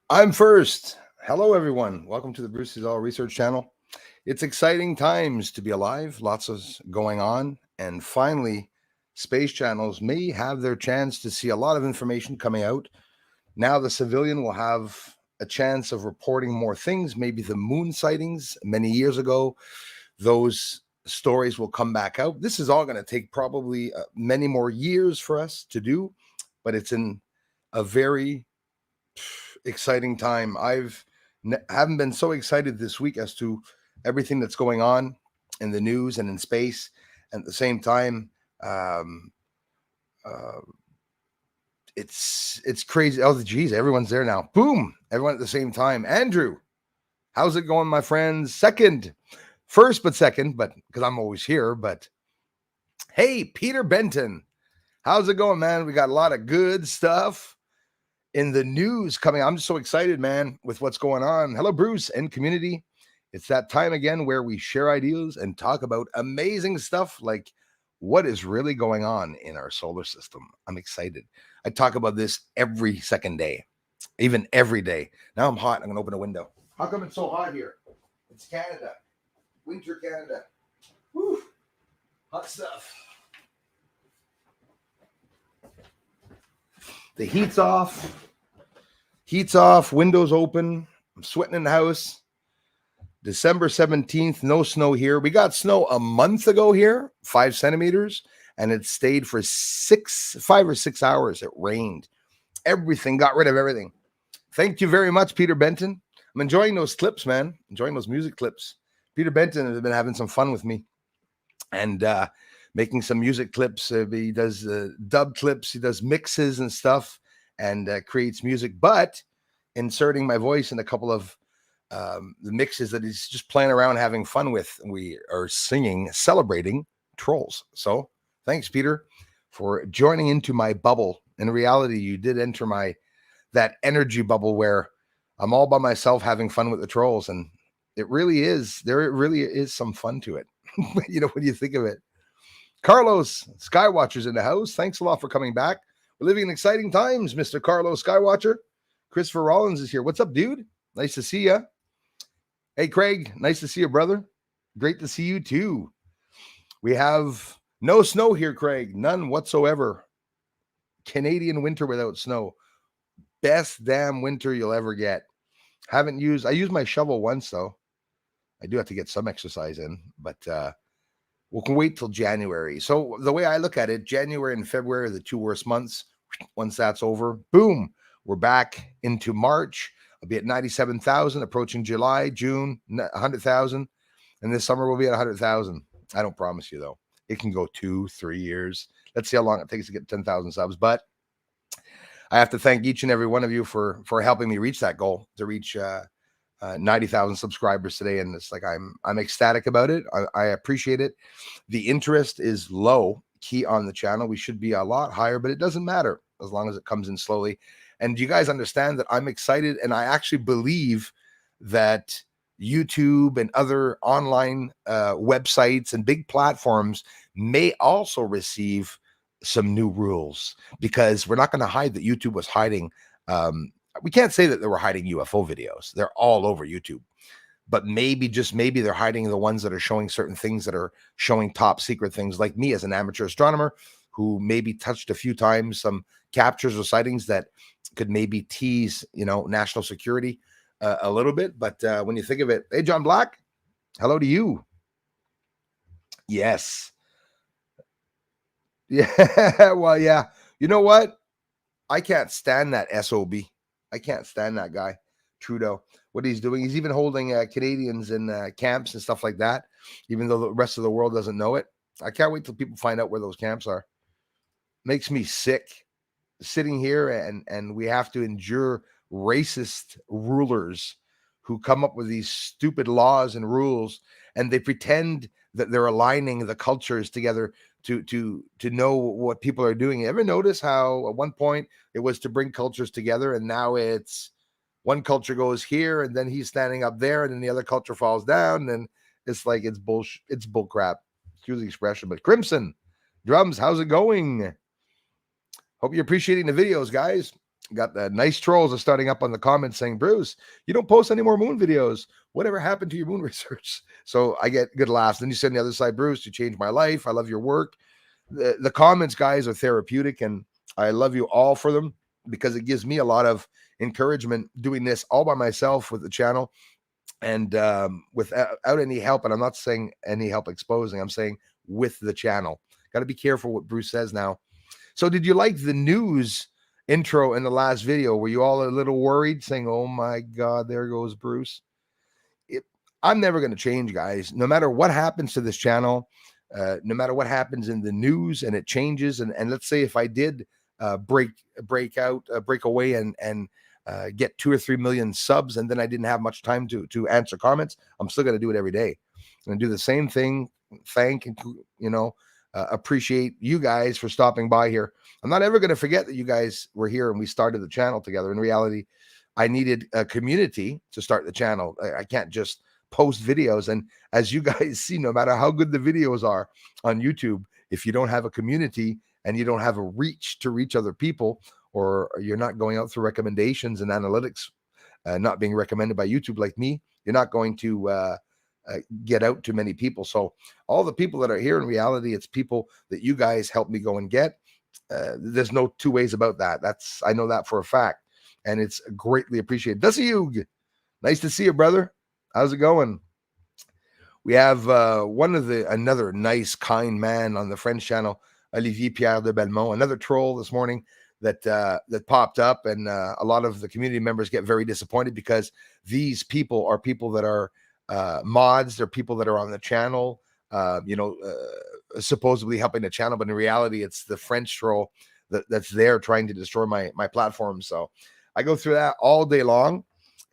I'm first. Hello, everyone. Welcome to the Bruce All Research Channel. It's exciting times to be alive. Lots of going on. And finally, space channels may have their chance to see a lot of information coming out. Now the civilian will have a chance of reporting more things. Maybe the moon sightings many years ago, those stories will come back out. This is all going to take probably many more years for us to do, but it's in a very exciting time. Haven't been so excited this week as to everything that's going on in the news and in space. And at the same time, it's crazy. Oh, geez, everyone's there now. Boom, everyone at the same time. Andrew, how's it going, my friends? First, but second, but because I'm always here. But hey, Peter Benton, how's it going, man? We got a lot of good stuff in the news coming. I'm just so excited, man, with what's going on. Hello, Bruce and community. It's that time again where we share ideas and talk about amazing stuff like what is really going on in our solar system. I'm excited. I talk about this every second day, even every day. Now I'm hot. I'm going to open a window. How come it's so hot here? It's Canada. Winter Canada. Whew. Hot stuff. The heat's off. Windows open. I'm sweating in the house. December 17th, no snow here. We got snow a month ago here, 5 centimeters, and it stayed for 5 or 6 hours. It rained. Everything, got rid of everything. Thank you very much, Peter Benton. I'm enjoying those clips, man. Enjoying those music clips. Peter Benton has been having some fun with me and making some music clips. He does dub clips. He does mixes and stuff and creates music, but inserting my voice in a couple of the mixes that he's just playing around, having fun with. We are singing, celebrating trolls. So thanks, Peter, for joining into my bubble. In reality, you did enter that energy bubble where I'm all by myself having fun with the trolls. And there really is some fun to it. You know, when you think of it. Carlos Skywatcher's in the house. Thanks a lot for coming back. We're living in exciting times, Mr. Carlos Skywatcher. Christopher Rollins is here. What's up, dude? Nice to see you. Hey, Craig. Nice to see you, brother. Great to see you, too. We have no snow here, Craig. None whatsoever. Canadian winter without snow. Best damn winter you'll ever get. I used my shovel once, though. I do have to get some exercise in, but we can wait till January. So the way I look at it, January and February are the 2 worst months. Once that's over, boom, we're back into March. I'll be at 97,000, approaching July, June, 100,000. And this summer we'll be at 100,000. I don't promise you, though. It can go 2-3 years. Let's see how long it takes to get 10,000 subs. But I have to thank each and every one of you for helping me reach that goal, to reach 90,000 subscribers today. And it's like, I'm ecstatic about it. I appreciate it. The interest is low key on the channel. We should be a lot higher, but it doesn't matter as long as it comes in slowly. And you guys understand that I'm excited. And I actually believe that YouTube and other online websites and big platforms may also receive some new rules, because we're not going to hide that YouTube was hiding. We can't say that they were hiding UFO videos. They're all over YouTube. But maybe, just maybe, they're hiding the ones that are showing certain things, that are showing top secret things, like me as an amateur astronomer who maybe touched a few times some captures or sightings that could maybe tease, national security a little bit. But when you think of it, hey, John Black, hello to you. Yes. Yeah. Well, yeah. You know what? I can't stand that SOB. I can't stand that guy, Trudeau. What he's doing, he's even holding Canadians in camps and stuff like that, even though the rest of the world doesn't know it. I can't wait till people find out where those camps are. Makes me sick sitting here and we have to endure racist rulers who come up with these stupid laws and rules, and they pretend that they're aligning the cultures together to know what people are doing. You ever notice how at one point it was to bring cultures together, and now it's one culture goes here and then he's standing up there and then the other culture falls down, and it's like, it's bullshit. It's bull crap. excuse the expression, but Crimson Drums, how's it going? Hope you're appreciating the videos, guys. Got the nice trolls are starting up on the comments saying, Bruce, you don't post any more moon videos. Whatever happened to your moon research? So I get good laughs. Then you said on the other side, Bruce, you changed my life. I love your work. The comments, guys, are therapeutic, and I love you all for them because it gives me a lot of encouragement doing this all by myself with the channel and without any help. And I'm not saying any help exposing, I'm saying with the channel. Got to be careful what Bruce says now. So did you like the news intro in the last video? Were you all a little worried saying, oh my God, there goes Bruce? I'm never going to change, guys. No matter what happens to this channel, no matter what happens in the news and it changes. And let's say if I did break away and get 2 or 3 million subs, and then I didn't have much time to answer comments, I'm still going to do it every day. I'm going to do the same thing. Thank and, appreciate you guys for stopping by here. I'm not ever going to forget that you guys were here and we started the channel together. In reality, I needed a community to start the channel. I can't just post videos. And as you guys see, no matter how good the videos are on YouTube, if you don't have a community and you don't have a reach to reach other people, or you're not going out through recommendations and analytics, not being recommended by YouTube like me, you're not going to get out to many people. So all the people that are here, in reality, it's people that you guys help me go and get. There's no two ways about that. I know that for a fact, and it's greatly appreciated. Dasiyug, nice to see you, brother. How's it going? We have another nice, kind man on the French channel, Olivier Pierre de Belmont, another troll this morning that popped up, and a lot of the community members get very disappointed because these people are people that are mods. They're people that are on the channel, supposedly helping the channel, but in reality, it's the French troll that's there trying to destroy my platform. So I go through that all day long.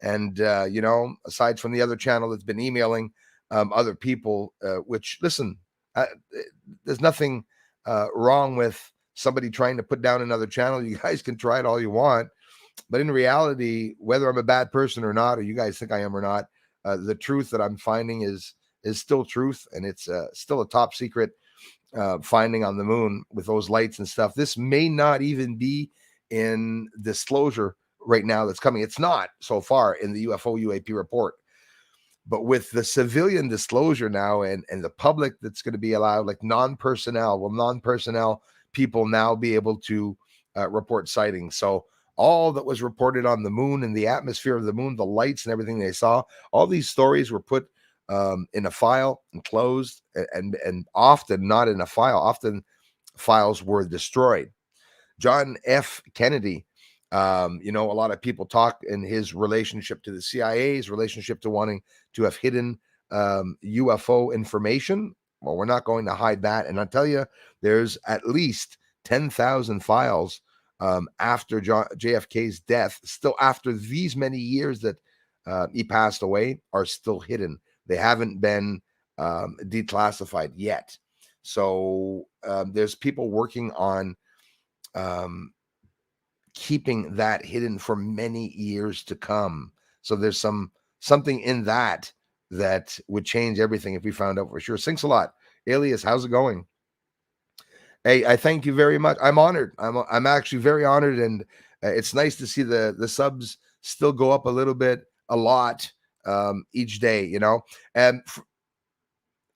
And, aside from the other channel that's been emailing other people, which, listen, there's nothing wrong with somebody trying to put down another channel. You guys can try it all you want. But in reality, whether I'm a bad person or not, or you guys think I am or not, the truth that I'm finding is still truth. And it's still a top secret finding on the moon with those lights and stuff. This may not even be in disclosure right now that's coming. It's not so far in the UFO-UAP report. But with the civilian disclosure now and the public that's going to be allowed, like non-personnel people now be able to report sightings. So all that was reported on the moon and the atmosphere of the moon, the lights and everything they saw, all these stories were put in a file and closed, and often not in a file. Often files were destroyed. John F. Kennedy, a lot of people talk in his relationship to the CIA's relationship to wanting to have hidden UFO information. Well, we're not going to hide that. And I'll tell you, there's at least 10,000 files after JFK's death, still after these many years that he passed away, are still hidden. They haven't been declassified yet. So there's people working on keeping that hidden for many years to come. So there's something in that would change everything if we found out for sure. Thanks a lot. Alias, how's it going? Hey, I thank you very much. I'm honored. I'm actually very honored, and it's nice to see the subs still go up a lot each day, And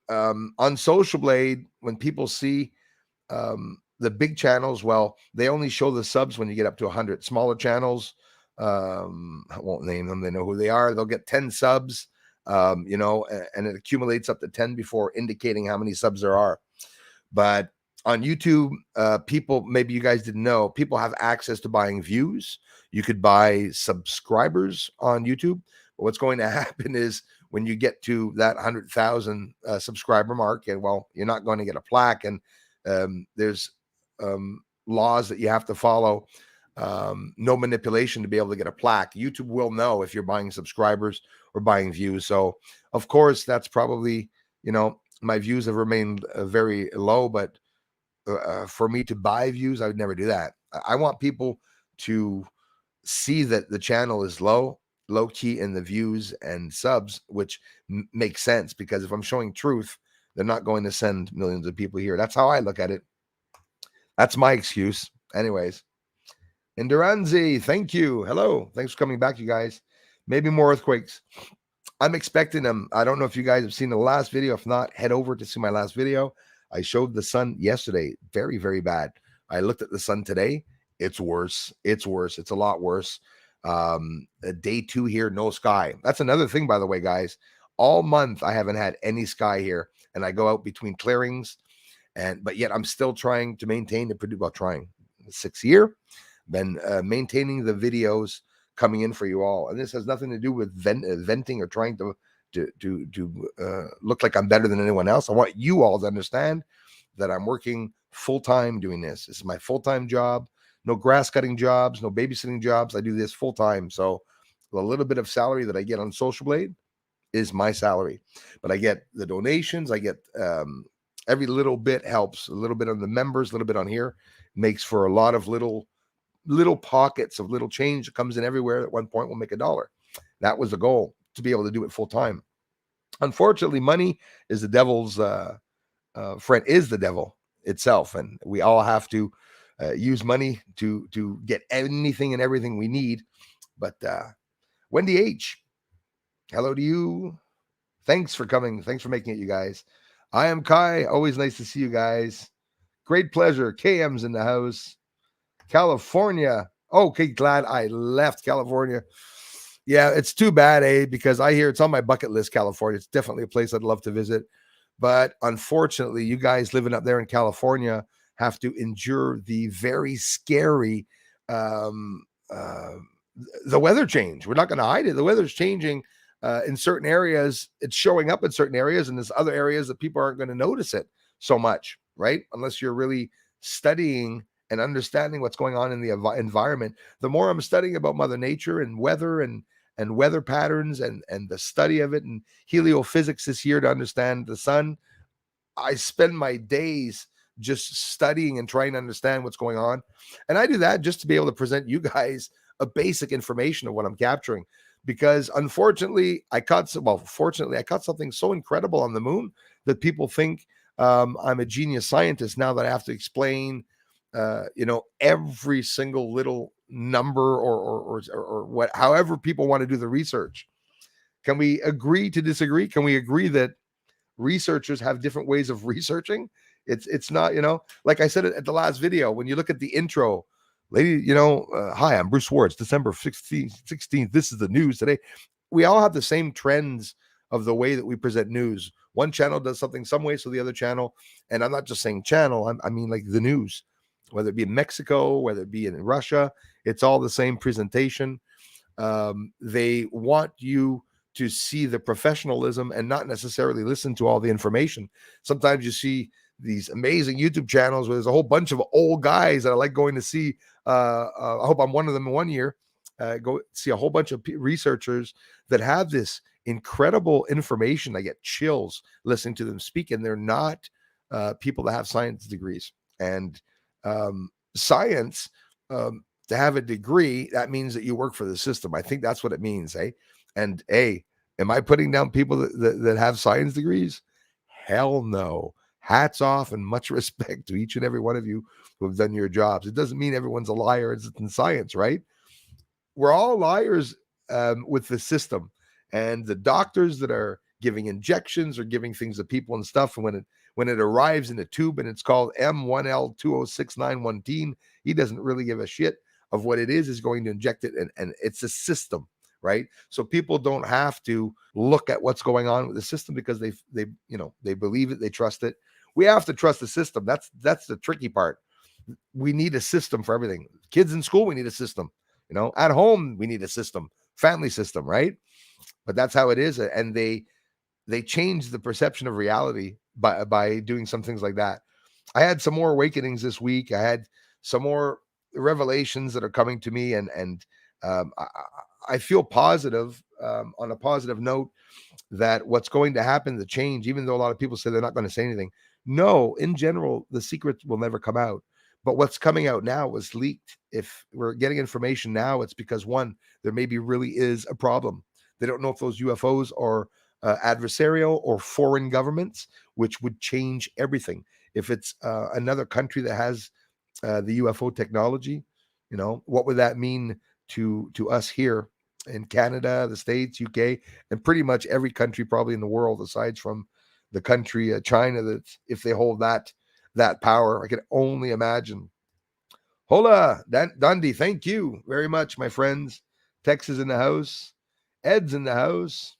on Social Blade, when people see the big channels, well, they only show the subs when you get up to 100. Smaller channels, I won't name them. They know who they are. They'll get 10 subs, and it accumulates up to 10 before indicating how many subs there are. But on YouTube, people, maybe you guys didn't know, people have access to buying views. You could buy subscribers on YouTube. But what's going to happen is when you get to that 100,000 subscriber mark, and well, you're not going to get a plaque, and there's laws that you have to follow, no manipulation to be able to get a plaque. YouTube will know if you're buying subscribers or buying views. So of course, that's probably, my views have remained very low, but for me to buy views, I would never do that. I want people to see that the channel is low key in the views and subs, which makes sense, because if I'm showing truth, they're not going to send millions of people here. That's how I look at it. That's my excuse. Anyways, Induranzi, thank you. Hello. Thanks for coming back, you guys. Maybe more earthquakes. I'm expecting them. I don't know if you guys have seen the last video. If not, head over to see my last video. I showed the sun yesterday. Very, very bad. I looked at the sun today. It's worse. It's worse. It's a lot worse. Day 2 here, no sky. That's another thing, by the way, guys. All month, I haven't had any sky here. And I go out between clearings. But yet I'm still trying to maintain the produce. Well, trying. 6th year. Been maintaining the videos coming in for you all, and this has nothing to do with venting or trying to look like I'm better than anyone else. I want you all to understand that I'm working full-time doing this. This is my full-time job. No grass cutting jobs, no babysitting jobs. I do this full-time. So the little bit of salary that I get on Social Blade is my salary, but I get the donations. I get every little bit helps. A little bit on the members, a little bit on here makes for a lot of little pockets of little change that comes in everywhere. At one point we'll make $1. That was the goal, to be able to do it full time. Unfortunately, money is the devil's friend, is the devil itself, and we all have to use money to get anything and everything we need. But Wendy H, hello to you. Thanks for coming. Thanks for making it, you guys. I am Kai. Always nice to see you guys. Great pleasure. KM's in the house. California. Okay, glad I left California. Yeah, it's too bad, because I hear it's on my bucket list, California. It's definitely a place I'd love to visit. But unfortunately, you guys living up there in California have to endure the very scary the weather change. We're not going to hide it. The weather's changing in certain areas. It's showing up in certain areas, and there's other areas that people aren't going to notice it so much, right? Unless you're really studying and understanding what's going on in the environment. The more I'm studying about Mother Nature and weather and weather patterns and the study of it and heliophysics this year to understand the sun, I spend my days just studying and trying to understand what's going on. And I do that just to be able to present you guys a basic information of what I'm capturing. Because unfortunately, fortunately, I caught something so incredible on the moon that people think I'm a genius scientist now that I have to explain every single little number or what, however people want to do the research. Can we agree to disagree? Can we agree that researchers have different ways of researching? It's not, like I said at the last video, when you look at the intro, lady, hi, I'm Bruce Swartz, December 16th. This is the news today. We all have the same trends of the way that we present news. One channel does something some way, so the other channel, and I'm not just saying channel, I mean like the news, whether it be in Mexico, whether it be in Russia, it's all the same presentation. They want you to see the professionalism and not necessarily listen to all the information. Sometimes you see these amazing YouTube channels where there's a whole bunch of old guys that I like going to see. I hope I'm one of them in 1 year. Go see a whole bunch of researchers that have this incredible information. I get chills listening to them speak, and they're not people that have science degrees. And science, to have a degree, that means that you work for the system. I think that's what it means, eh? And am I putting down people that have science degrees? Hell no. Hats off and much respect to each and every one of you who have done your jobs. It doesn't mean everyone's a liar in science, right? We're all liars with the system. And the doctors that are giving injections or giving things to people and stuff, and when it arrives in a tube and it's called M1L206919, he doesn't really give a shit of what it is going to inject it, and it's a system, right? So people don't have to look at what's going on with the system because they believe it, they trust it. We have to trust the system. That's the tricky part. We need a system for everything. Kids in school, we need a system. At home, we need a system, family system, right? But that's how it is, and they change the perception of reality by doing some things like that. I had some more awakenings this week. I had some more revelations that are coming to me, and I feel positive, on a positive note, that what's going to happen, the change, even though a lot of people say they're not going to say anything. No, in general, the secrets will never come out. But what's coming out now was leaked. If we're getting information now, it's because, one, there maybe really is a problem. They don't know if those UFOs are adversarial or foreign governments, which would change everything. If it's another country that has the UFO technology, what would that mean to us here in Canada, the States, UK, and pretty much every country probably in the world, aside from the country China, that if they hold that power, I can only imagine. Hola, Dundee, thank you very much, my friends. Texas in the house. Ed's in the house.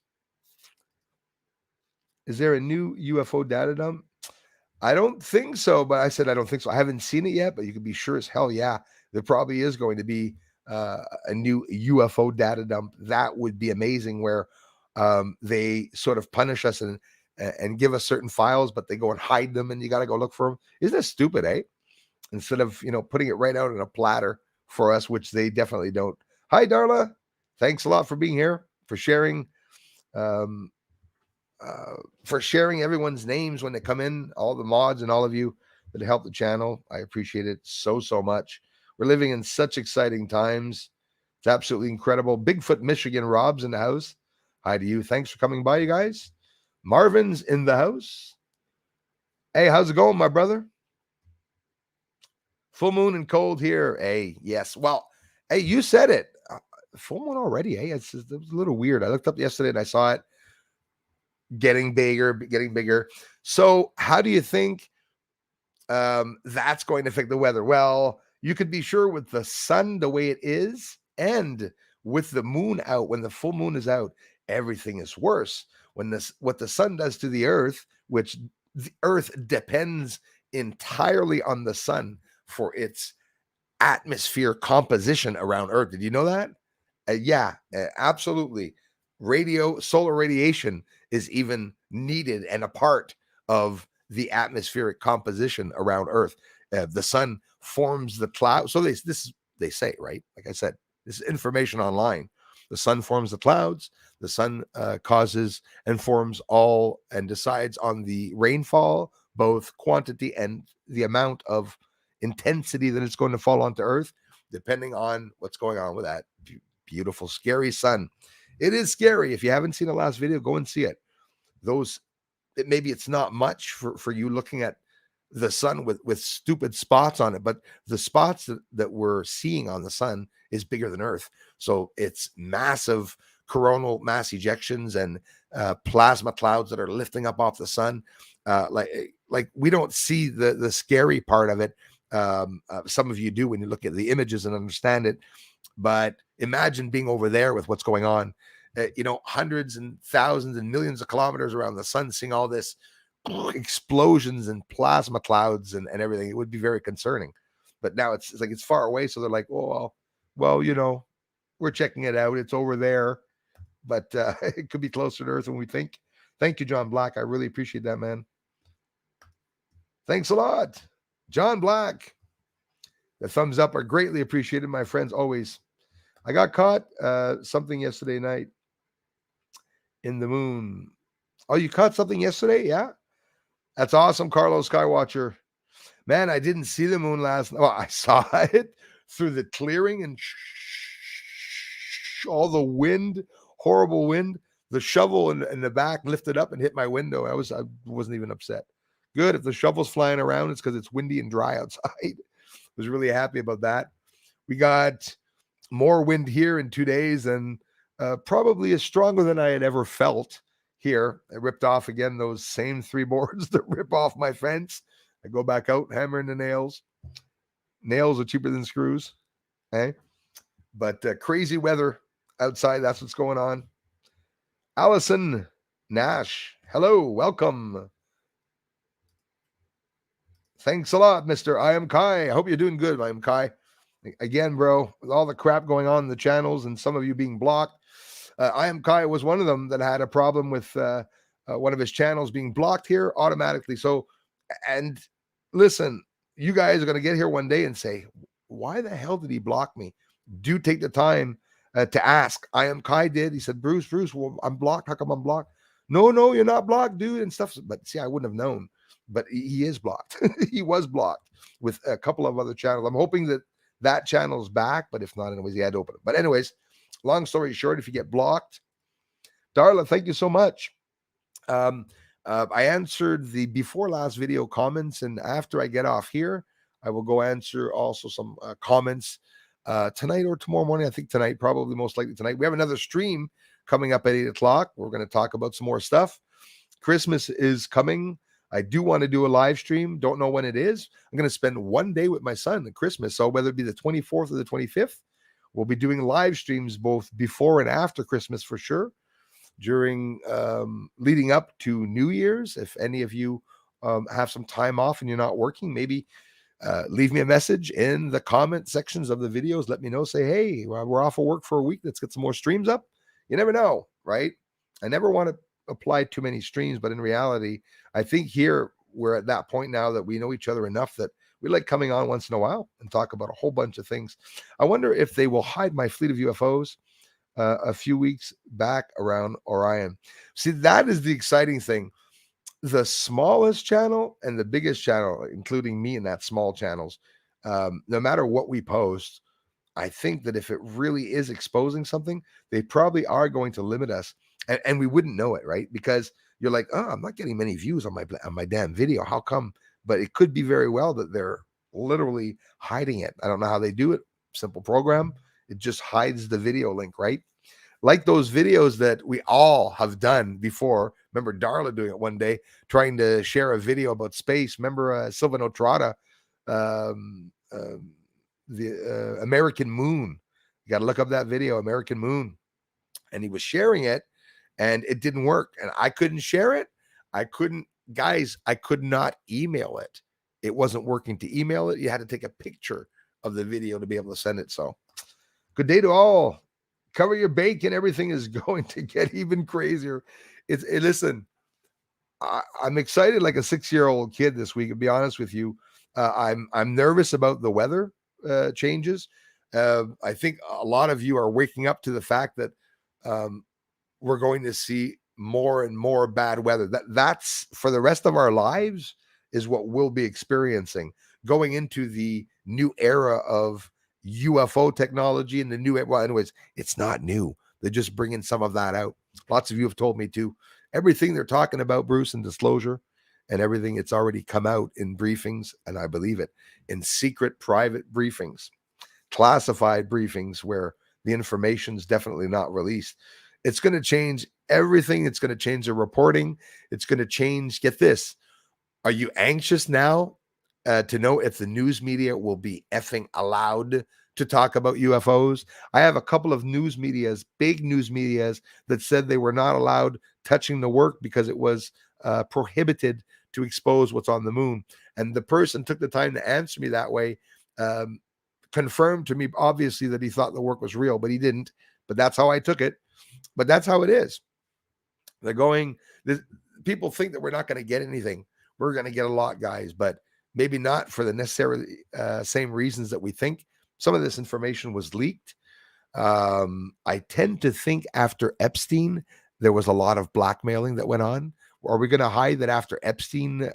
Is there a new UFO data dump? I don't think so, but I said I don't think so. I haven't seen it yet, but you can be sure as hell, yeah, there probably is going to be a new UFO data dump. That would be amazing, where they sort of punish us and give us certain files, but they go and hide them, and you got to go look for them. Isn't that stupid, eh? Instead of putting it right out on a platter for us, which they definitely don't. Hi, Darla. Thanks a lot for being here, for sharing. For sharing everyone's names when they come in, all the mods and all of you that help the channel. I appreciate it so much. We're living in such exciting times. It's absolutely incredible. Bigfoot, Michigan, Rob's in the house. Hi to you. Thanks for coming by, you guys. Marvin's in the house. Hey, how's it going, my brother? Full moon and cold here. Hey, yes. Well, hey, you said it. Full moon already. Hey, it was a little weird. I looked up yesterday and I saw it getting bigger. So how do you think that's going to affect the weather? Well, you could be sure with the sun the way it is, and with the moon out, when the full moon is out, everything is worse. What the sun does to the earth, which the earth depends entirely on the sun for its atmosphere composition around earth. Did you know that? Yeah, absolutely. Solar radiation is even needed and a part of the atmospheric composition around Earth. The sun forms the cloud. So they say, right? Like I said, this is information online. The sun forms the clouds. The sun causes and forms all and decides on the rainfall, both quantity and the amount of intensity that it's going to fall onto Earth, depending on what's going on with that beautiful, scary sun. It is scary. If you haven't seen the last video, go and see it. Maybe it's not much for you looking at the sun with stupid spots on it, but the spots that we're seeing on the sun is bigger than Earth. So it's massive coronal mass ejections and plasma clouds that are lifting up off the sun. Like we don't see the scary part of it. Some of you do when you look at the images and understand it. But imagine being over there with what's going on, hundreds and thousands and millions of kilometers around the sun, seeing all this explosions and plasma clouds and everything. It would be very concerning. But now it's like it's far away. So they're like, oh, well, we're checking it out. It's over there. But it could be closer to Earth than we think. Thank you, John Black. I really appreciate that, man. Thanks a lot. John Black. The thumbs up are greatly appreciated, my friends, always. I got caught something yesterday night in the moon. Oh, you caught something yesterday? Yeah. That's awesome, Carlos Skywatcher. Man, I didn't see the moon last night. Well, I saw it through the clearing and all the wind, horrible wind. The shovel in the back lifted up and hit my window. I wasn't even upset. Good. If the shovel's flying around, it's because it's windy and dry outside. Was really happy about that. We got more wind here in 2 days, and probably is stronger than I had ever felt here. I ripped off again those same 3 boards that rip off my fence. I go back out, hammering the nails. Nails are cheaper than screws. Okay? But crazy weather outside. That's what's going on. Allison Nash. Hello. Welcome. Thanks a lot, Mr. I Am Kai. I hope you're doing good, I Am Kai. Again, bro, with all the crap going on in the channels and some of you being blocked, I Am Kai was one of them that had a problem with one of his channels being blocked here automatically. So, and listen, you guys are going to get here one day and say, why the hell did he block me? Do take the time to ask. I Am Kai did. He said, Bruce, well, I'm blocked. How come I'm blocked? No, you're not blocked, dude, and stuff. But see, I wouldn't have known. But he is blocked. He was blocked with a couple of other channels. I'm hoping that channel's back, but if not, anyways, he had to open it. But anyways, long story short, if you get blocked, Darla, thank you so much. Um, I answered the before last video comments, and after I get off here, I will go answer also some comments tonight or tomorrow morning. I think tonight, probably most likely tonight. We have another stream coming up at 8 o'clock. We're going to talk about some more stuff. Christmas is coming. I do want to do a live stream. Don't know when it is. I'm going to spend one day with my son at Christmas. So whether it be the 24th or the 25th, we'll be doing live streams both before and after Christmas for sure. During leading up to New Year's, if any of you have some time off and you're not working, maybe leave me a message in the comment sections of the videos. Let me know. Say, hey, we're off of work for a week. Let's get some more streams up. You never know, right? I never want to apply too many streams, but in reality, I think here we're at that point now that we know each other enough that we like coming on once in a while and talk about a whole bunch of things. I wonder if they will hide my fleet of UFOs a few weeks back around Orion. See, that is the exciting thing. The smallest channel and the biggest channel, including me in that small channels, no matter what we post, I think that if it really is exposing something, they probably are going to limit us, and we wouldn't know it, right? Because you're like, oh, I'm not getting many views on my damn video. How come? But it could be very well that they're literally hiding it. I don't know how they do it. Simple program. It just hides the video link, right? Like those videos that we all have done before. Remember Darla doing it one day, trying to share a video about space. Remember Silva Notrada, the American Moon. You got to look up that video, American Moon. And he was sharing it, and it didn't work. And I couldn't share it. I could not email it. It wasn't working to email it. You had to take a picture of the video to be able to send it. So good day to all. Cover your bacon. Everything is going to get even crazier. Listen, I'm excited like a 6-year-old kid this week. To be honest with you, I'm nervous about the weather changes. I think a lot of you are waking up to the fact that we're going to see more and more bad weather. That's for the rest of our lives is what we'll be experiencing going into the new era of UFO technology and the new, well, anyways, it's not new. They're just bringing some of that out. Lots of you have told me too. Everything they're talking about, Bruce, and disclosure and everything, it's already come out in briefings, and I believe it, in secret private briefings, classified briefings where the information is definitely not released. It's going to change everything. It's going to change the reporting. It's going to change. Get this. Are you anxious now to know if the news media will be effing allowed to talk about UFOs? I have a couple of news medias, big news medias, that said they were not allowed touching the work because it was prohibited to expose what's on the moon. And the person took the time to answer me that way, confirmed to me, obviously, that he thought the work was real, but he didn't. But that's how I took it. But that's how it is. They're going, people think that we're not going to get anything. We're going to get a lot, guys, but maybe not for the necessarily same reasons that we think. Some of this information was leaked. I tend to think after Epstein, there was a lot of blackmailing that went on. Are we going to hide that after Epstein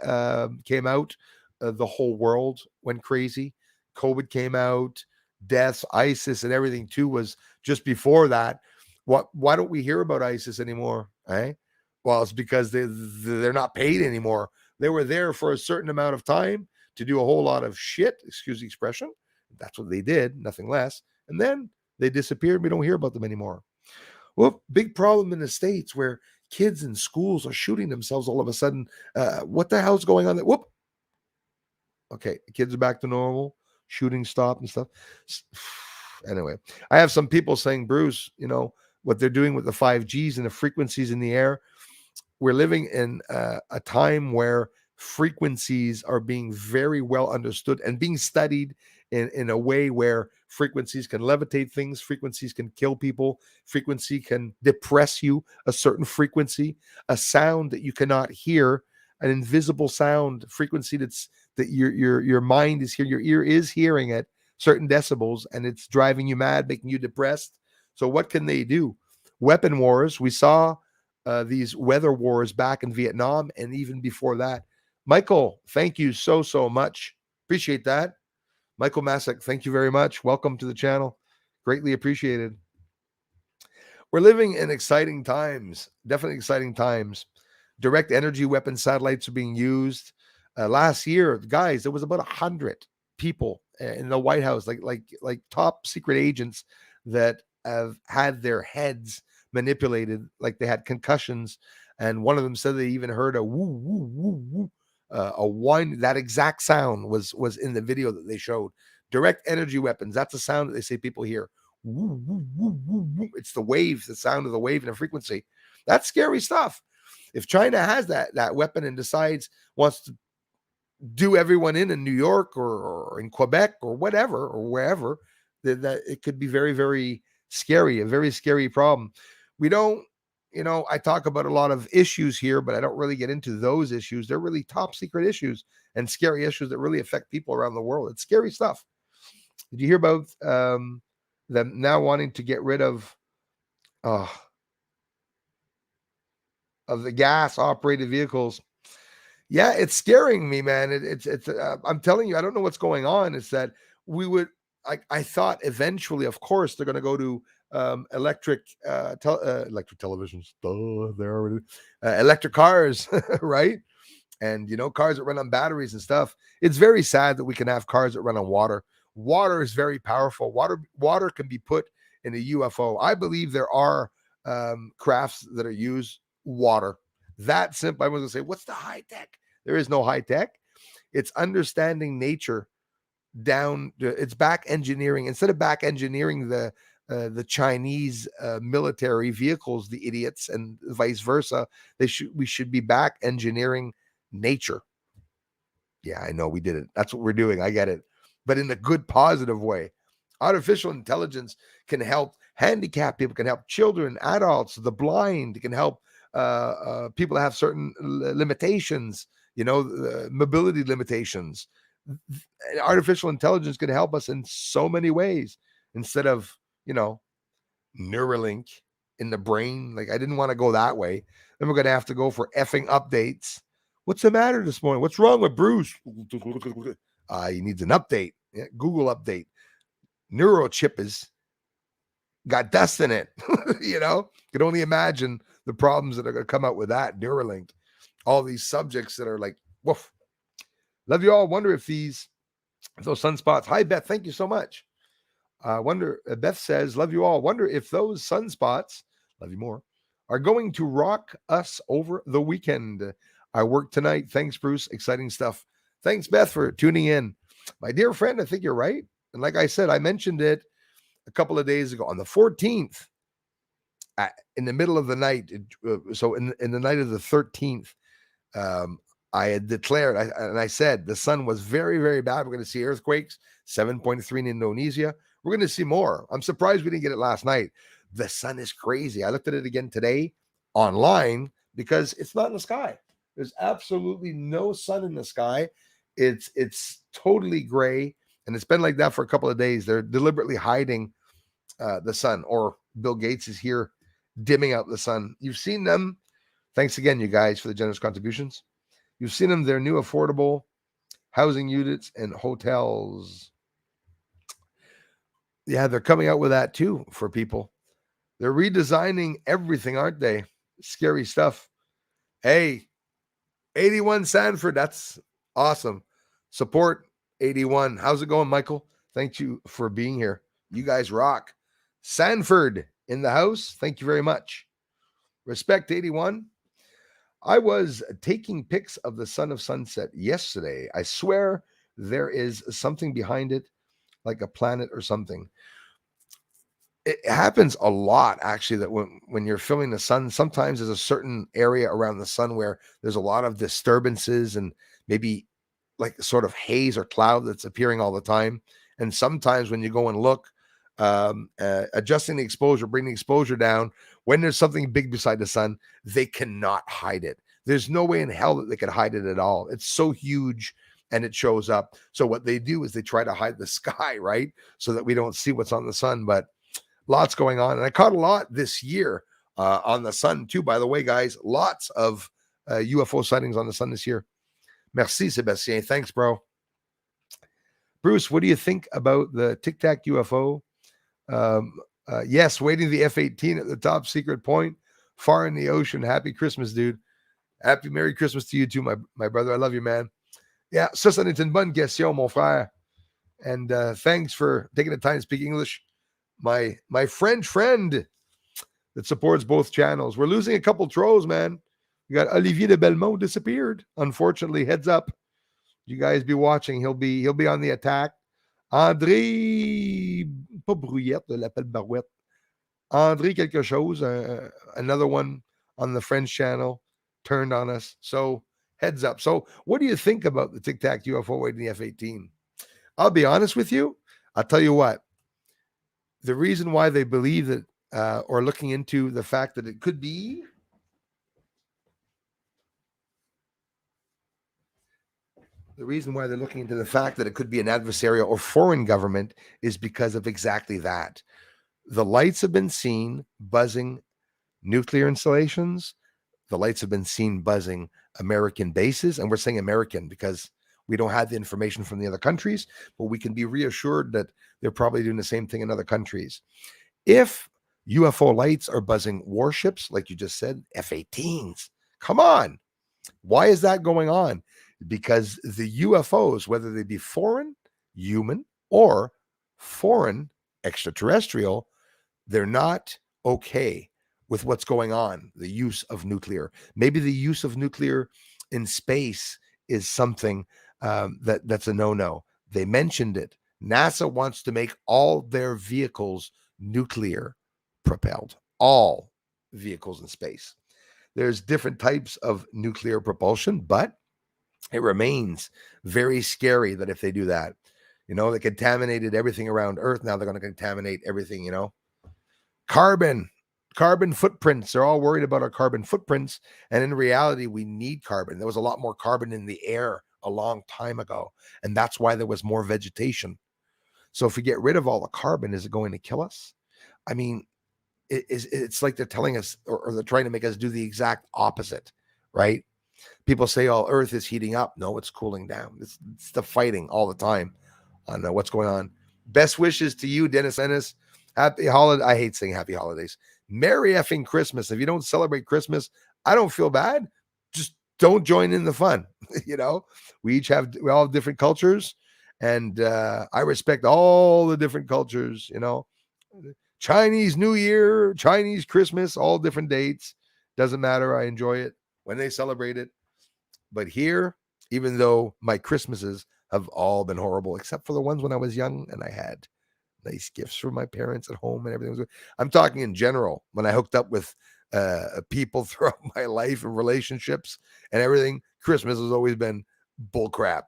came out, the whole world went crazy? COVID came out, deaths, ISIS, and everything too was just before that. Why don't we hear about ISIS anymore? Eh? Well, it's because they're not paid anymore. They were there for a certain amount of time to do a whole lot of shit, excuse the expression. That's what they did, nothing less. And then they disappeared. We don't hear about them anymore. Well, big problem in the States where kids in schools are shooting themselves all of a sudden. What the hell's going on there? Whoop. Okay, kids are back to normal. Shooting stopped and stuff. Anyway, I have some people saying, Bruce, what they're doing with the 5Gs and the frequencies in the air. We're living in a time where frequencies are being very well understood and being studied in a way where frequencies can levitate things, frequencies can kill people, frequency can depress you, a certain frequency, a sound that you cannot hear, an invisible sound frequency that your mind is hearing, your ear is hearing at certain decibels, and it's driving you mad, making you depressed. So what can they do? Weapon wars. We saw these weather wars back in Vietnam and even before that. Michael, thank you so much. Appreciate that. Michael Masek, thank you very much. Welcome to the channel. Greatly appreciated. We're living in exciting times, definitely exciting times. Direct energy weapon satellites are being used. Last year, guys, there was about 100 people in the White House, like top secret agents that have had their heads manipulated, like they had concussions. And one of them said they even heard a woo woo woo woo, a whine. That exact sound was in the video that they showed. Direct energy weapons. That's a sound that they say people hear. Woo, woo, woo, woo, woo. It's the wave, the sound of the wave and the frequency. That's scary stuff. If China has that weapon and decides wants to do everyone in New York or in Quebec or whatever or wherever, that it could be very, very scary, a very scary problem. We don't, I talk about a lot of issues here, but I don't really get into those issues. They're really top secret issues and scary issues that really affect people around the world. It's scary stuff. Did you hear about them now wanting to get rid of the gas operated vehicles? Yeah, it's scaring me, man. It's I'm telling you, I don't know what's going on. It's that I thought eventually, of course, they're going to go to electric televisions. They're already electric cars, right? And cars that run on batteries and stuff. It's very sad that we can have cars that run on water. Water is very powerful. Water can be put in a UFO. I believe there are crafts that are used water. That simple. I was going to say, what's the high tech? There is no high tech. It's understanding nature down. It's back engineering. Instead of back engineering the Chinese military vehicles, the idiots, and vice versa, we should be back engineering nature. Yeah, I know we did it. That's what we're doing. I get it. But in a good, positive way. Artificial intelligence can help handicapped people, can help children, adults, the blind. It can help people that have certain limitations, mobility limitations. Artificial intelligence can help us in so many ways instead of, Neuralink in the brain. Like, I didn't want to go that way. Then we're going to have to go for effing updates. What's the matter this morning? What's wrong with Bruce? He needs an update. Yeah, Google update. Neurochip is got dust in it. Could only imagine the problems that are going to come out with that Neuralink. All these subjects that are like, woof. Love you all. Wonder if those sunspots. Hi, Beth. Thank you so much. Wonder, Beth says, love you all. Wonder if those sunspots, love you more, are going to rock us over the weekend. I work tonight. Thanks, Bruce. Exciting stuff. Thanks, Beth, for tuning in. My dear friend, I think you're right. And like I said, I mentioned it a couple of days ago on the 14th, in the middle of the night. So in the night of the 13th, I had declared, and I said the sun was very, very bad. We're going to see earthquakes, 7.3 in Indonesia. We're going to see more. I'm surprised we didn't get it last night. The sun is crazy. I looked at it again today online because it's not in the sky. There's absolutely no sun in the sky. It's totally gray, and it's been like that for a couple of days. They're deliberately hiding the sun, or Bill Gates is here dimming out the sun. You've seen them. Thanks again, you guys, for the generous contributions. You've seen them, their new affordable housing units and hotels. Yeah, they're coming out with that too for people. They're redesigning everything, aren't they? Scary stuff. Hey, 81 Sanford, that's awesome. Support 81. How's it going, Michael? Thank you for being here. You guys rock. Sanford in the house. Thank you very much. Respect 81. I was taking pics of the sun of sunset yesterday. I swear there is something behind it, like a planet or something. It happens a lot, actually, that when you're filming the sun, sometimes there's a certain area around the sun where there's a lot of disturbances and maybe like sort of haze or cloud that's appearing all the time. And sometimes when you go and look, adjusting the exposure, bringing the exposure down, when there's something big beside the sun, they cannot hide it. There's no way in hell that they could hide it at all. It's so huge and it shows up. So what they do is they try to hide the sky, right? So that we don't see what's on the sun, but lots going on. And I caught a lot this year on the sun too, by the way, guys. Lots of UFO sightings on the sun this year. Merci, Sebastien. Thanks, bro. Bruce, what do you think about the Tic-tac UFO? Yes, waiting the F-18 at the top secret point, far in the ocean. Happy Christmas, dude. Happy Merry Christmas to you too, my brother. I love you, man. Yeah, ça, c'en est une bonne question, mon frère. And thanks for taking the time to speak English. My French friend that supports both channels. We're losing a couple trolls, man. We got Olivier de Belmont disappeared. Unfortunately, heads up. You guys be watching. He'll be on the attack. André, pas Brouillette, de l'appel Barouette. André quelque chose, another one on the French channel turned on us. So heads up. So what do you think about the Tic-tac UFO in the F-18? I'll be honest with you. I'll tell you what. The reason why they believe that or looking into the fact that it could be the reason why they're looking into the fact that it could be an adversarial or foreign government is because of exactly that. The lights have been seen buzzing nuclear installations. The lights have been seen buzzing American bases. And we're saying American because we don't have the information from the other countries, but we can be reassured that they're probably doing the same thing in other countries. If UFO lights are buzzing warships, like you just said, F-18s, come on. Why is that going on? Because the UFOs, whether they be foreign, human, or foreign, extraterrestrial, they're not okay with what's going on, the use of nuclear. Maybe the use of nuclear in space is something that's a no-no. They mentioned it. NASA wants to make all their vehicles nuclear propelled, all vehicles in space. There's different types of nuclear propulsion, but it remains very scary that if they do that, they contaminated everything around Earth. Now they're going to contaminate everything, Carbon footprints. They're all worried about our carbon footprints. And in reality, we need carbon. There was a lot more carbon in the air a long time ago. And that's why there was more vegetation. So if we get rid of all the carbon, is it going to kill us? I mean, it's like they're telling us, or they're trying to make us do the exact opposite, right? People say, oh, Earth is heating up. No, it's cooling down. It's the fighting all the time on what's going on. Best wishes to you, Dennis Ennis. Happy holiday. I hate saying happy holidays. Merry effing Christmas. If you don't celebrate Christmas, I don't feel bad. Just don't join in the fun. We all have different cultures, and I respect all the different cultures. Chinese New Year, Chinese Christmas, all different dates. Doesn't matter. I enjoy it when they celebrate it. But here, even though my Christmases have all been horrible, except for the ones when I was young and I had nice gifts from my parents at home and everything was good. I'm talking in general, when I hooked up with people throughout my life and relationships and everything, Christmas has always been bull crap.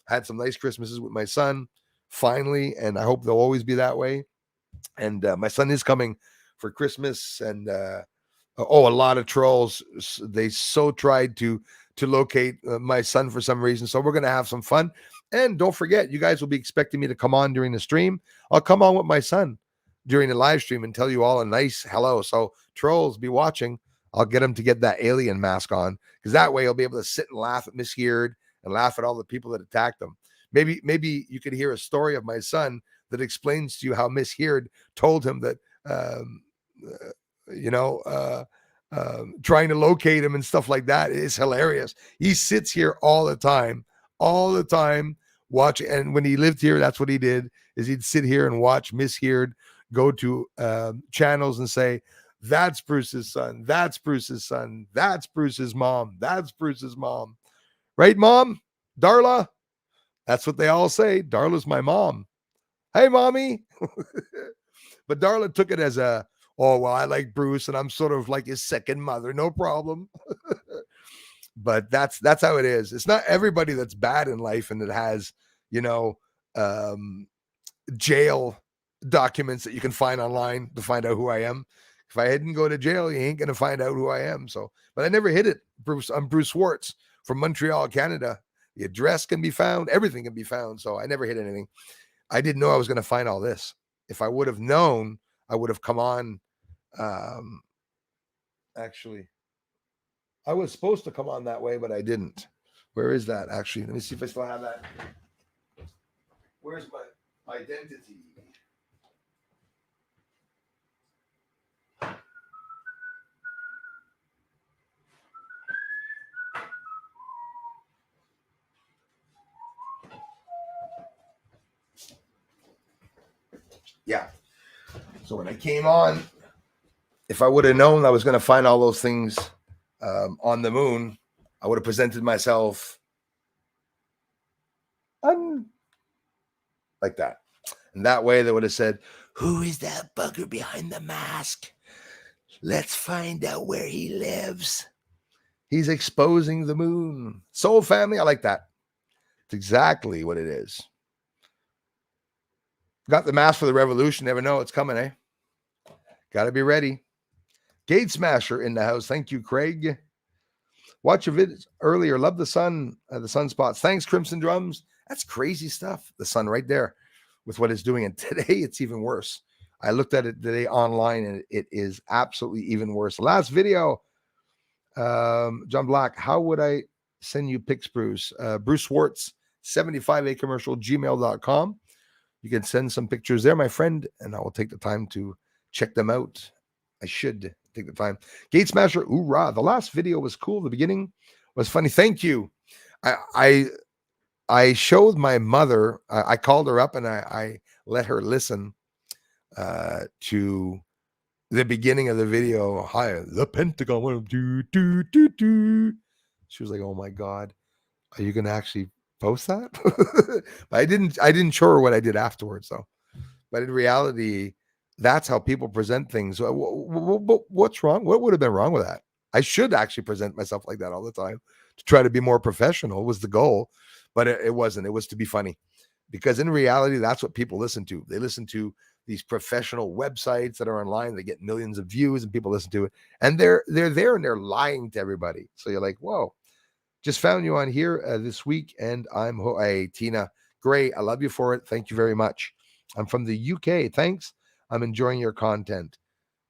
I had some nice Christmases with my son, finally, and I hope they'll always be that way. And my son is coming for Christmas, and a lot of trolls. They so tried to locate my son for some reason. So we're going to have some fun. And don't forget, you guys will be expecting me to come on during the stream. I'll come on with my son during the live stream and tell you all a nice hello. So trolls, be watching. I'll get him to get that alien mask on, because that way he'll be able to sit and laugh at Miss Heard and laugh at all the people that attacked him. Maybe you could hear a story of my son that explains to you how Miss Heard told him that, trying to locate him and stuff like that is hilarious. He sits here all the time watching. And when he lived here, that's what he did, is he'd sit here and watch Miss Heard go to channels and say, that's Bruce's son. That's Bruce's son. That's Bruce's mom. That's Bruce's mom. Right, Mom? Darla? That's what they all say. Darla's my mom. Hey, Mommy. But Darla took it as oh, well, I like Bruce and I'm sort of like his second mother. No problem. But that's how it is. It's not everybody that's bad in life and that has, jail documents that you can find online to find out who I am. If I didn't go to jail, you ain't going to find out who I am. So, but I never hid it. I'm Bruce Schwartz from Montreal, Canada. The address can be found. Everything can be found. So I never hid anything. I didn't know I was going to find all this. If I would have known, I would have come on. Actually, I was supposed to come on that way, but I didn't. Where is that? Actually, let me see if I still have that. Where's my identity? Yeah. So when I came on, if I would have known I was going to find all those things on the moon, I would have presented myself like that. And that way they would have said, who is that bugger behind the mask? Let's find out where he lives. He's exposing the moon. Soul family, I like that. It's exactly what it is. Got the mask for the revolution. Never know it's coming, eh? Got to be ready. Gate Smasher in the house. Thank you, Craig. Watch your videos earlier. Love the sun, the sunspots. Thanks, Crimson Drums. That's crazy stuff. The sun right there with what it's doing. And today it's even worse. I looked at it today online and it is absolutely even worse. Last video, John Black, how would I send you pics, Bruce? Bruce Swartz, 75A commercial, gmail.com. You can send some pictures there, my friend, and I will take the time to check them out. I should take the time. Gate Smasher, hoorah. The last video was cool. The beginning was funny. Thank you. I showed my mother, I called her up and I let her listen to the beginning of the video. Hi, the Pentagon went do. She was like, oh my God, are you gonna actually post that? But I didn't show her what I did afterwards though. But in reality, that's how people present things. What's wrong? What would have been wrong with that? I should actually present myself like that all the time to try to be more professional was the goal, but it wasn't. It was to be funny, because in reality, that's what people listen to. They listen to these professional websites that are online. They get millions of views and people listen to it, and they're there and they're lying to everybody. So you're like, whoa, just found you on here this week, and I'm hey, Tina Gray. I love you for it. Thank you very much. I'm from the UK. Thanks. I'm enjoying your content.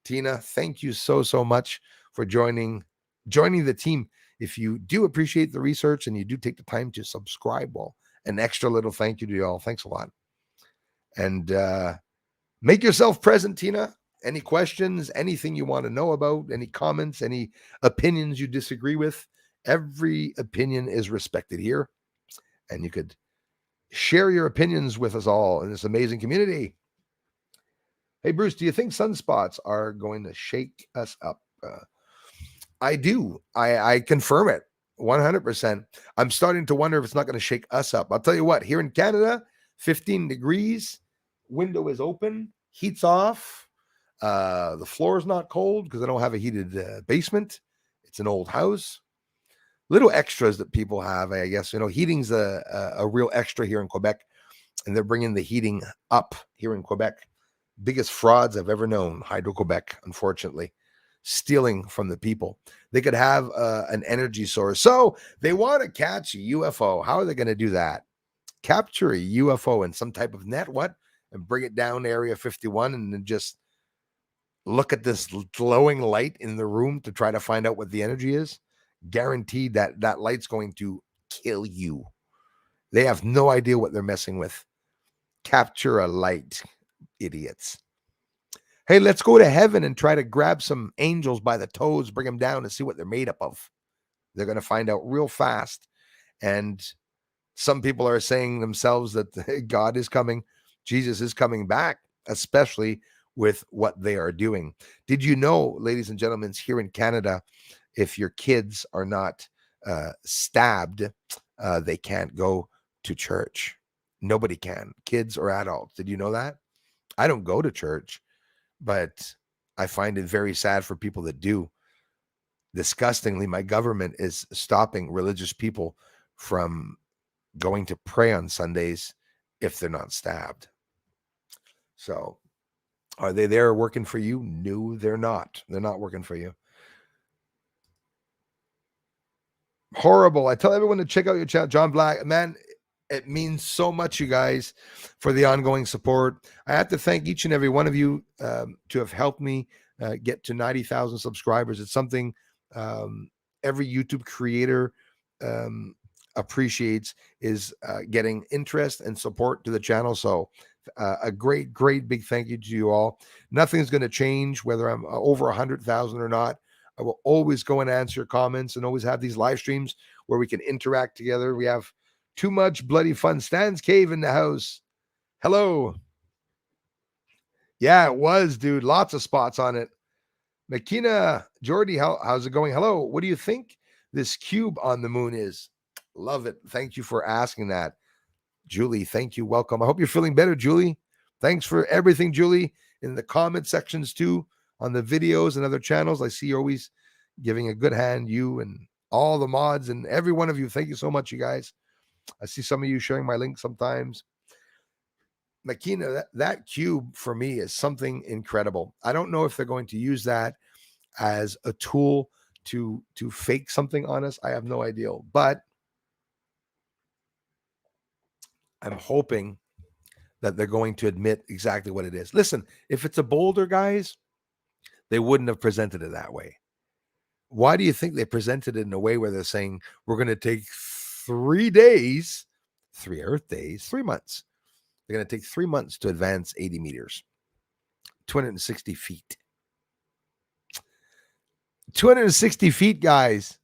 Tina, thank you so much for joining the team. If you do appreciate the research and you do take the time to subscribe, well, an extra little thank you to y'all. Thanks a lot. And make yourself present, Tina. Any questions, anything you want to know about, any comments, any opinions you disagree with, every opinion is respected here. And you could share your opinions with us all in this amazing community. Hey, Bruce, do you think sunspots are going to shake us up? I do. I confirm it 100%. I'm starting to wonder if it's not going to shake us up. I'll tell you what, here in Canada, 15 degrees, window is open, heat's off. The floor is not cold because I don't have a heated basement. It's an old house. Little extras that people have, I guess. Heating's a real extra here in Quebec, and they're bringing the heating up here in Quebec. Biggest frauds I've ever known, Hydro-Quebec, unfortunately, stealing from the people. They could have an energy source. So they want to catch a UFO. How are they going to do that? Capture a UFO in some type of net, and bring it down to Area 51 and then just look at this glowing light in the room to try to find out what the energy is. Guaranteed that light's going to kill you. They have no idea what they're messing with. Capture a light, idiots. Hey, let's go to heaven and try to grab some angels by the toes, bring them down and see what they're made up of. They're going to find out real fast. And some people are saying themselves that God is coming, Jesus is coming back, especially with what they are doing. Did you know, ladies and gentlemen, here in Canada, if your kids are not stabbed, they can't go to church. Nobody can, kids or adults. Did you know that? I don't go to church, but I find it very sad for people that do. Disgustingly, my government is stopping religious people from going to pray on Sundays if they're not stabbed. So are they there working for you? No, they're not. They're not working for you. Horrible. I tell everyone to check out your channel, John Black. Man, it means so much, you guys, for the ongoing support. I have to thank each and every one of you to have helped me get to 90,000 subscribers. It's something every YouTube creator appreciates, is getting interest and support to the channel. So a great big thank you to you all. Nothing's going to change whether I'm over 100,000 or not. I will always go and answer your comments and always have these live streams where we can interact together. We have too much bloody fun. Stan's Cave in the house. Hello. Yeah, it was, dude. Lots of spots on it. Makina, Jordy, how's it going? Hello. What do you think this cube on the moon is? Love it. Thank you for asking that. Julie, thank you. Welcome. I hope you're feeling better, Julie. Thanks for everything, Julie, in the comment sections too, on the videos and other channels. I see you're always giving a good hand, you and all the mods and every one of you. Thank you so much, you guys. I see some of you sharing my link sometimes. Makina, that cube for me is something incredible. I don't know if they're going to use that as a tool to fake something on us. I have no idea, but I'm hoping that they're going to admit exactly what it is. Listen, if it's a boulder, guys, they wouldn't have presented it that way. Why do you think they presented it in a way where they're saying we're going to take 3 days, 3 Earth days, 3 months? They're going to take 3 months to advance 80 meters, 260 feet. 260 feet, guys.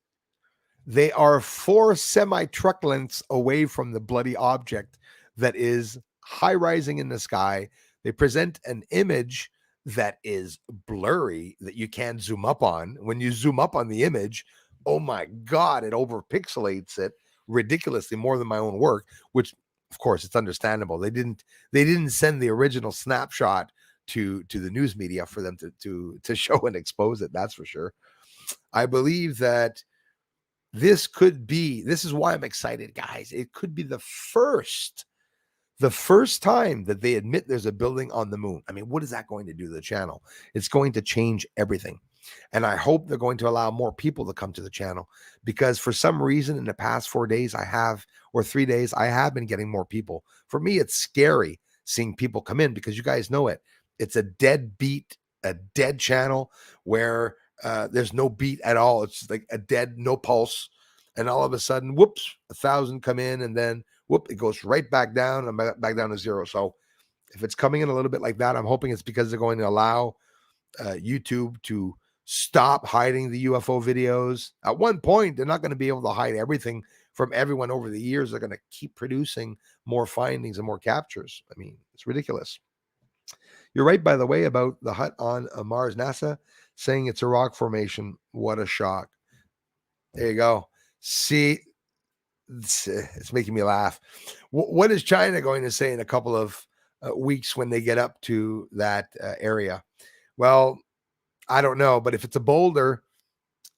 They are 4 semi-truck lengths away from the bloody object that is high rising in the sky. They present an image that is blurry that you can't zoom up on. When you zoom up on the image, oh my God, it overpixelates it ridiculously more than my own work, which of course it's understandable. They didn't send the original snapshot to the news media for them to show and expose it. That's for sure. I believe that this is why I'm excited, guys. It could be the first time that they admit there's a building on the moon. I mean, what is that going to do to the channel? It's going to change everything. And I hope they're going to allow more people to come to the channel, because for some reason in the past 4 days or 3 days, I have been getting more people. For me, it's scary seeing people come in, because you guys know it. It's a dead channel where there's no beat at all. It's like a dead, no pulse. And all of a sudden, whoops, 1,000 come in, and then whoop, it goes right back down and back down to 0. So if it's coming in a little bit like that, I'm hoping it's because they're going to allow YouTube to stop hiding the UFO videos. At one point, they're not going to be able to hide everything from everyone over the years. They're going to keep producing more findings and more captures. I mean, it's ridiculous. You're right, by the way, about the hut on Mars. NASA saying it's a rock formation. What a shock. There you go. See, it's making me laugh. What is China going to say in a couple of weeks when they get up to that area? Well, I don't know, but if it's a boulder,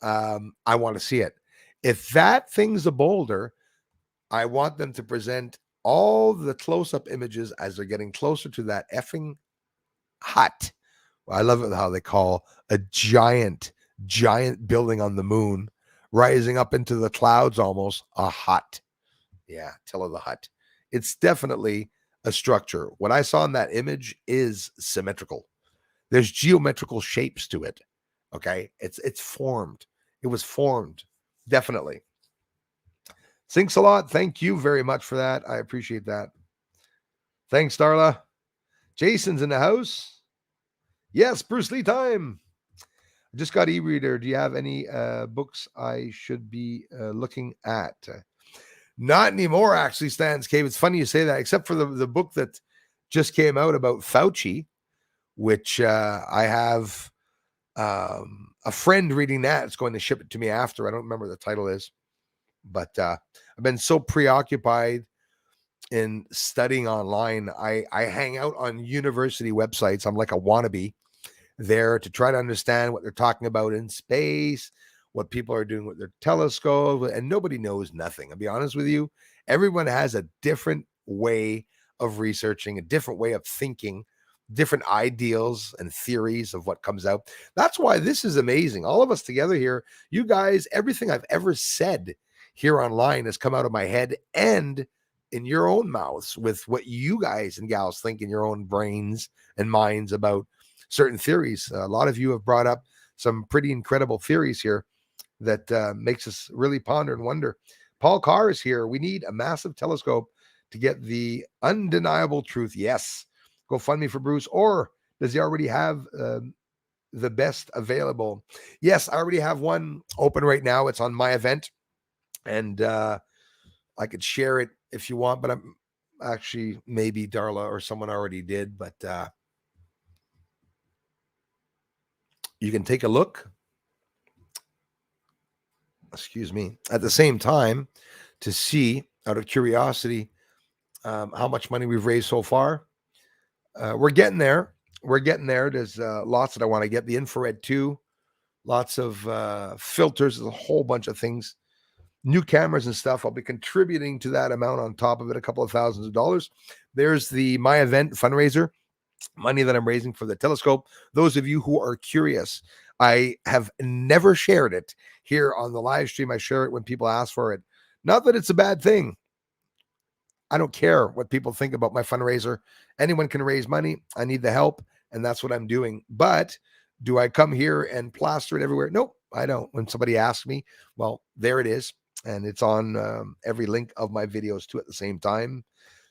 I want to see it. If that thing's a boulder, I want them to present all the close-up images as they're getting closer to that effing hut. I love it how they call a giant building on the moon rising up into the clouds almost a hut. Yeah, Tell the hut. It's definitely a structure. What I saw in that image is symmetrical. There's geometrical shapes to it. Okay, it's formed. It was formed, definitely. Thanks a lot. Thank you very much for that. I appreciate that. Thanks, Darla. Jason's in the house. Yes, Bruce Lee time. I just got e-reader. Do you have any books I should be looking at? Not anymore, actually, Stans Cave. It's funny you say that, except for the book that just came out about Fauci, which I have a friend reading that. It's going to ship it to me after. I don't remember what the title is. But I've been so preoccupied in studying online. I hang out on university websites. I'm like a wannabe there to try to understand what they're talking about in space, what people are doing with their telescope, and nobody knows nothing. I'll be honest with you. Everyone has a different way of researching, a different way of thinking, different ideals and theories of what comes out. That's why this is amazing. All of us together here, you guys, everything I've ever said here online has come out of my head and in your own mouths with what you guys and gals think in your own brains and minds about certain theories. A lot of you have brought up some pretty incredible theories here that makes us really ponder and wonder. Paul Carr is here. We need a massive telescope to get the undeniable truth. Yes. Go fund me for Bruce. Or does he already have the best available? Yes, I already have one open right now. It's on my event. And I could share it if you want, but I'm actually, maybe Darla or someone already did, but you can take a look, excuse me, at the same time to see, out of curiosity, how much money we've raised so far. We're getting there. We're getting there. There's lots that I want to get. The infrared too. Lots of filters. There's a whole bunch of things. New cameras and stuff. I'll be contributing to that amount on top of it, a couple of thousands of dollars. There's the My Event fundraiser, money that I'm raising for the telescope. Those of you who are curious, I have never shared it here on the live stream. I share it when people ask for it. Not that it's a bad thing. I don't care what people think about my fundraiser. Anyone can raise money. I need the help, and that's what I'm doing. But do I come here and plaster it everywhere? Nope, I don't. When somebody asks me, well, there it is. And it's on every link of my videos too at the same time.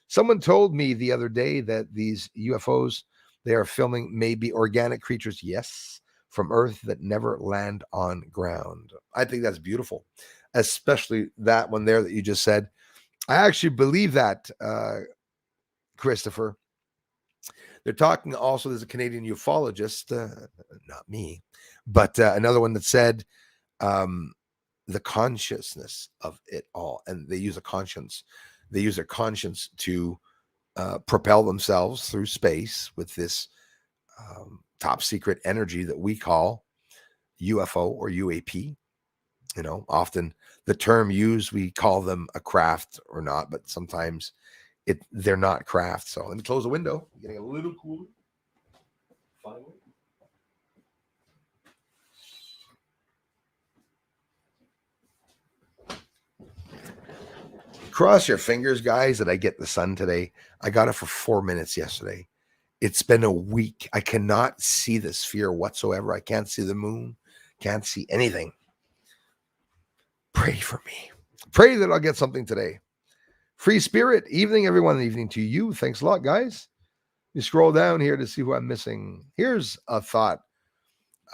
Someone told me the other day that these UFOs they are filming may be organic creatures, yes, from Earth that never land on ground. I think that's beautiful, especially that one there that you just said. I actually believe that, Christopher. They're talking also, there's a Canadian ufologist, not me, but another one that said the consciousness of it all. And they use a conscience. They use their conscience to propel themselves through space with this top secret energy that we call UFO or UAP. You know, often the term used, we call them a craft or not, but sometimes they're not craft. So let me close the window. I'm getting a little cooler. Finally. Cross your fingers, guys, that I get the sun today. I got it for 4 minutes yesterday. It's been a week. I cannot see the sphere whatsoever. I can't see the moon. Can't see anything. Pray for me. Pray that I'll get something today. Free spirit. Evening, everyone. Evening to you. Thanks a lot, guys. You scroll down here to see who I'm missing. Here's a thought.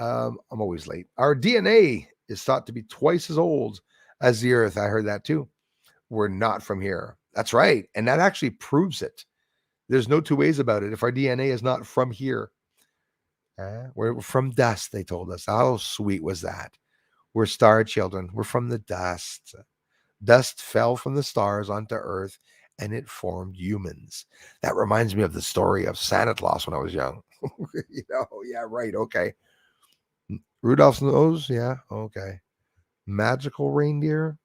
I'm always late. Our DNA is thought to be twice as old as the Earth. I heard that too. We're not from here. That's right. And that actually proves it. There's no two ways about it. If our DNA is not from here, we're from dust, they told us. How sweet was that? We're star children. We're from the dust. Dust fell from the stars onto Earth, and it formed humans. That reminds me of the story of Santa Claus when I was young. Yeah, right. Okay. Rudolph's nose. Yeah. Okay. Magical reindeer.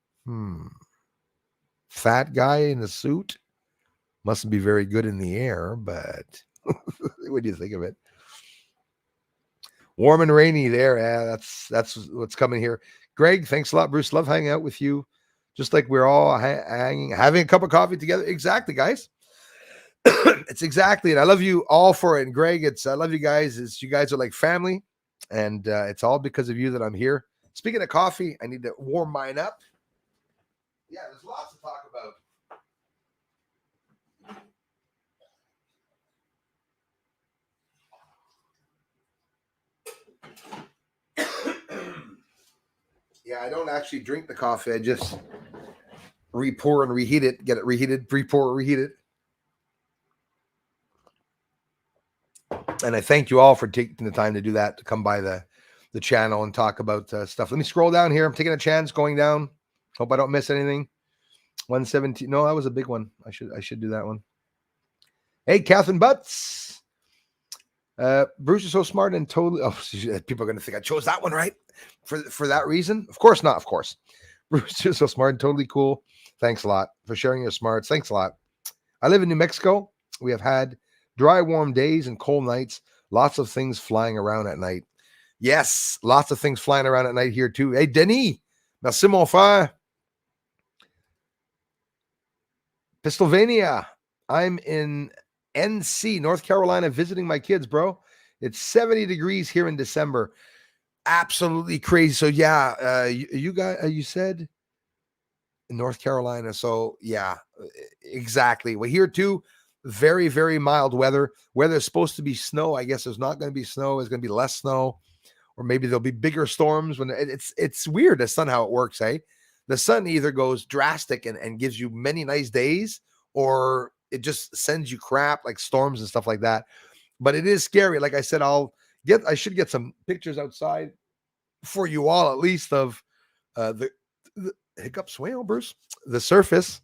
Fat guy in a suit. Mustn't be very good in the air, but what do you think of it? Warm and rainy there. Yeah, that's what's coming here. Greg, thanks a lot, Bruce. Love hanging out with you. Just like we're all having a cup of coffee together. Exactly, guys. It's exactly. And I love you all for it. And Greg, I love you guys. You guys are like family. And it's all because of you that I'm here. Speaking of coffee, I need to warm mine up. Yeah, there's lots to talk about. Yeah, I don't actually drink the coffee. I just re-pour and reheat it, get it reheated, re-pour, reheat it. And I thank you all for taking the time to do that, to come by the channel and talk about stuff. Let me scroll down here. I'm taking a chance going down. Hope I don't miss anything. 117. No, that was a big one. I should do that one. Hey, Catherine Butts. Bruce is so smart and totally. Oh, people are going to think I chose that one, right? For that reason? Of course not. Of course. Bruce is so smart and totally cool. Thanks a lot for sharing your smarts. Thanks a lot. I live in New Mexico. We have had dry, warm days and cold nights. Lots of things flying around at night. Yes, lots of things flying around at night here too. Hey, Denis. Merci, mon frère. Pennsylvania. I'm in NC, North Carolina, visiting my kids, bro. It's 70 degrees here in December. Absolutely crazy. So yeah, you guys, you said North Carolina. So yeah, exactly. Well, here too, very, very mild weather. Where there's supposed to be snow, I guess there's not going to be snow. There's going to be less snow, or maybe there'll be bigger storms. When it's weird, the sun, how it works, hey? The sun either goes drastic and gives you many nice days, or it just sends you crap like storms and stuff like that. But it is scary. Like I said, I should get some pictures outside for you all, at least, of the hiccups whale, Bruce, the surface.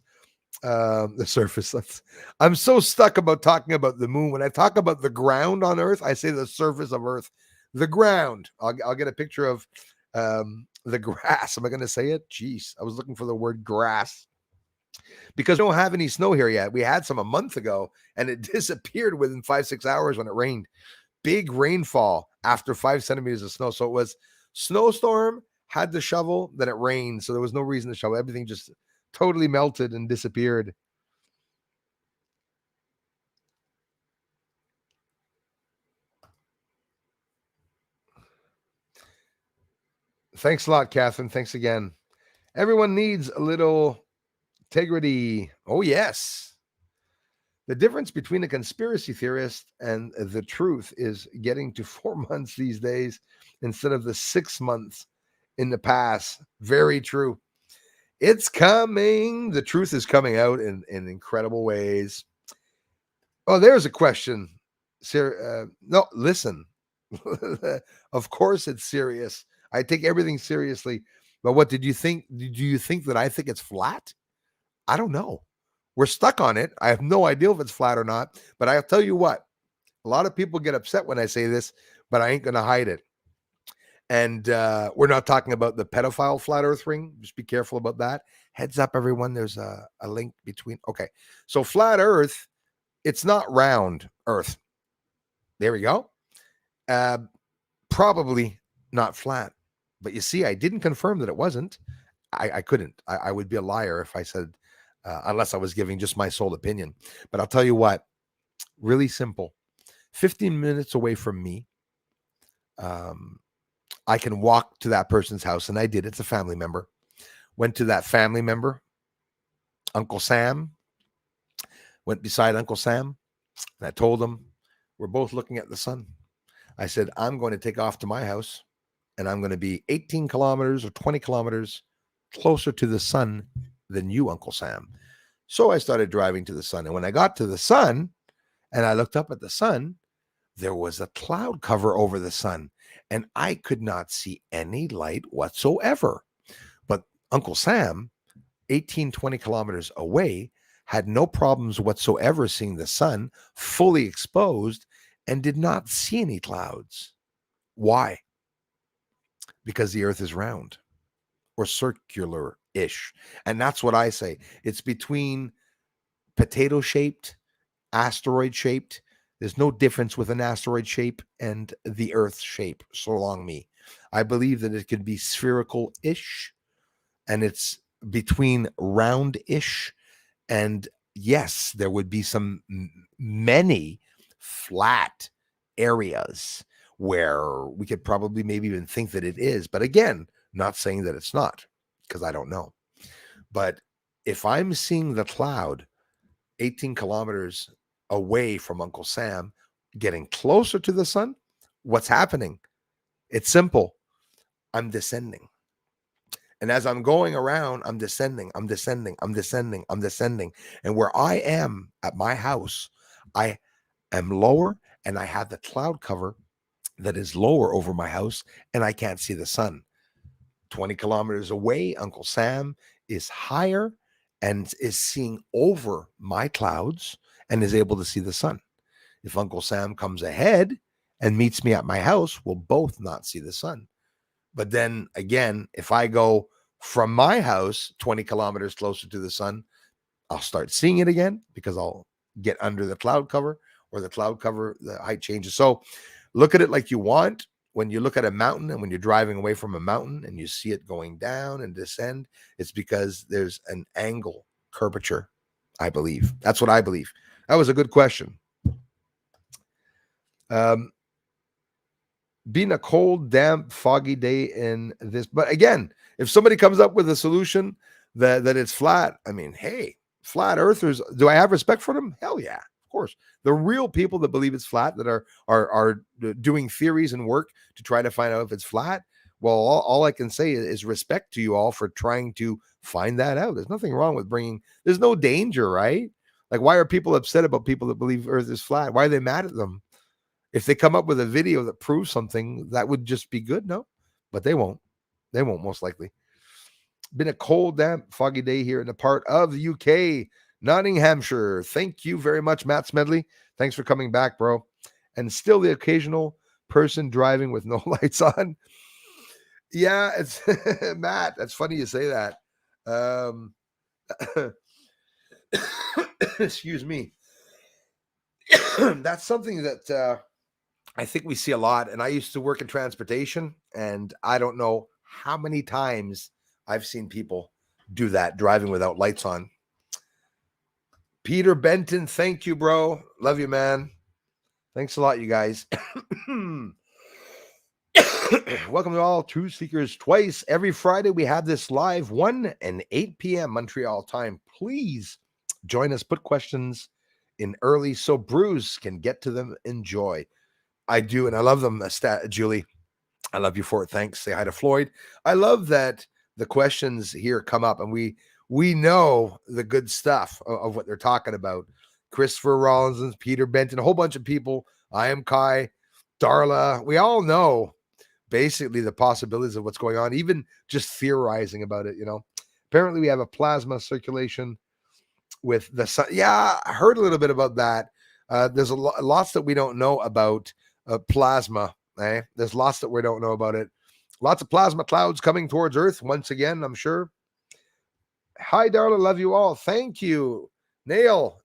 The surface. I'm so stuck about talking about the moon. When I talk about the ground on Earth, I say the surface of Earth, the ground. I'll get a picture of the grass. Am I going to say it? Jeez, I was looking for the word grass because we don't have any snow here yet. We had some a month ago, and it disappeared within 5-6 hours when it rained. Big rainfall after 5 centimeters of snow. So it was snowstorm, had to shovel, then it rained. So there was no reason to shovel. Everything just totally melted and disappeared. Thanks a lot, Catherine. Thanks again. Everyone needs a little integrity. Oh, yes. The difference between a conspiracy theorist and the truth is getting to 4 months these days instead of the 6 months in the past. Very true. It's coming. The truth is coming out in incredible ways. Oh, there's a question. No, listen. Of course it's serious. I take everything seriously. But what did you think? Do you think that I think it's flat? I don't know. We're stuck on it. I have no idea if it's flat or not. But I'll tell you what, a lot of people get upset when I say this, but I ain't going to hide it. And we're not talking about the pedophile flat earth ring. Just be careful about that. Heads up, everyone. There's a link between. Okay. So flat earth, it's not round earth. There we go. Probably not flat. But you see, I didn't confirm that it wasn't. I couldn't. I would be a liar if I said, unless I was giving just my sole opinion. But I'll tell you what, really simple. 15 minutes away from me, I can walk to that person's house, and I did. It's a family member. Went to that family member, Uncle Sam, went beside Uncle Sam, and I told him, we're both looking at the sun. I said, I'm going to take off to my house, and I'm going to be 18 kilometers or 20 kilometers closer to the sun than you, Uncle Sam. So I started driving to the sun. And when I got to the sun and I looked up at the sun, there was a cloud cover over the sun, and I could not see any light whatsoever. But Uncle Sam, 18, 20 kilometers away, had no problems whatsoever seeing the sun fully exposed and did not see any clouds. Why? Because the earth is round or circular-ish. And that's what I say. It's between potato-shaped, asteroid-shaped. There's no difference with an asteroid shape and the earth shape, so long me. I believe that it could be spherical-ish, and it's between round-ish. And yes, there would be many flat areas where we could probably maybe even think that it is. But again, not saying that it's not, because I don't know. But if I'm seeing the cloud 18 kilometers away from Uncle Sam, getting closer to the sun, what's happening? It's simple. I'm descending. And as I'm going around, I'm descending, I'm descending, I'm descending, I'm descending. And where I am at my house, I am lower, and I have the cloud cover that is lower over my house, and I can't see the sun. 20 kilometers away, Uncle Sam is higher and is seeing over my clouds and is able to see the sun. If Uncle Sam comes ahead and meets me at my house, we'll both not see the sun. But then again, if I go from my house 20 kilometers closer to the sun, I'll start seeing it again because I'll get under the cloud cover, or the cloud cover, the height changes. So look at it like you want. When you look at a mountain and when you're driving away from a mountain and you see it going down and descend, it's because there's an angle curvature, I believe. That's what I believe. That was a good question. Being a cold, damp, foggy day in this. But again, if somebody comes up with a solution that it's flat, I mean, hey, flat earthers, do I have respect for them? Hell yeah, of course. The real people that believe it's flat, that are doing theories and work to try to find out if it's flat, well, all I can say is respect to you all for trying to find that out. There's nothing wrong with there's no danger, right? Like, why are people upset about people that believe earth is flat? Why are they mad at them? If they come up with a video that proves something, that would just be good, no? But they won't. They won't, most likely. Been a cold, damp, foggy day here in the part of the UK, Nottinghamshire. Thank you very much, Matt Smedley. Thanks for coming back, bro. And still the occasional person driving with no lights on. Yeah, it's Matt. That's funny you say that. Excuse me. That's something that I think we see a lot. And I used to work in transportation, and I don't know how many times I've seen people do that, driving without lights on. Peter Benton, thank you, bro. Love you, man. Thanks a lot, you guys. Welcome to all Truth Seekers twice. Every Friday, we have this live 1 and 8 p.m. Montreal time. Please join us. Put questions in early so Bruce can get to them. Enjoy. I do, and I love them, Julie. I love you for it. Thanks. Say hi to Floyd. I love that the questions here come up, and we know the good stuff of what they're talking about. Christopher Rollins, Peter Benton, a whole bunch of people. I am Kai, Darla. We all know basically the possibilities of what's going on, even just theorizing about it, you know. Apparently we have a plasma circulation with the sun. Yeah, I heard a little bit about that. There's lots that we don't know about plasma. There's lots that we don't know about it. Lots of plasma clouds coming towards Earth once again, I'm sure. Hi, Darla. Love you all. Thank you. Nail.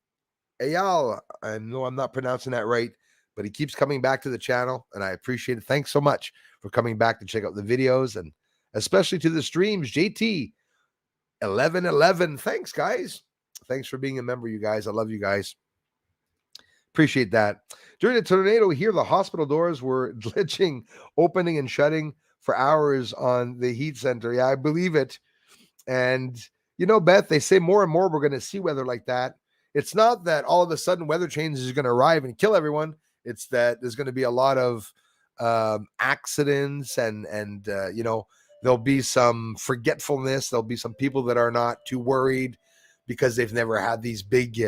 Ayal. I know I'm not pronouncing that right, but he keeps coming back to the channel, and I appreciate it. Thanks so much for coming back to check out the videos, and especially to the streams. JT 1111. Thanks, guys. Thanks for being a member, you guys. I love you guys. Appreciate that. During the tornado here, the hospital doors were glitching, opening and shutting for hours on the heat center. Yeah, I believe it. And, you know, Beth, they say more and more we're going to see weather like that. It's not that all of a sudden weather changes are going to arrive and kill everyone. It's that there's going to be a lot of accidents and you know, there'll be some forgetfulness. There'll be some people that are not too worried because they've never had these big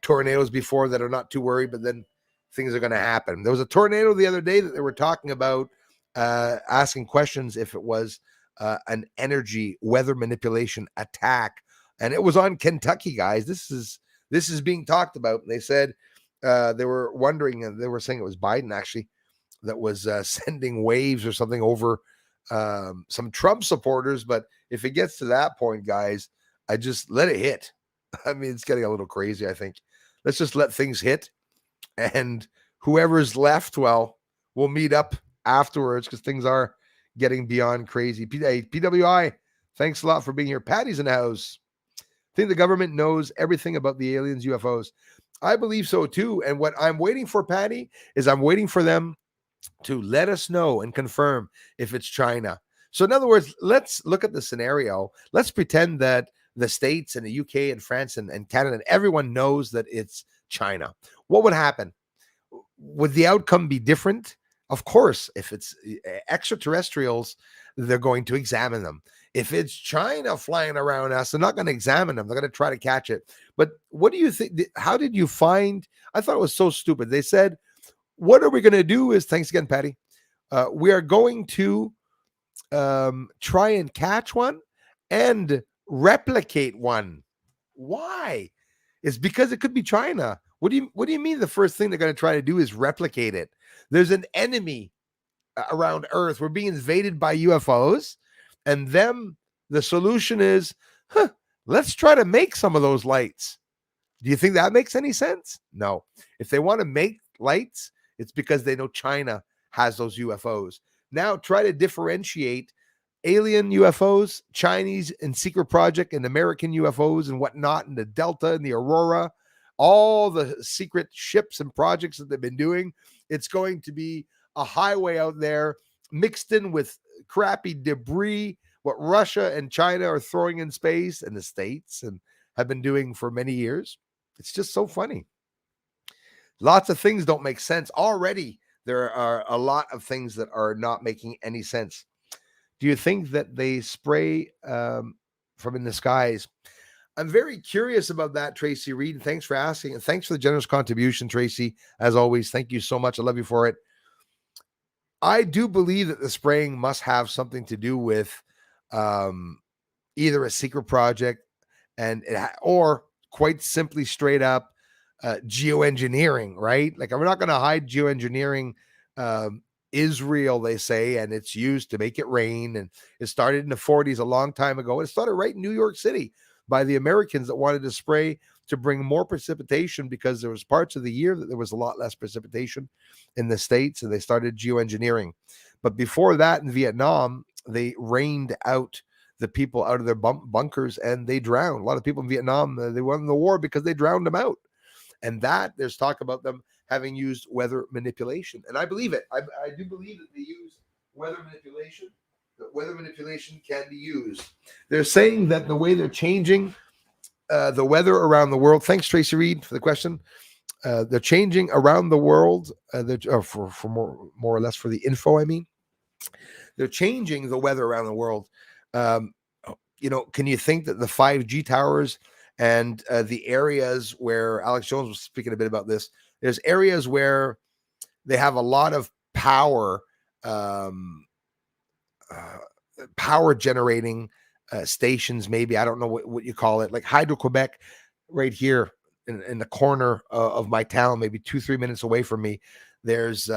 tornadoes before that are not too worried, but then things are going to happen. There was a tornado the other day that they were talking about, asking questions if it was an energy weather manipulation attack, and it was on Kentucky, guys. This is being talked about. They said they were wondering, and they were saying it was Biden actually that was sending waves or something over some Trump supporters. But if it gets to that point, guys, I just let it hit. I mean, it's getting a little crazy, I think. Let's just let things hit, and whoever's left, well, we'll meet up afterwards because things are getting beyond crazy. PWI, thanks a lot for being here. Patty's in the house. I think the government knows everything about the aliens, UFOs. I believe so too. And what I'm waiting for, Patty, is I'm waiting for them to let us know and confirm if it's China. So in other words, let's look at the scenario. Let's pretend that the States and the UK and France and Canada and everyone knows that it's China. What would happen? Would the outcome be different? Of course, if it's extraterrestrials, they're going to examine them. If it's China flying around us, they're not going to examine them. They're going to try to catch it. But what do you think? How did you find? I thought it was so stupid. They said, what are we going to do is, thanks again, Patty, we are going to try and catch one and replicate one. Why? It's because it could be China. What do you mean the first thing they're going to try to do is replicate it? There's an enemy around Earth. We're being invaded by UFOs, and then the solution is, let's try to make some of those lights. Do you think that makes any sense? No. If they want to make lights, it's because they know China has those UFOs. Now try to differentiate alien UFOs, Chinese and secret project and American UFOs and whatnot, and the Delta and the Aurora, all the secret ships and projects that they've been doing. It's going to be a highway out there mixed in with crappy debris, what Russia and China are throwing in space and the States and have been doing for many years. It's just so funny. Lots of things don't make sense. Already, there are a lot of things that are not making any sense. Do you think that they spray from in the skies? I'm very curious about that, Tracy Reed. Thanks for asking, and thanks for the generous contribution, Tracy. As always, thank you so much. I love you for it. I do believe that the spraying must have something to do with either a secret project or quite simply straight up geoengineering, right? Like, we're not going to hide geoengineering. Israel, they say, and it's used to make it rain. And it started in the 40s, a long time ago. It started right in New York City by the Americans that wanted to spray to bring more precipitation, because there was parts of the year that there was a lot less precipitation in the States, and they started geoengineering. But before that, in Vietnam, they rained out the people out of their bunkers, and they drowned. A lot of people in Vietnam, they won the war because they drowned them out. And that, there's talk about them having used weather manipulation. And I believe it. I do believe that they use weather manipulation. That weather manipulation can be used. They're saying that the way they're changing the weather around the world. Thanks, Tracy Reed, for the question. They're changing around the world for more or less for the info. I mean, they're changing the weather around the world. Can you think that the 5G towers and the areas where Alex Jones was speaking a bit about this, there's areas where they have a lot of power generating stations, maybe, I don't know what you call it, like Hydro-Quebec right here in the corner of my town, maybe 2-3 minutes away from me. There's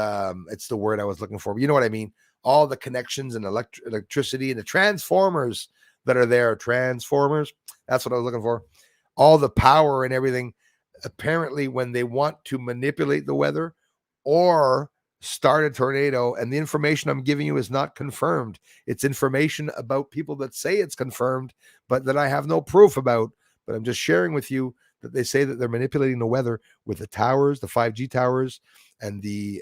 it's the word I was looking for, but you know what I mean. All the connections and electricity and the transformers that are there. Transformers, that's what I was looking for. All the power and everything. Apparently, when they want to manipulate the weather or start a tornado, and the information I'm giving you is not confirmed, it's information about people that say it's confirmed, but that I have no proof about, but I'm just sharing with you that they say that they're manipulating the weather with the towers, the 5G towers, and the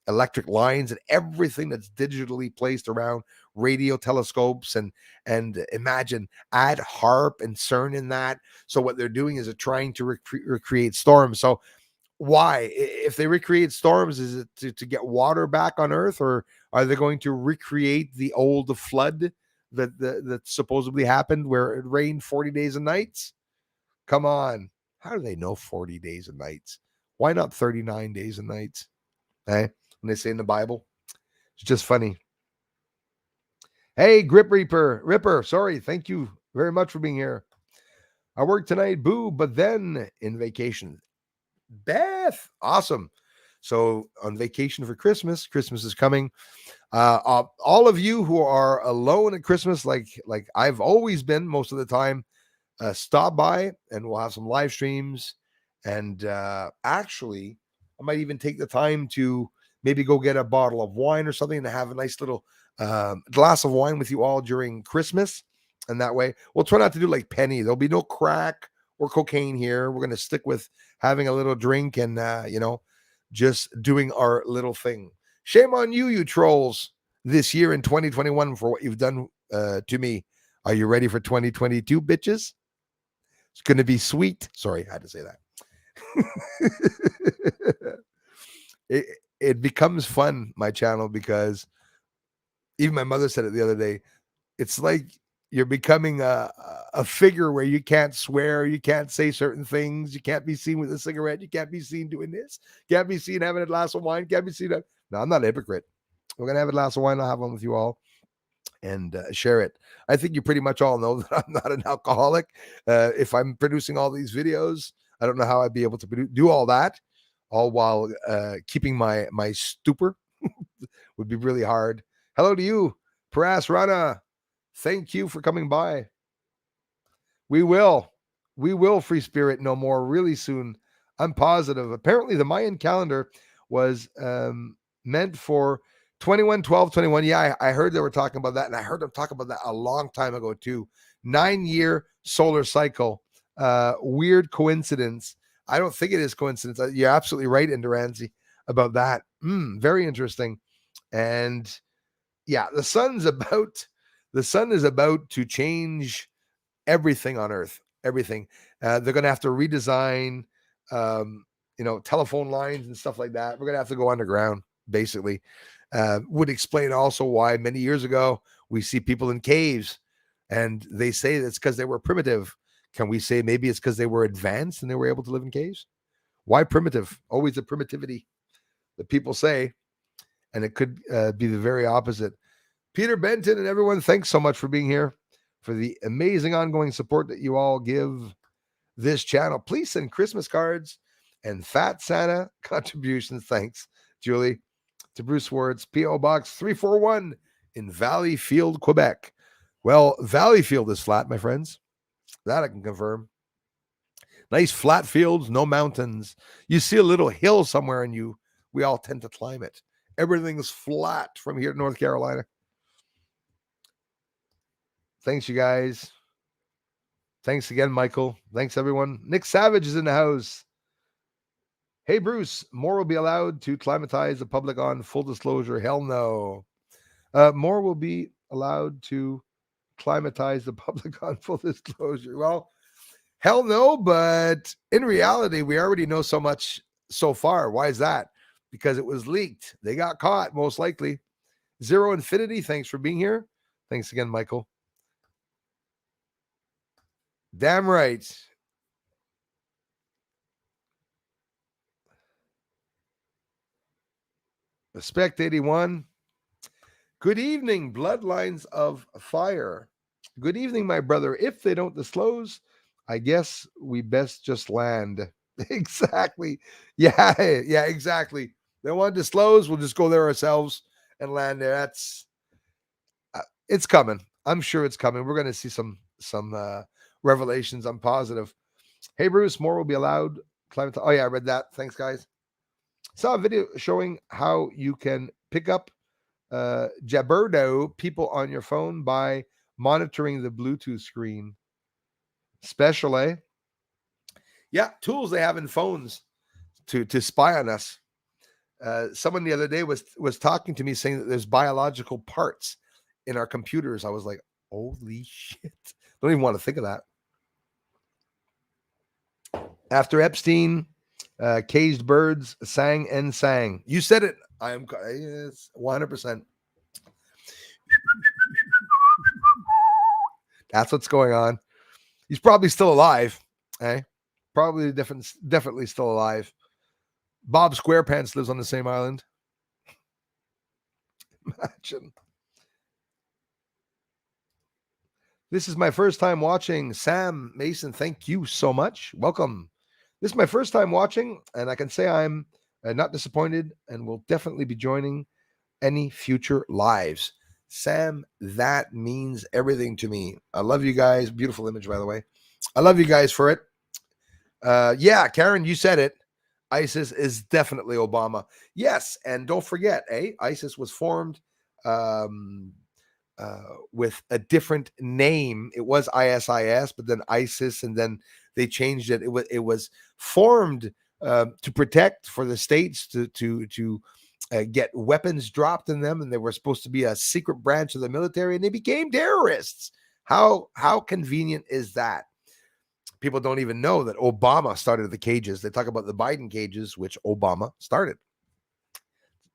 electric lines and everything that's digitally placed around radio telescopes, and imagine add HARP and CERN in that. So what they're doing is they're trying to recreate storms. So why, if they recreate storms, is it to get water back on Earth, or are they going to recreate the old flood that supposedly happened where it rained 40 days and nights? Come on. How do they know 40 days and nights? Why not 39 days and nights? When they say in the Bible, it's just funny. Hey, Ripper, sorry. Thank you very much for being here. I work tonight, boo, but then in vacation. Beth, awesome. So on vacation for Christmas. Christmas is coming. All of you who are alone at Christmas, like I've always been most of the time, stop by and we'll have some live streams. And actually, I might even take the time to maybe go get a bottle of wine or something and have a nice little glass of wine with you all during Christmas. And that way, we'll try not to do like Penny. There'll be no crack or cocaine here. We're going to stick with having a little drink and, just doing our little thing. Shame on you, you trolls, this year in 2021 for what you've done to me. Are you ready for 2022, bitches? It's going to be sweet. Sorry, I had to say that. It becomes fun, my channel, because even my mother said it the other day. It's like you're becoming a figure where you can't swear, you can't say certain things, you can't be seen with a cigarette, you can't be seen doing this, can't be seen having a glass of wine, can't be seen. No, I'm not a hypocrite. We're going to have a glass of wine. I'll have one with you all and share it. I think you pretty much all know that I'm not an alcoholic. If I'm producing all these videos, I don't know how I'd be able to do all that, all while keeping my stupor. Would be really hard. Hello to you, Paras Rana. Thank you for coming by. We will free spirit no more really soon. I'm positive. Apparently the Mayan calendar was meant for 21-12-21. Yeah, I heard they were talking about that, and I heard them talk about that a long time ago too. 9-year solar cycle. Weird coincidence. I don't think it is coincidence. You're absolutely right, Indoranzi, about that. Very interesting. And yeah, the sun is about to change everything on Earth. Everything. They're going to have to redesign, telephone lines and stuff like that. We're going to have to go underground, basically. Would explain also why many years ago we see people in caves, and they say that's because they were primitive. Can we say maybe it's because they were advanced and they were able to live in caves? Why primitive? Always the primitivity that people say. and it could be the very opposite. Peter Benton and everyone, thanks so much for being here, for the amazing ongoing support that you all give this channel. Please send Christmas cards and Fat Santa contributions. Thanks, Julie. To Bruce Words, P.O. Box 341 in Valleyfield, Quebec. Well, Valleyfield is flat, my friends. That I can confirm. Nice flat fields, no mountains. You see a little hill somewhere and we all tend to climb it. Everything's flat from here to North Carolina. Thanks, you guys. Thanks again, Michael. Thanks, everyone. Nick Savage is in the house. Hey, Bruce, more will be allowed to climatize the public on full disclosure. Hell no. More will be allowed to climatize the public on full disclosure. Well, hell no, but in reality, we already know so much so far. Why is that? Because it was leaked. They got caught, most likely. Zero Infinity, thanks for being here. Thanks again, Michael. Damn right. Respect 81. Good evening, Bloodlines of Fire. Good evening, my brother. If they don't disclose, I guess we best just land. Exactly. Yeah, exactly. They want to disclose, we'll just go there ourselves and land there. That's it's coming. I'm sure it's coming. We're going to see some revelations. I'm positive. Hey, Bruce, more will be allowed. Oh yeah, I read that. Thanks, guys. Saw a video showing how you can pick up Jaberdo people on your phone by monitoring the Bluetooth screen. Special, eh? Yeah, tools they have in phones to spy on us. Someone the other day was talking to me saying that there's biological parts in our computers. I was like, holy shit. Don't even want to think of that. After Epstein, caged birds sang and sang. You said it. I am 100%. That's what's going on. He's probably still alive. Eh? Probably definitely still alive. Bob Squarepants lives on the same island. Imagine. This is my first time watching. Sam Mason, thank you so much. Welcome. This is my first time watching, and I can say I'm not disappointed and will definitely be joining any future lives. Sam, that means everything to me. I love you guys. Beautiful image, by the way. I love you guys for it. Yeah, Karen, you said it. ISIS is definitely Obama. Yes, and don't forget, ISIS was formed with a different name. It was ISIS, but then ISIS, and then they changed it. It was formed to protect, for the states to get weapons dropped in them, and they were supposed to be a secret branch of the military, and they became terrorists. How convenient is that? People don't even know that Obama started the cages. They talk about the Biden cages, which Obama started.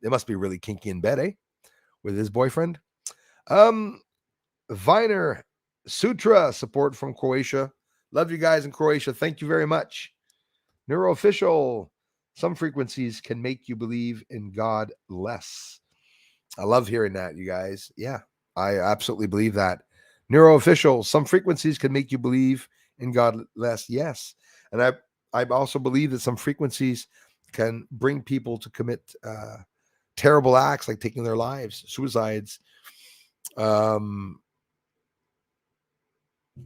They must be really kinky in bed, with his boyfriend. Viner Sutra, support from Croatia. Love you guys in Croatia. Thank you very much. Neuroofficial, some frequencies can make you believe in God less. I love hearing that, you guys. Yeah, I absolutely believe that. Neuroofficial, some frequencies can make you believe in God less. Yes. And I also believe that some frequencies can bring people to commit terrible acts, like taking their lives, suicides,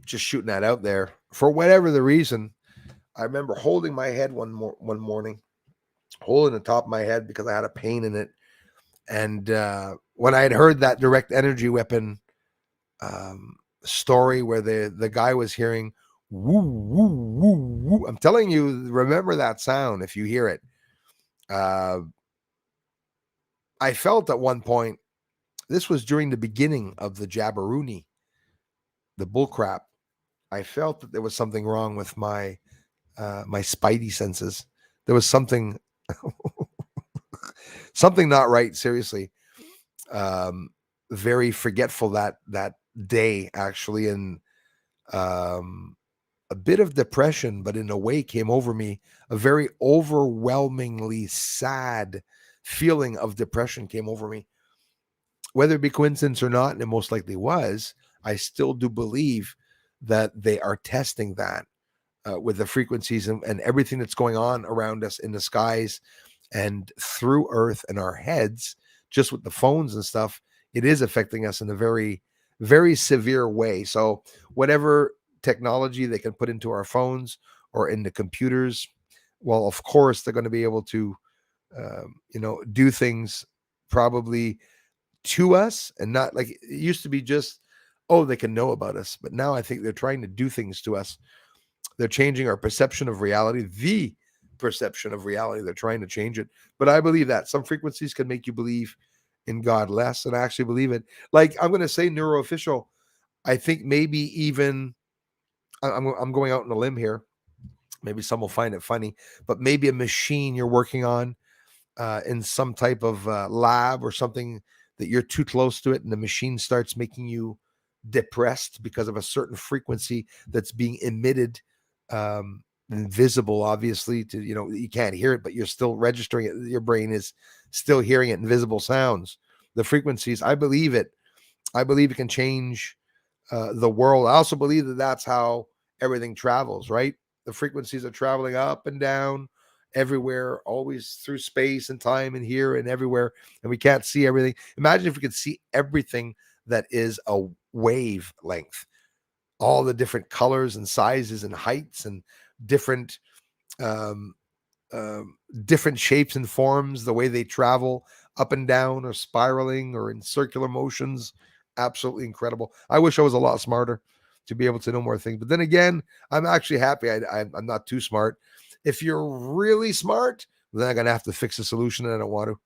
just shooting that out there for whatever the reason. I remember holding my head one morning, holding the top of my head because I had a pain in it. And when I had heard that direct energy weapon story where the guy was hearing woo, woo, woo, woo, I'm telling you, remember that sound if you hear it. I felt at one point, this was during the beginning of the Jabberoonie, the bullcrap. I felt that there was something wrong with my spidey senses. There was something not right. Seriously, very forgetful that day, actually, and a bit of depression, but in a way came over me, a very overwhelmingly sad feeling of depression came over me. Whether it be coincidence or not, and it most likely was, I still do believe that they are testing that with the frequencies and everything that's going on around us in the skies and through Earth and our heads, just with the phones and stuff. It is affecting us in a very, very severe way. So whatever technology they can put into our phones or in the computers, well, of course they're going to be able to, do things probably to us, and not like it used to be just, oh, they can know about us. But now I think they're trying to do things to us. They're changing our perception of reality, the perception of reality. They're trying to change it. But I believe that some frequencies can make you believe in God less, and I actually believe it. Like, I'm going to say neuroofficial. I think maybe even I'm going out on a limb here. Maybe some will find it funny, but maybe a machine you're working on in some type of lab or something, that you're too close to it and the machine starts making you depressed because of a certain frequency that's being emitted, invisible, obviously, to, you can't hear it, but you're still registering it. Your brain is still hearing it, invisible sounds, the frequencies. I believe it. I believe it can change the world. I also believe that that's how everything travels, right? The frequencies are traveling up and down everywhere, always through space and time and here and everywhere. And we can't see everything. Imagine if we could see everything that is a wavelength, all the different colors and sizes and heights and different um, different shapes and forms, the way they travel up and down or spiraling or in circular motions. Absolutely incredible. I wish I was a lot smarter to be able to know more things. But then again, I'm actually happy I'm not too smart. If you're really smart, then I'm going to have to fix the solution, and I don't want to,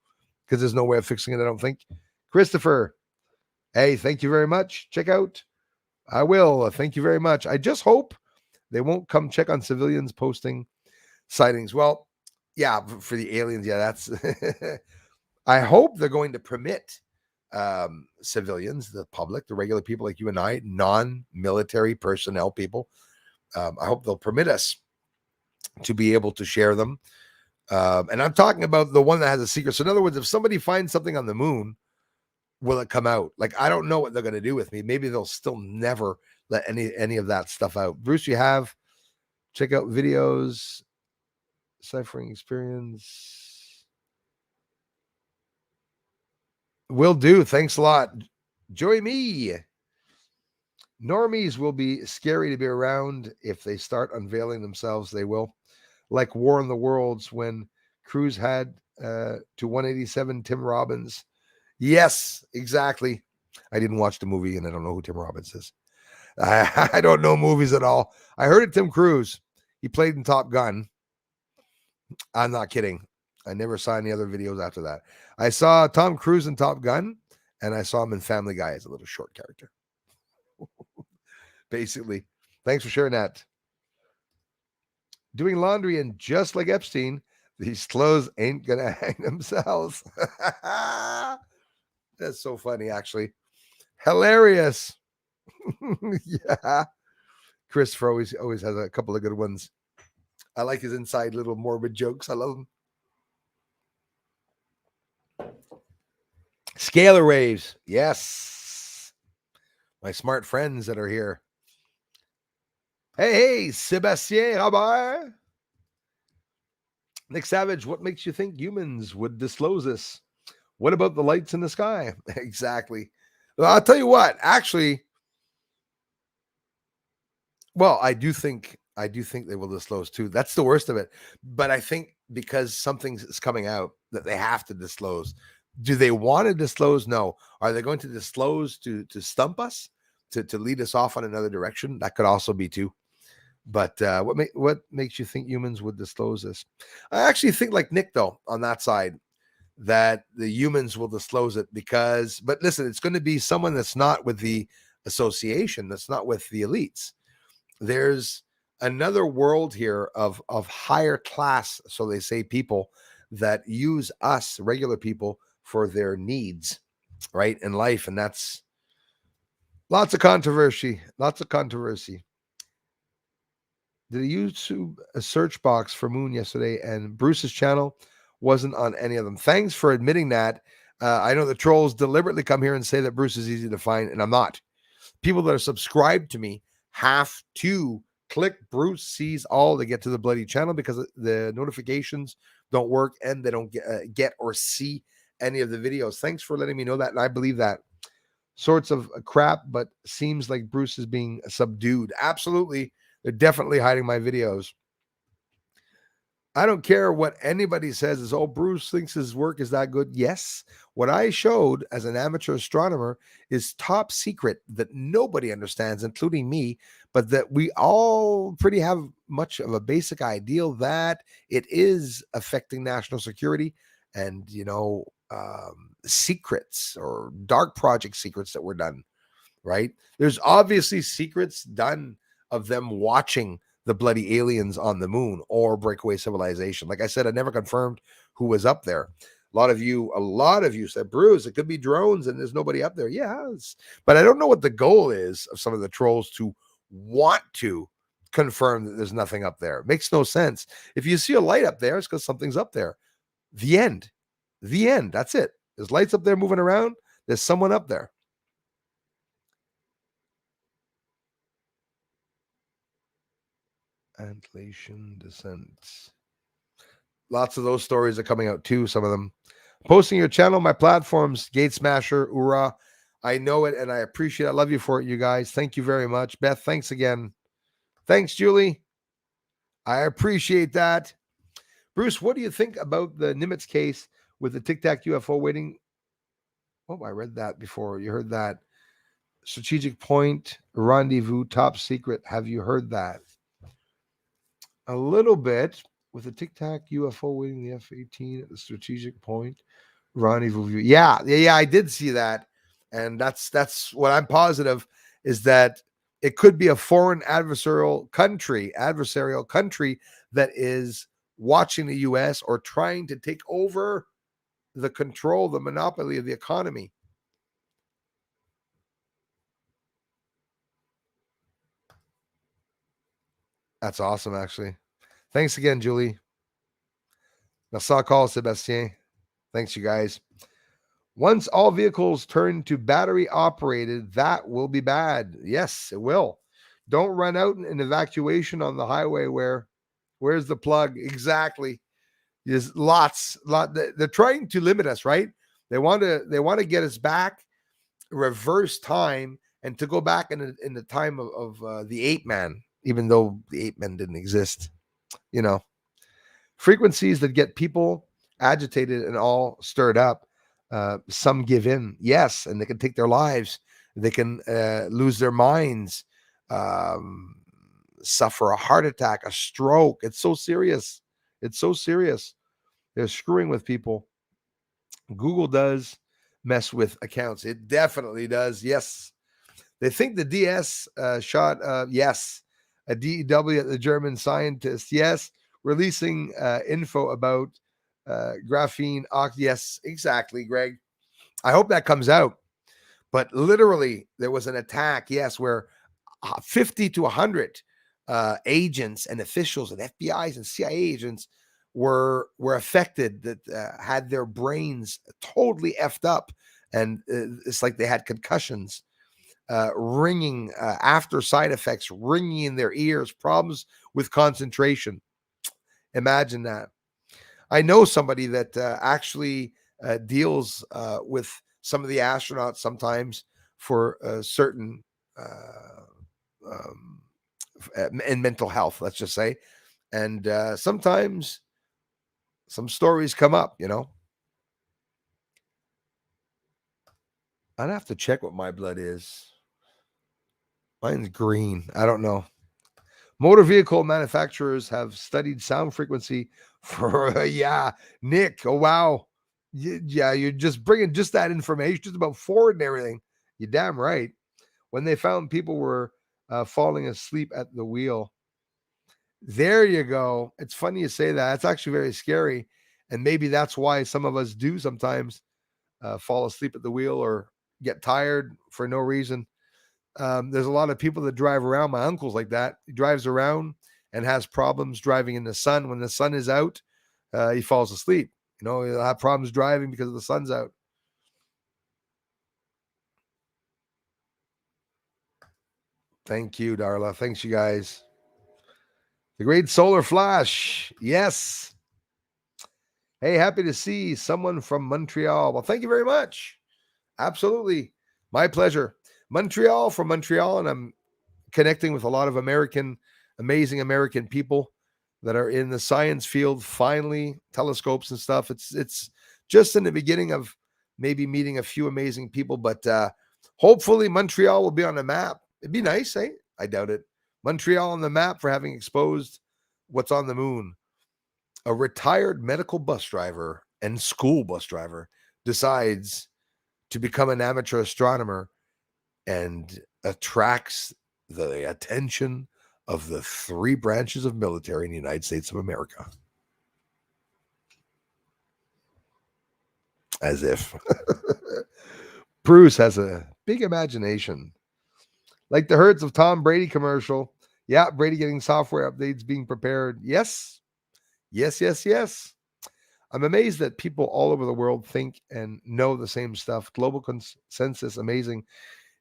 because there's no way of fixing it, I don't think. Christopher, hey, thank you very much. Check out. I will. Thank you very much. I just hope they won't come check on civilians posting sightings. Well, yeah, for the aliens, yeah, that's. I hope they're going to permit civilians, the public, the regular people like you and I, non-military personnel people. I hope they'll permit us to be able to share them. And I'm talking about the one that has a secret. So in other words, if somebody finds something on the moon, will it come out? Like, I don't know what they're going to do with me. Maybe they'll still never let any of that stuff out. Bruce, you have check out videos, ciphering experience. Will do. Thanks a lot. Joy me. Normies will be scary to be around. If they start unveiling themselves, they will. Like War in the Worlds, when Cruise had to 187 Tim Robbins. Yes, exactly. I didn't watch the movie, and I don't know who Tim Robbins is. I don't know movies at all. I heard of Tim Cruise. He played in Top Gun. I'm not kidding. I never saw any other videos after that. I saw Tom Cruise in Top Gun, and I saw him in Family Guy as a little short character. Basically. Thanks for sharing that. Doing laundry, and just like Epstein, these clothes ain't going to hang themselves. That's so funny, actually. Hilarious. Yeah. Christopher always has a couple of good ones. I like his inside little morbid jokes. I love them. Scalar waves. Yes. My smart friends that are here. Hey, Sebastien Rabert. Nick Savage, what makes you think humans would disclose this? What about the lights in the sky? Exactly. Well, I'll tell you what, actually, well, I do think they will disclose too. That's the worst of it. But I think because something's coming out that they have to disclose. Do they want to disclose? No. Are they going to disclose to stump us, to lead us off on another direction? That could also be too. But what makes you think humans would disclose this? I actually think like Nick, though, on that side, that the humans will disclose it because, but listen, it's going to be someone that's not with the association, that's not with the elites. There's another world here of higher class, so they say, people that use us regular people for their needs, right, in life. And that's lots of controversy. Did a YouTube search box for moon yesterday, and Bruce's channel wasn't on any of them. Thanks for admitting that. I know the trolls deliberately come here and say that Bruce is easy to find, and I'm not. People that are subscribed to me have to click Bruce Sees All to get to the bloody channel, because the notifications don't work and they don't get or see any of the videos. Thanks for letting me know that, and I believe that. Sorts of crap, but seems like Bruce is being subdued. Absolutely. They're definitely hiding my videos. I don't care what anybody says is, oh, Bruce thinks his work is that good. Yes. What I showed as an amateur astronomer is top secret that nobody understands, including me, but that we all pretty have much of a basic ideal that it is affecting national security and, secrets or dark project secrets that were done, right? There's obviously secrets done of them watching the bloody aliens on the moon or breakaway civilization. Like I said, I never confirmed who was up there. A lot of you said, Bruce, it could be drones and there's nobody up there. Yes, but I don't know what the goal is of some of the trolls to want to confirm that there's nothing up there. It makes no sense. If you see a light up there, it's because something's up there. The end. That's it. There's lights up there moving around. There's someone up there. Antleation descents. Lots of those stories are coming out too. Some of them. Posting your channel, my platforms, Gate Smasher, Ura. I know it and I appreciate it. I love you for it, you guys. Thank you very much. Beth, thanks again. Thanks, Julie. I appreciate that. Bruce, what do you think about the Nimitz case with the Tic-tac UFO waiting? Oh, I read that before. You heard that. Strategic point, rendezvous, top secret. Have you heard that? A little bit with the Tic-tac UFO waiting the F-18 at the strategic point, rendezvous view. Yeah, I did see that. And that's what I'm positive is that it could be a foreign adversarial country that is watching the US or trying to take over the control, the monopoly of the economy. That's awesome, actually. Thanks again, Julie. Merci encore, Sebastien. Thanks, you guys. Once all vehicles turn to battery operated, that will be bad. Yes, it will. Don't run out in evacuation on the highway where's the plug? Exactly. There's they're trying to limit us, right? They want to get us back, reverse time, and to go back in the time of the ape man, even though the ape man didn't exist. Frequencies that get people agitated and all stirred up. Some give in, yes, and they can take their lives. They can lose their minds, suffer a heart attack, a stroke. It's so serious. They're screwing with people. Google does mess with accounts. It definitely does. Yes. They think the DS shot, yes. A DEW at the German scientist, yes. Releasing info about graphene. Yes, exactly, Greg. I hope that comes out. But literally, there was an attack, yes, where 50 to 100 agents and officials and FBI's and CIA agents were affected, that had their brains totally effed up. And it's like they had concussions, ringing after side effects, ringing in their ears, problems with concentration. Imagine that. I know somebody that actually deals with some of the astronauts sometimes for certain in mental health, let's just say. And sometimes some stories come up, I'd have to check what my blood is. Mine's green. I don't know. Motor vehicle manufacturers have studied sound frequency for, Nick. Oh, wow. Yeah, you're just bringing just that information, just about Ford and everything. You're damn right. When they found people were falling asleep at the wheel. There you go. It's funny you say that. It's actually very scary. And maybe that's why some of us do sometimes fall asleep at the wheel or get tired for no reason. There's a lot of people that drive around. My uncle's like that. He drives around and has problems driving in the sun. When the sun is out, he falls asleep. You know, you'll have problems driving because the sun's out. Thank you, Darla. Thanks, you guys. The great solar flash. Yes. Hey, happy to see someone from Montreal. Well, thank you very much. Absolutely. My pleasure. Montreal, from Montreal, and I'm connecting with a lot of amazing American people that are in the science field, finally, telescopes and stuff. It's just in the beginning of maybe meeting a few amazing people, but hopefully Montreal will be on the map. It'd be nice, eh? I doubt it. Montreal on the map for having exposed what's on the moon. A retired medical bus driver and school bus driver decides to become an amateur astronomer and attracts the attention of the three branches of military in the United States of America. As if. Bruce has a big imagination. Like the herds of Tom Brady commercial. Yeah, Brady getting software updates being prepared. Yes. Yes. I'm amazed that people all over the world think and know the same stuff. Global consensus, amazing.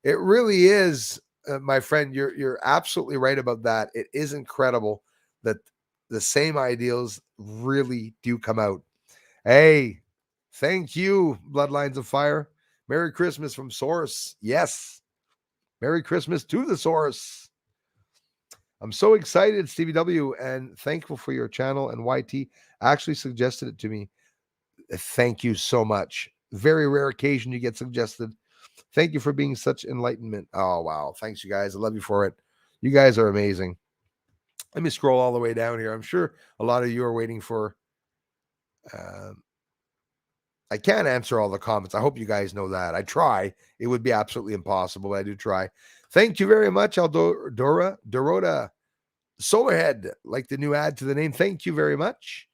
It really is, my friend. You're absolutely right about that. It is incredible that the same ideals really do come out. Hey, thank you, Bloodlines of Fire. Merry Christmas from Source. Yes. Merry Christmas to the Source. I'm so excited, Stevie W, and thankful for your channel. And YT actually suggested it to me. Thank you so much. Very rare occasion you get suggested. Thank you for being such enlightenment. Oh, wow. Thanks, you guys. I love you for it. You guys are amazing. Let me scroll all the way down here. I'm sure a lot of you are waiting for... I can't answer all the comments. I hope you guys know that. I try. It would be absolutely impossible, but I do try. Thank you very much, Dorota Solarhead. Like the new ad to the name. Thank you very much.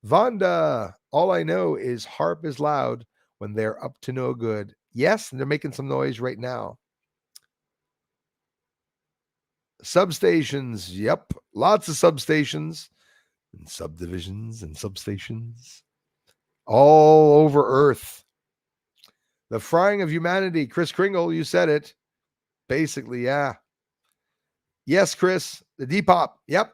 Vonda, all I know is harp is loud when they're up to no good. Yes, and they're making some noise right now. Substations. Yep. Lots of substations and subdivisions and substations all over Earth. The frying of humanity. Chris Kringle, you said it. Basically, yeah. Yes, Chris. The Depop. Yep.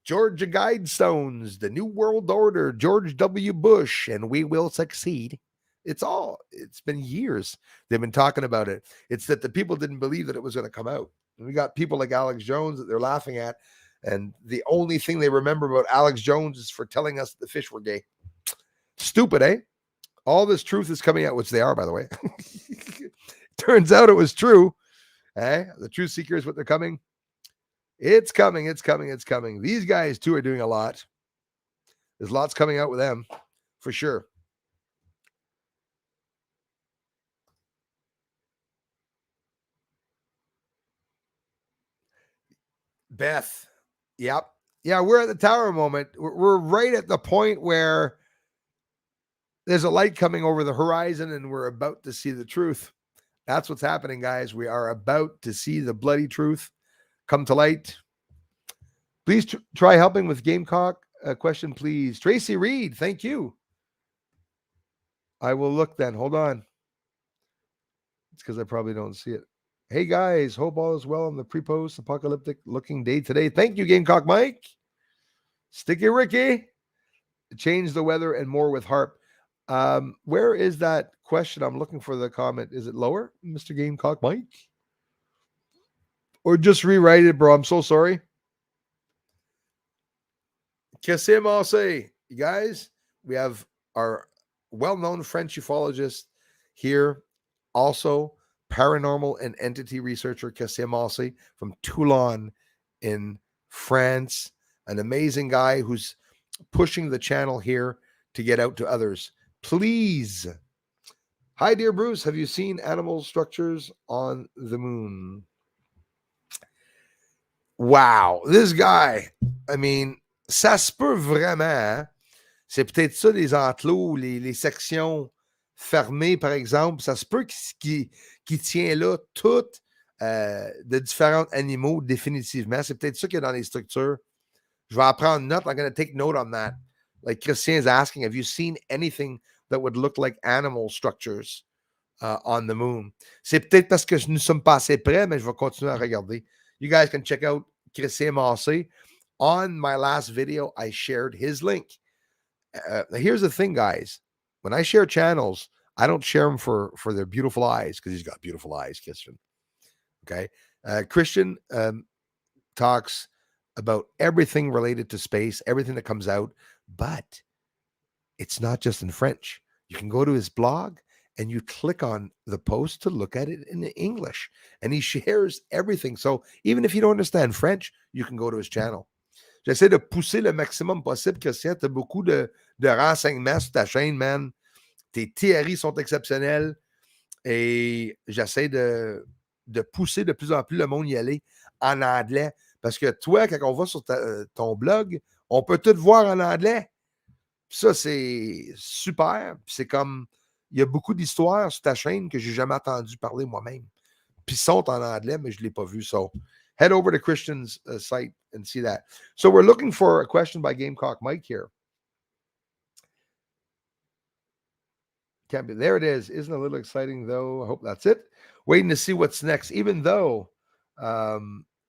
Georgia Guidestones. The New World Order. George W. Bush. And we will succeed. It's been years they've been talking about it. It's that the people didn't believe that it was going to come out. And we got people like Alex Jones that they're laughing at. And the only thing they remember about Alex Jones is for telling us the fish were gay. Stupid, eh? All this truth is coming out, which they are, by the way. Turns out it was true. Eh? The truth seekers, what they're coming. It's coming. These guys, too, are doing a lot. There's lots coming out with them, for sure. Beth. Yep. Yeah, we're at the tower moment. We're right at the point where there's a light coming over the horizon and we're about to see the truth. That's what's happening, guys. We are about to see the bloody truth come to light. Please try helping with Gamecock. Question, please. Tracy Reed, thank you. I will look then. Hold on. It's because I probably don't see it. Hey, guys. Hope all is well on the pre-post apocalyptic looking day today. Thank you, Gamecock Mike. Sticky Ricky. Change the weather and more with harp. Where is that question? I'm looking for the comment. Is it lower, Mr. Gamecock Mike? Or just rewrite it, bro. I'm so sorry. Kassim Alsey. You guys, we have our well-known French ufologist here. Also, paranormal and entity researcher Kassim Alsey from Toulon in France. An amazing guy who's pushing the channel here to get out to others. Please. Hi, dear Bruce. Have you seen animal structures on the moon? Wow. This guy, I mean, ça se peut vraiment. C'est peut-être ça, les enclos, les sections fermées, par exemple. Ça se peut qu'il tient là toutes de différents animaux, définitivement. C'est peut-être ça qu'il y a dans les structures. Je vais en prendre note. I'm going to take note on that. Like Christian's asking, have you seen anything that would look like animal structures on the moon? C'est peut-être parce que nous sommes pas assez près, mais je vais continuer à regarder. You guys can check out Christian Massé. On my last video, I shared his link. Here's the thing, guys. When I share channels, I don't share them for their beautiful eyes, because he's got beautiful eyes, Christian. Okay. Christian talks about everything related to space, everything that comes out, but it's not just in French. You can go to his blog and you click on the post to look at it in English, and he shares everything. So even if you don't understand French, you can go to his channel. J'essaie de pousser le maximum possible, Christian. Tu as beaucoup de renseignements sur ta chaîne, man. Tes théories sont exceptionnelles et j'essaie de pousser de plus en plus le monde y aller en anglais. Parce que toi, quand on va sur ton blog, on peut tout voir en anglais. Ça, c'est super. C'est comme, il y a beaucoup d'histoires sur ta chaîne que j'ai jamais entendu parler moi-même. Puis sont en anglais, mais je ne l'ai pas vu. So, head over to Christian's site and see that. So, we're looking for a question by Gamecock Mike here. Can't be. There it is. Isn't it a little exciting, though? I hope that's it. Waiting to see what's next, even though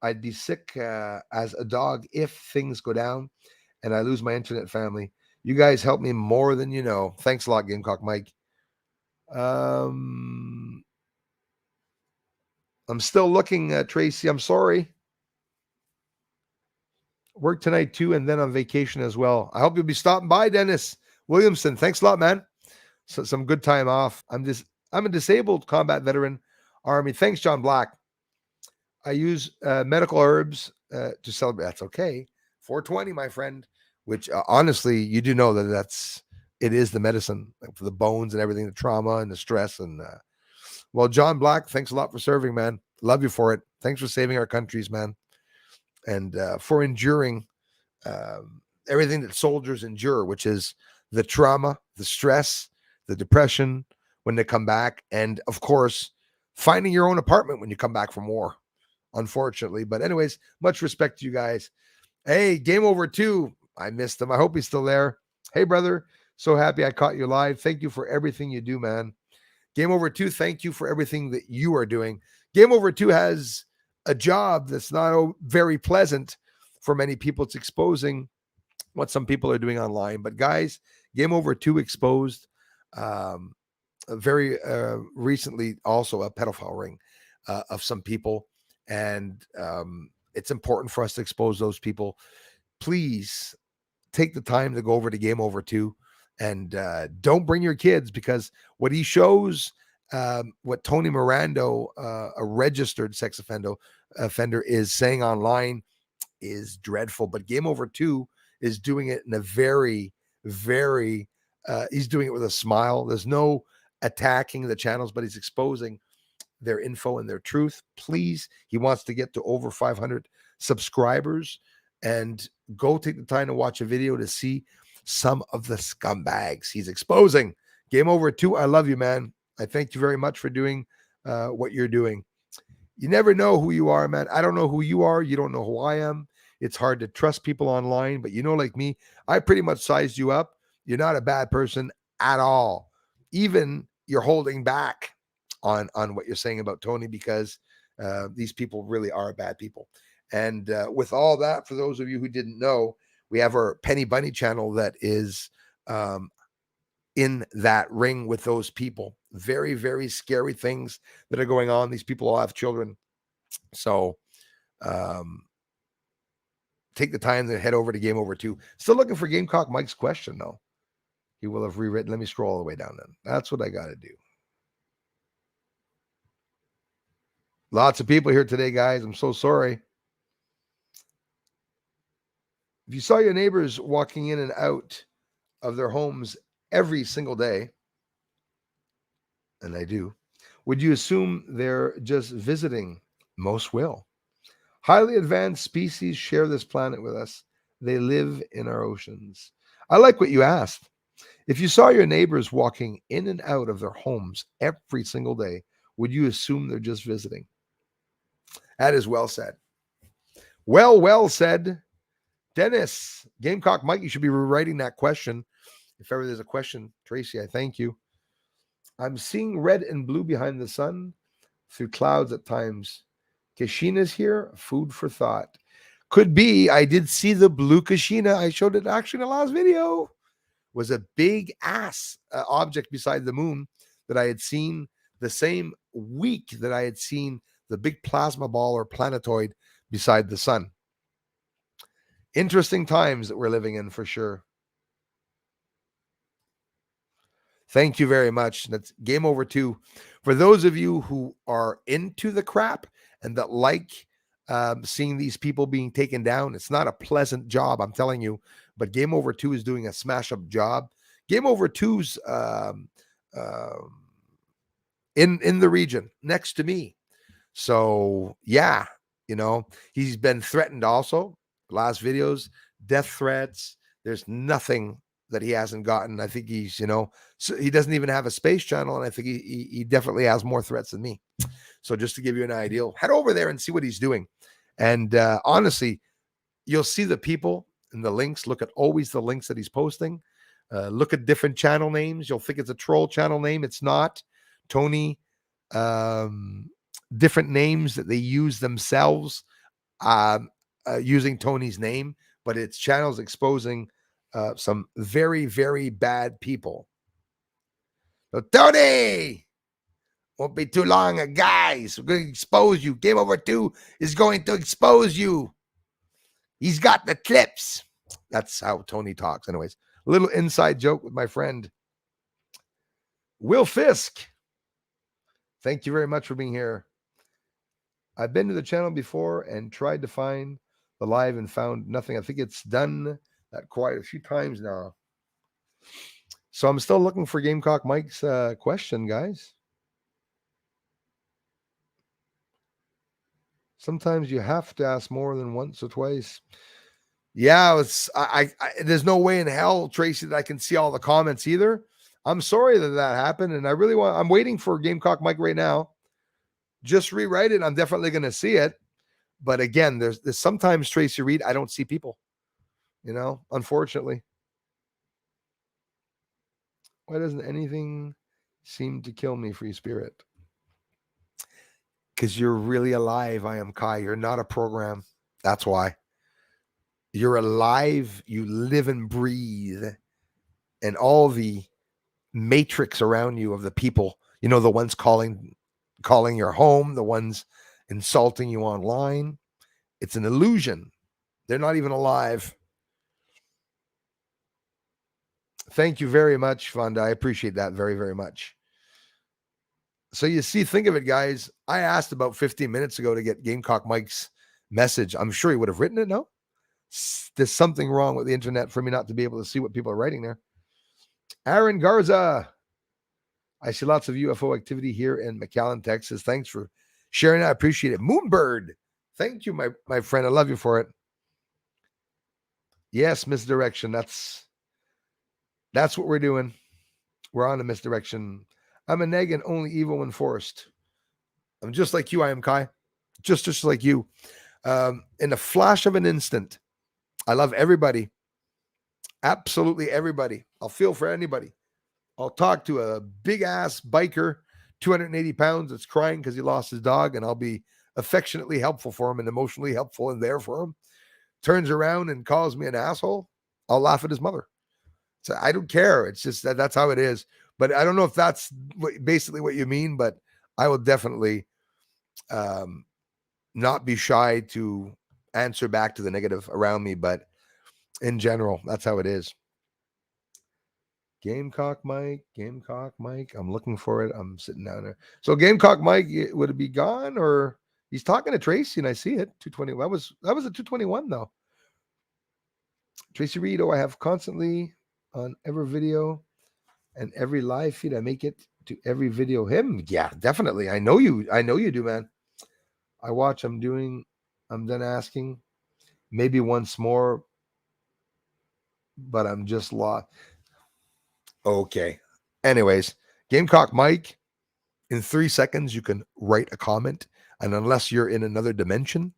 I'd be sick as a dog if things go down and I lose my internet family. You guys help me more than you know. Thanks a lot, Gamecock Mike. I'm still looking, Tracy. I'm sorry. Work tonight, too, and then on vacation as well. I hope you'll be stopping by, Dennis Williamson. Thanks a lot, man. So, some good time off. I'm a disabled combat veteran Army. Thanks, John Black. I use medical herbs to celebrate. That's okay. 420, my friend, which honestly, you do know that it is the medicine for the bones and everything, the trauma and the stress. And well, John Black, thanks a lot for serving, man. Love you for it. Thanks for saving our countries, man. And for enduring everything that soldiers endure, which is the trauma, the stress, the depression when they come back. And of course, finding your own apartment when you come back from war, unfortunately. But anyways, much respect to you guys. Hey, Game Over 2. I missed him. I hope he's still there. Hey, brother. So happy I caught you live. Thank you for everything you do, man. Game Over 2, thank you for everything that you are doing. Game Over 2 has a job that's not very pleasant for many people. It's exposing what some people are doing online. But guys, Game Over 2 exposed very recently also a pedophile ring of some people. And it's important for us to expose those people. Please take the time to go over to Game Over 2 and don't bring your kids, because what he shows, what Tony Mirando, a registered sex offender, is saying online is dreadful. But Game Over 2 is doing it in a very, very, he's doing it with a smile. There's no attacking the channels, but he's exposing their info and their truth. Please, he wants to get to over 500 subscribers, and go take the time to watch a video to see some of the scumbags he's exposing. Game Over 2, I love you, man. I thank you very much for doing what you're doing. You never know who you are, man. I don't know who you are. You don't know who I am. It's hard to trust people online, but like me, I pretty much sized you up. You're not a bad person at all. Even you're holding back on what you're saying about Tony, because these people really are bad people. And with all that, for those of you who didn't know, we have our Penny Bunny channel that is in that ring with those people. Very, very scary things that are going on. These people all have children. So take the time to head over to Game Over 2. Still looking for Gamecock Mike's question, though. He will have rewritten. Let me scroll all the way down then. That's what I got to do. Lots of people here today, guys. I'm so sorry. If you saw your neighbors walking in and out of their homes every single day, and I do, would you assume they're just visiting? Most will. Highly advanced species share this planet with us. They live in our oceans. I like what you asked. If you saw your neighbors walking in and out of their homes every single day, would you assume they're just visiting? That is well said. Well said. Dennis, Gamecock Mike, you should be rewriting that question. If ever there's a question, Tracy, I thank you. I'm seeing red and blue behind the sun through clouds at times. Kashina's here, food for thought. Could be. I did see the blue Kashina. I showed it actually in the last video. Was a big ass object beside the moon that I had seen the same week that I had seen the big plasma ball or planetoid beside the sun. Interesting times that we're living in for sure. Thank you very much. That's game over 2. For those of you who are into the crap and that like seeing these people being taken down, it's not a pleasant job, I'm telling you. But Game Over 2 is doing a smash up job. Game Over 2's in the region next to me. So yeah, he's been threatened also. Last videos, death threats. There's nothing that he hasn't gotten. I think he's, so he doesn't even have a space channel, and I think he definitely has more threats than me. So just to give you an idea, head over there and see what he's doing. And honestly, you'll see the people and the links. Look at always the links that he's posting. Look at different channel names. You'll think it's a troll channel name. It's not. Tony, different names that they use themselves, using Tony's name, but it's channels exposing some very, very bad people. So Tony, won't be too long, guys. We're going to expose you. Game Over 2 is going to expose you. He's got the clips. That's how Tony talks. Anyways, a little inside joke with my friend Will Fisk. Thank you very much for being here. I've been to the channel before and tried to find the live and found nothing. I think it's done that quite a few times now. So I'm still looking for Gamecock Mike's question, guys. Sometimes you have to ask more than once or twice. Yeah, there's no way in hell, Tracy, that I can see all the comments either. I'm sorry that happened, and I'm waiting for Gamecock Mike right now. Just rewrite it. I'm definitely going to see it. But again, there's sometimes, Tracy Reed, I don't see people, unfortunately. Why doesn't anything seem to kill me, Free Spirit? Because you're really alive, I am Kai. You're not a program. That's why. You're alive. You live and breathe. And all the matrix around you of the people, the ones calling your home, the ones insulting you online. It's an illusion. They're not even alive. Thank you very much, Fonda. I appreciate that very, very much. So you see, think of it, guys. I asked about 15 minutes ago to get Gamecock Mike's message. I'm sure he would have written it. No, there's something wrong with the internet for me not to be able to see what people are writing there. Aaron Garza. I see lots of UFO activity here in McAllen, Texas. Thanks for sharing. I appreciate it. Moonbird. Thank you, my friend. I love you for it. Yes, misdirection. That's what we're doing. We're on a misdirection. I'm a neg and only evil when forced. I'm just like you, I am Kai. Just like you. In a flash of an instant, I love everybody. Absolutely everybody. I'll feel for anybody. I'll talk to a big-ass biker, 280 pounds, that's crying because he lost his dog, and I'll be affectionately helpful for him and emotionally helpful and there for him. Turns around and calls me an asshole, I'll laugh at his mother. So I don't care. It's just that's how it is. But I don't know if that's basically what you mean, but I will definitely not be shy to answer back to the negative around me. But in general, that's how it is. Gamecock Mike. I'm looking for it. I'm sitting down there. So Gamecock Mike, would it be gone, or he's talking to Tracy and I see it? 220. That was a 221 though. Tracy Reed, I have constantly on every video and every live feed. I make it to every video. Him, yeah, definitely. I know you do, man. I watch. I'm done asking. Maybe once more, but I'm just lost. Okay. Anyways, Gamecock Mike, in 3 seconds, you can write a comment. And unless you're in another dimension,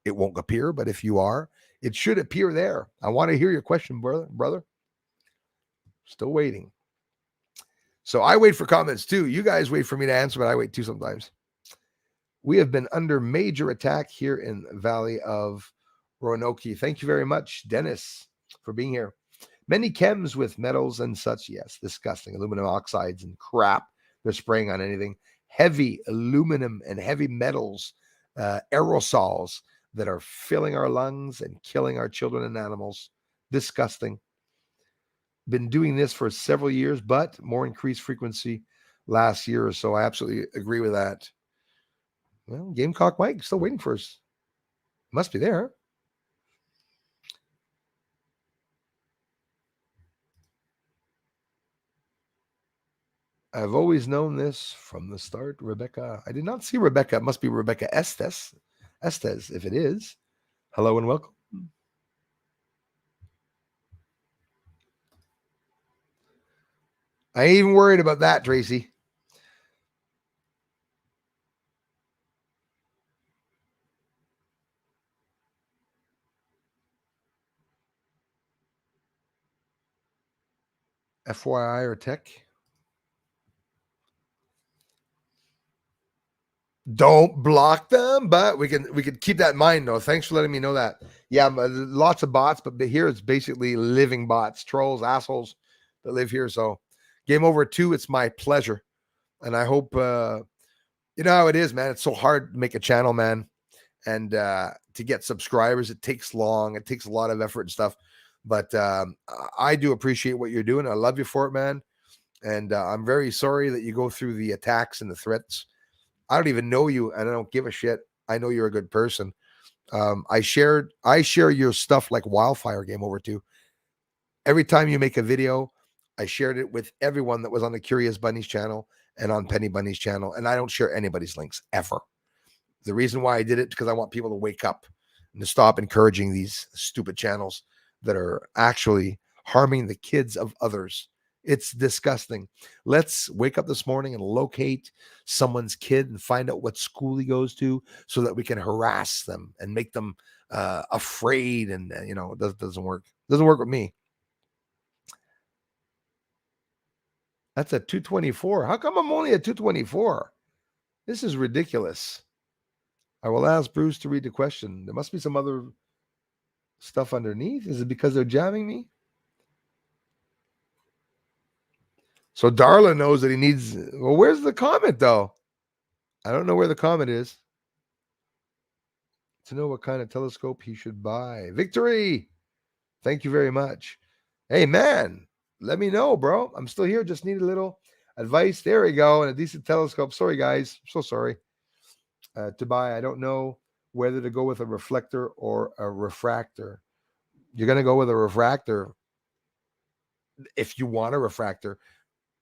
it won't appear. But if you are, It should appear there. I want to hear your question, brother. Still waiting. So I wait for comments too. You guys wait for me to answer, but I wait too sometimes. We have been under major attack here in the Valley of Roanoke. Thank you very much, Dennis, for being here. Many chems with metals and such. Yes, disgusting. Aluminum oxides and crap. They're spraying on anything. Heavy aluminum and heavy metals, aerosols that are filling our lungs and killing our children and animals. Disgusting. Been doing this for several years, but more increased frequency last year or so. I absolutely agree with that. Well, Gamecock Mike still waiting for us. Must be there. I've always known this from the start. Rebecca, I did not see Rebecca. It must be Rebecca Estes, if it is. Hello and welcome. I ain't even worried about that, Tracy. FYI or tech? Don't block them, but we can keep that in mind though. Thanks for letting me know that. Yeah, lots of bots, but here it's basically living bots, trolls, assholes that live here. So Game Over 2, it's my pleasure. And I hope you know how it is, man. It's so hard to make a channel, man. And to get subscribers, it takes long. It takes a lot of effort and stuff. But I do appreciate what you're doing. I love you for it, man. And I'm very sorry that you go through the attacks and the threats. I don't even know you, and I don't give a shit. I know you're a good person. I share your stuff like wildfire. Game Over 2. Every time you make a video, I shared it with everyone that was on the Curious Bunnies channel and on Penny Bunny's channel, and I don't share anybody's links ever. The reason why I did it because I want people to wake up and to stop encouraging these stupid channels that are actually harming the kids of others. It's disgusting. Let's wake up this morning and locate someone's kid and find out what school he goes to so that we can harass them and make them afraid. And, you know, it doesn't work. It doesn't work with me. That's a 224. How come I'm only at 224? This is ridiculous. I will ask Bruce to read the question. There must be some other stuff underneath. Is it because they're jamming me? So Darla knows that he needs. Well, where's the comment though? I don't know where the comment is. To know what kind of telescope he should buy. Victory! Thank you very much. Hey man, let me know, bro. I'm still here. Just need a little advice. There we go. And a decent telescope. Sorry, guys. I'm so sorry. To buy. I don't know whether to go with a reflector or a refractor. You're going to go with a refractor. If you want a refractor,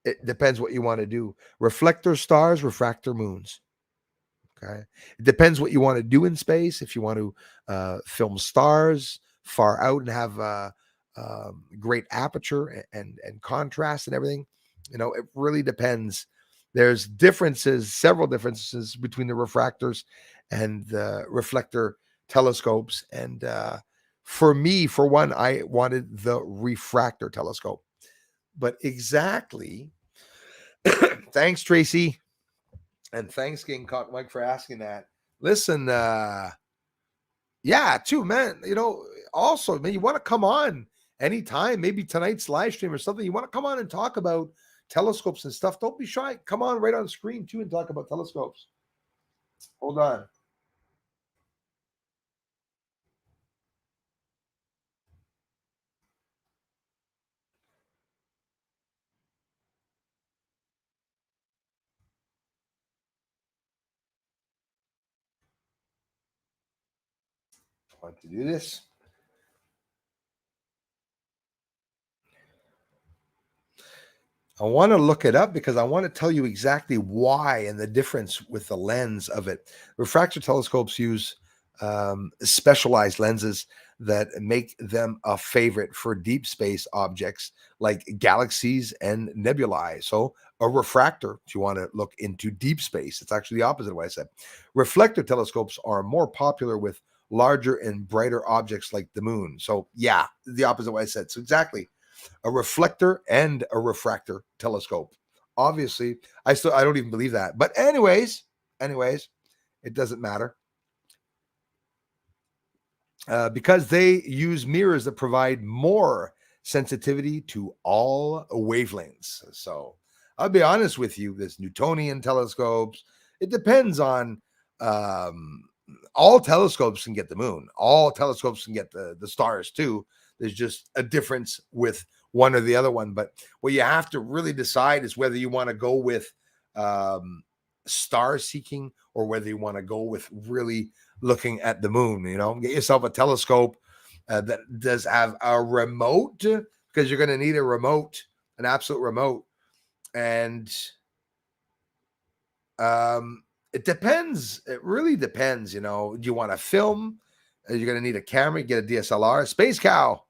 it depends what you want to do. Reflector stars, refractor moons. Okay. It depends what you want to do in space. If you want to film stars far out and have great aperture and contrast and everything, you know, it really depends. There's differences, several differences between the refractors and the reflector telescopes. And for me, for one, I wanted the refractor telescope. But exactly. Thanks, Tracy. And thanks, Gamecock Mike, for asking that. Listen, yeah, too, man. You know, also, man, you want to come on anytime, maybe tonight's live stream or something. You want to come on and talk about telescopes and stuff. Don't be shy. Come on right on screen too and talk about telescopes. Hold on. I want to do this. I want to look it up because I want to tell you exactly why and the difference with the lens of it. Refractor telescopes use specialized lenses that make them a favorite for deep space objects like galaxies and nebulae. So a refractor, if you want to look into deep space, it's actually the opposite of what I said. Reflector telescopes are more popular with larger and brighter objects like the moon. So yeah, the opposite of what I said. So exactly, a reflector and a refractor telescope. Obviously, I don't even believe that. But anyways, it doesn't matter. Because they use mirrors that provide more sensitivity to all wavelengths. So I'll be honest with you, this Newtonian telescopes, it depends on all telescopes can get the moon. All telescopes can get the stars too. There's just a difference with one or the other one. But what you have to really decide is whether you want to go with star seeking or whether you want to go with really looking at the moon. Get yourself a telescope that does have a remote, because you're going to need a remote, an absolute remote. And it depends. It really depends. Do you want to film? You're going to need a camera, get a DSLR. Space Cow,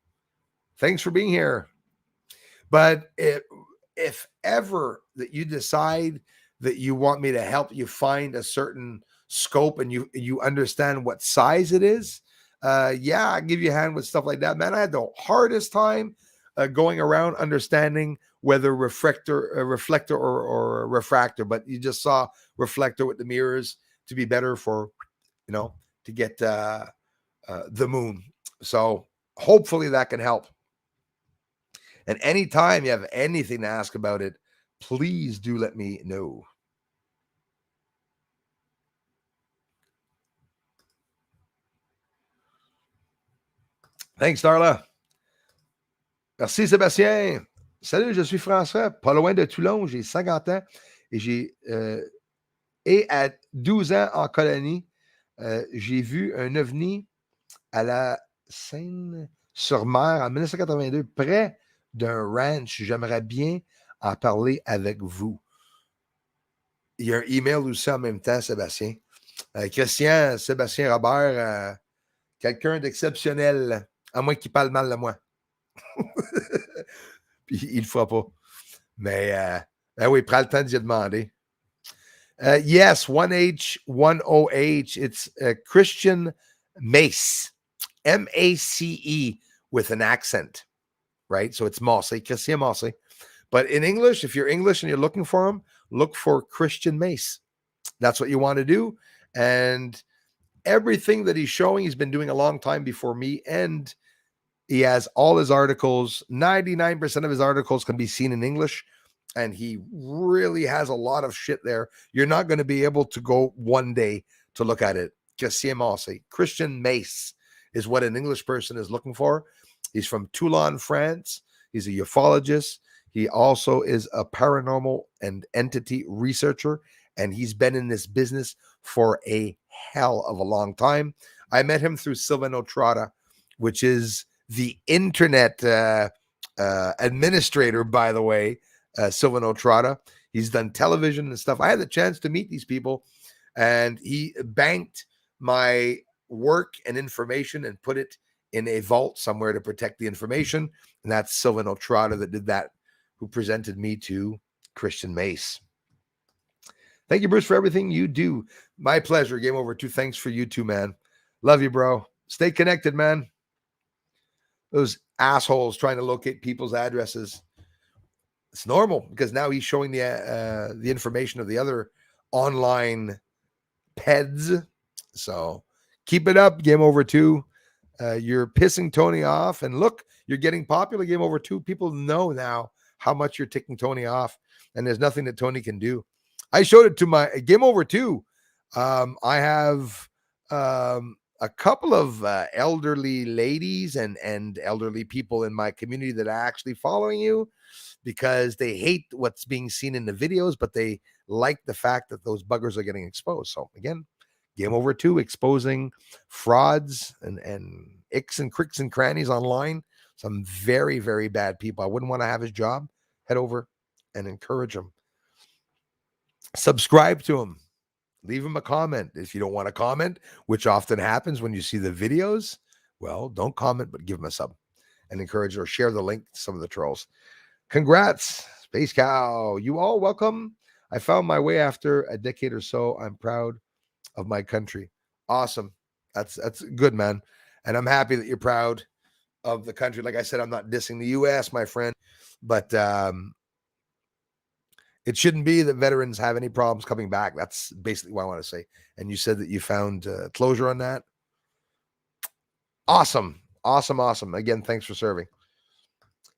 thanks for being here. But if ever that you decide that you want me to help you find a certain scope and you understand what size it is, yeah, I'll give you a hand with stuff like that, man. I had the hardest time going around understanding whether reflector or a refractor, but you just saw reflector with the mirrors to be better for, to get the moon. So hopefully that can help. And anytime you have anything to ask about it, please do let me know. Thanks, Darla. Merci, Sébastien. Salut, je suis François, pas loin de Toulon. J'ai 50 ans et à 12 ans en colonie, j'ai vu un ovni à la Seine-sur-Mer en 1982, près d'un ranch. J'aimerais bien en parler avec vous. Il y a un email aussi en même temps, Sébastien. Christian, Sébastien Robert, quelqu'un d'exceptionnel, à moins qu'il parle mal de moi. Puis il le fera pas. Mais oui, prends le temps d'y demander. Yes, 1H, 10H. It's Christian Mace. M-A-C-E with an accent, right? So it's Massey, Christian Massey. But in English, if you're English and you're looking for him, look for Christian Mace. That's what you want to do. And everything that he's showing, he's been doing a long time before me. And he has all his articles. 99% of his articles can be seen in English. And he really has a lot of shit there. You're not going to be able to go one day to look at it. Christian Mace is what an English person is looking for. He's from Toulon, France. He's a ufologist. He also is a paranormal and entity researcher. And he's been in this business for a hell of a long time. I met him through Silvano Trotta, which is the internet administrator, by the way, Silvano Trotta. He's done television and stuff. I had the chance to meet these people, and he banked my work and information and put it in a vault somewhere to protect the information. And that's Silvano Trotta that did that, who presented me to Christian Mace. Thank you, Bruce, for everything you do. My pleasure. Game over 2. Thanks for you too, man. Love you, bro. Stay connected, man. Those assholes trying to locate people's addresses. It's normal because now he's showing the information of the other online peds. So keep it up, Game Over 2. You're pissing Tony off. And look, you're getting popular, Game Over 2. People know now how much you're ticking Tony off. And there's nothing that Tony can do. I showed it to my Game Over 2. I have a couple of elderly ladies and elderly people in my community that are actually following you because they hate what's being seen in the videos, but they like the fact that those buggers are getting exposed. So again, Game Over 2, exposing frauds and icks and cricks and crannies online. Some very, very bad people. I wouldn't want to have his job. Head over and encourage him. Subscribe to him. Leave him a comment. If you don't want to comment, which often happens when you see the videos, well, don't comment, but give him a sub and encourage or share the link to some of the trolls. Congrats, Space Cow. You all welcome. I found my way after a decade or so. I'm proud of my country. Awesome. That's good, man. And I'm happy that you're proud of the country. Like I said, I'm not dissing the US, my friend, but it shouldn't be that veterans have any problems coming back. That's basically what I want to say. And you said that you found closure on that. Awesome. Awesome. Again, thanks for serving.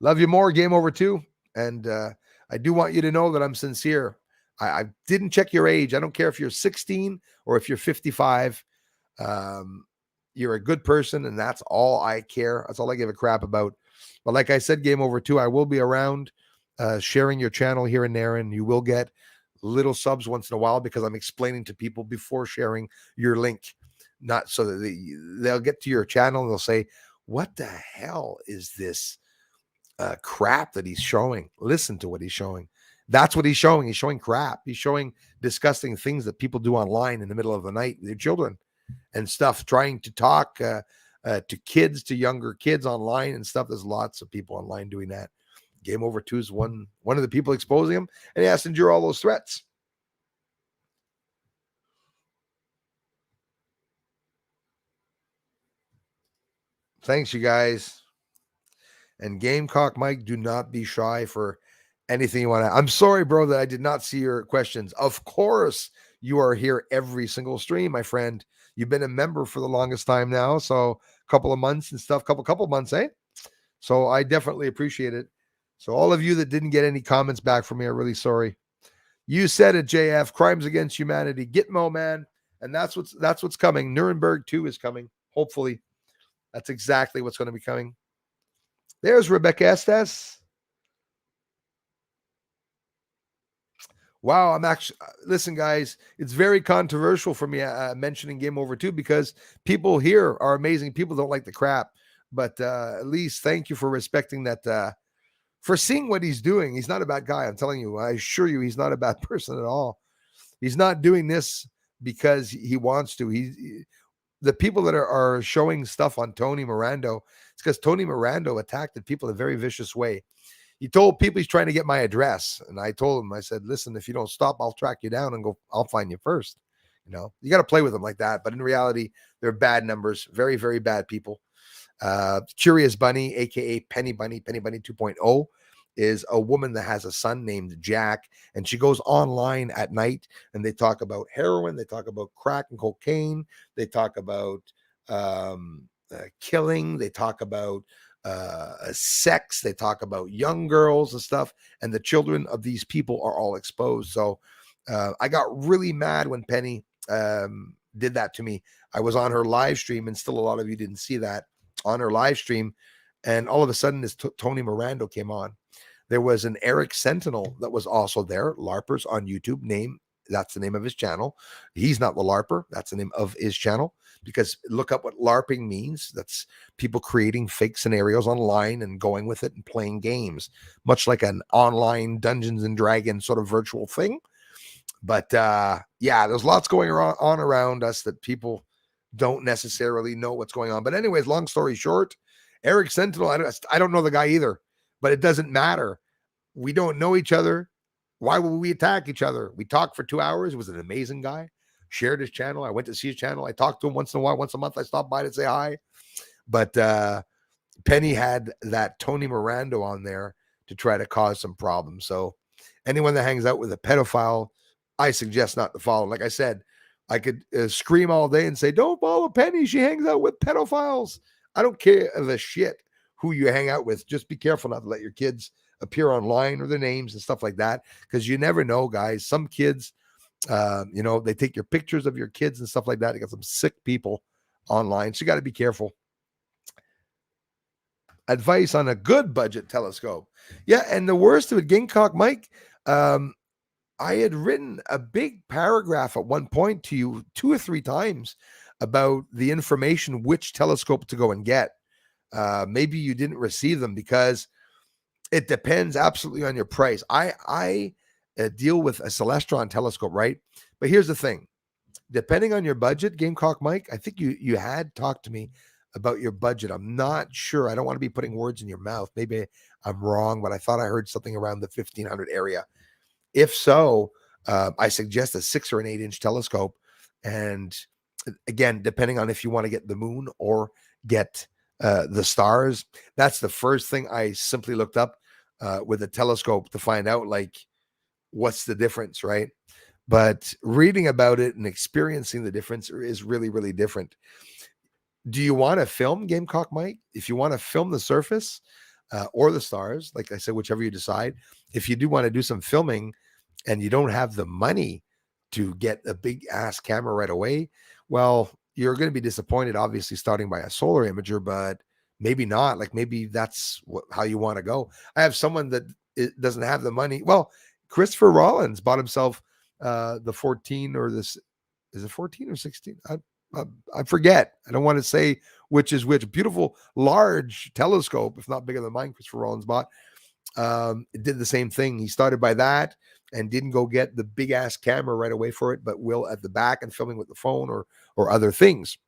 Love you more. Game over too. And I do want you to know that I'm sincere. I didn't check your age. I don't care if you're 16 or if you're 55. You're a good person, and that's all I care. That's all I give a crap about. But like I said, game over too. I will be around sharing your channel here and there, and you will get little subs once in a while because I'm explaining to people before sharing your link, not so that they'll get to your channel and they'll say, what the hell is this crap that he's showing? Listen to what he's showing. That's what he's showing. He's showing crap. He's showing disgusting things that people do online in the middle of the night with their children and stuff, trying to talk to kids, to younger kids online and stuff. There's lots of people online doing that. Game over 2 is one of the people exposing him, and he has to endure all those threats. Thanks, you guys. And Gamecock Mike, do not be shy for anything you want to. I'm sorry, bro, that I did not see your questions. Of course, you are here every single stream, my friend. You've been a member for the longest time now, so a couple of months and stuff, couple months, eh? So I definitely appreciate it. So all of you that didn't get any comments back from me are really sorry. You said it, JF. Crimes against humanity. Gitmo, man, and that's what's coming. Nuremberg 2 is coming. Hopefully, that's exactly what's going to be coming. There's Rebecca Estes. Wow, I'm actually, listen, guys, it's very controversial for me mentioning Game Over 2 because people here are amazing. People don't like the crap, but at least thank you for respecting that, for seeing what he's doing. He's not a bad guy. I'm telling you, I assure you, he's not a bad person at all. He's not doing this because he wants to. The people that are showing stuff on Tony Mirando, it's because Tony Mirando attacked people in a very vicious way. He told people he's trying to get my address. And I told him, I said, listen, if you don't stop, I'll track you down and I'll find you first. You know, you got to play with them like that. But in reality, they're bad numbers, very, very bad people. Curious Bunny, aka Penny Bunny 2.0, is a woman that has a son named Jack, and she goes online at night and they talk about heroin, they talk about crack and cocaine, they talk about killing, they talk about sex, they talk about young girls and stuff, and the children of these people are all exposed. So I got really mad when Penny did that to me. I was on her live stream, and still a lot of you didn't see that on her live stream, and all of a sudden this Tony Mirando came on. There was an Eric Sentinel that was also there, LARPers on YouTube. That's the name of his channel. He's not the LARPer. That's the name of his channel, because look up what LARPing means. That's people creating fake scenarios online and going with it and playing games, much like an online Dungeons and Dragons sort of virtual thing. But yeah, there's lots going on around us that people don't necessarily know what's going on. But anyways, long story short, Eric Sentinel, I don't know the guy either, but it doesn't matter. We don't know each other. Why would we attack each other? We talked for 2 hours. He was an amazing guy. Shared his channel. I went to see his channel. I talked to him once in a while. Once a month, I stopped by to say hi. But Penny had that Tony Mirando on there to try to cause some problems. So anyone that hangs out with a pedophile, I suggest not to follow. Like I said, I could scream all day and say, don't follow Penny. She hangs out with pedophiles. I don't care the shit who you hang out with. Just be careful not to let your kids appear online or their names and stuff like that, because you never know, guys. Some kids, they take your pictures of your kids and stuff like that. You got some sick people online, so you got to be careful. Advice on a good budget telescope. Yeah, and the worst of it, Gamecock Mike, I had written a big paragraph at one point to you 2 or 3 times about the information, which telescope to go and get. Maybe you didn't receive them because it depends absolutely on your price. I deal with a Celestron telescope, right? But here's the thing. Depending on your budget, Gamecock Mike, I think you had talked to me about your budget. I'm not sure. I don't want to be putting words in your mouth. Maybe I'm wrong, but I thought I heard something around the 1,500 area. If so, I suggest a 6 or an 8 inch telescope. And again, depending on if you want to get the moon or get the stars. That's the first thing I simply looked up with a telescope to find out, like, what's the difference, right? But reading about it and experiencing the difference is really, really different. Do you want to film, Gamecock Mike? If you want to film the surface or the stars, like I said, whichever you decide, if you do want to do some filming and you don't have the money to get a big ass camera right away, well, you're going to be disappointed, obviously, starting by a solar imager, but maybe not. Like, maybe that's how you want to go. I have someone that doesn't have the money. Well, Christopher Rollins bought himself the 14, or this, is it 14 or 16? I forget. I don't want to say which is which. Beautiful, large telescope, if not bigger than mine, Christopher Rollins bought. It did the same thing. He started by that and didn't go get the big ass camera right away for it, but will at the back and filming with the phone or other things.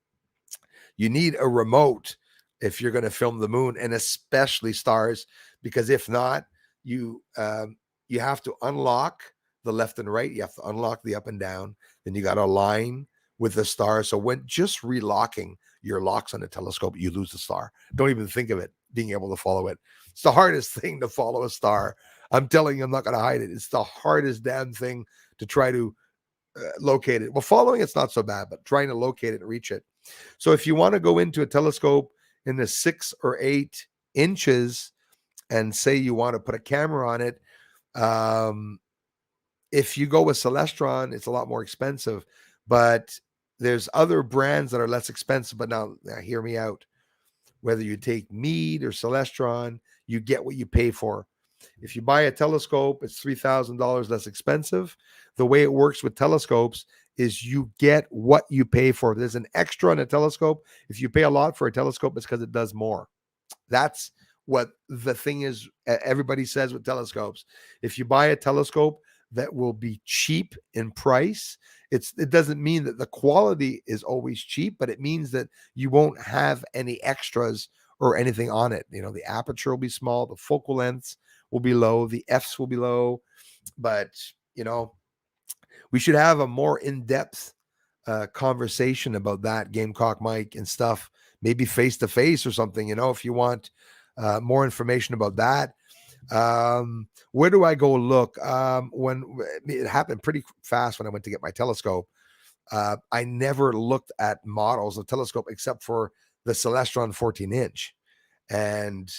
You need a remote if you're going to film the moon, and especially stars, because if not, you have to unlock the left and right. You have to unlock the up and down. Then you got to align with the star. So when just relocking your locks on the telescope, you lose the star. Don't even think of it, being able to follow it. It's the hardest thing to follow a star. I'm telling you, I'm not going to hide it. It's the hardest damn thing to try to locate it. Well, following it's not so bad, but trying to locate it and reach it. So if you want to go into a telescope in the 6 or 8 inches and say you want to put a camera on it, if you go with Celestron, it's a lot more expensive, but there's other brands that are less expensive. But now hear me out. Whether you take Meade or Celestron, you get what you pay for. If you buy a telescope, it's $3,000 less expensive. The way it works with telescopes is you get what you pay for. If there's an extra on a telescope, if you pay a lot for a telescope, it's because it does more. That's what the thing is. Everybody says with telescopes, if you buy a telescope that will be cheap in price, it doesn't mean that the quality is always cheap, but it means that you won't have any extras or anything on it. You know, the aperture will be small, the focal lengths will be low, the Fs will be low, but you know, we should have a more in-depth conversation about that, Gamecock Mike, and stuff, maybe face-to-face or something, you know, if you want more information about that. Where do I go look? When it happened pretty fast when I went to get my telescope, I never looked at models of telescope except for the Celestron 14-inch. And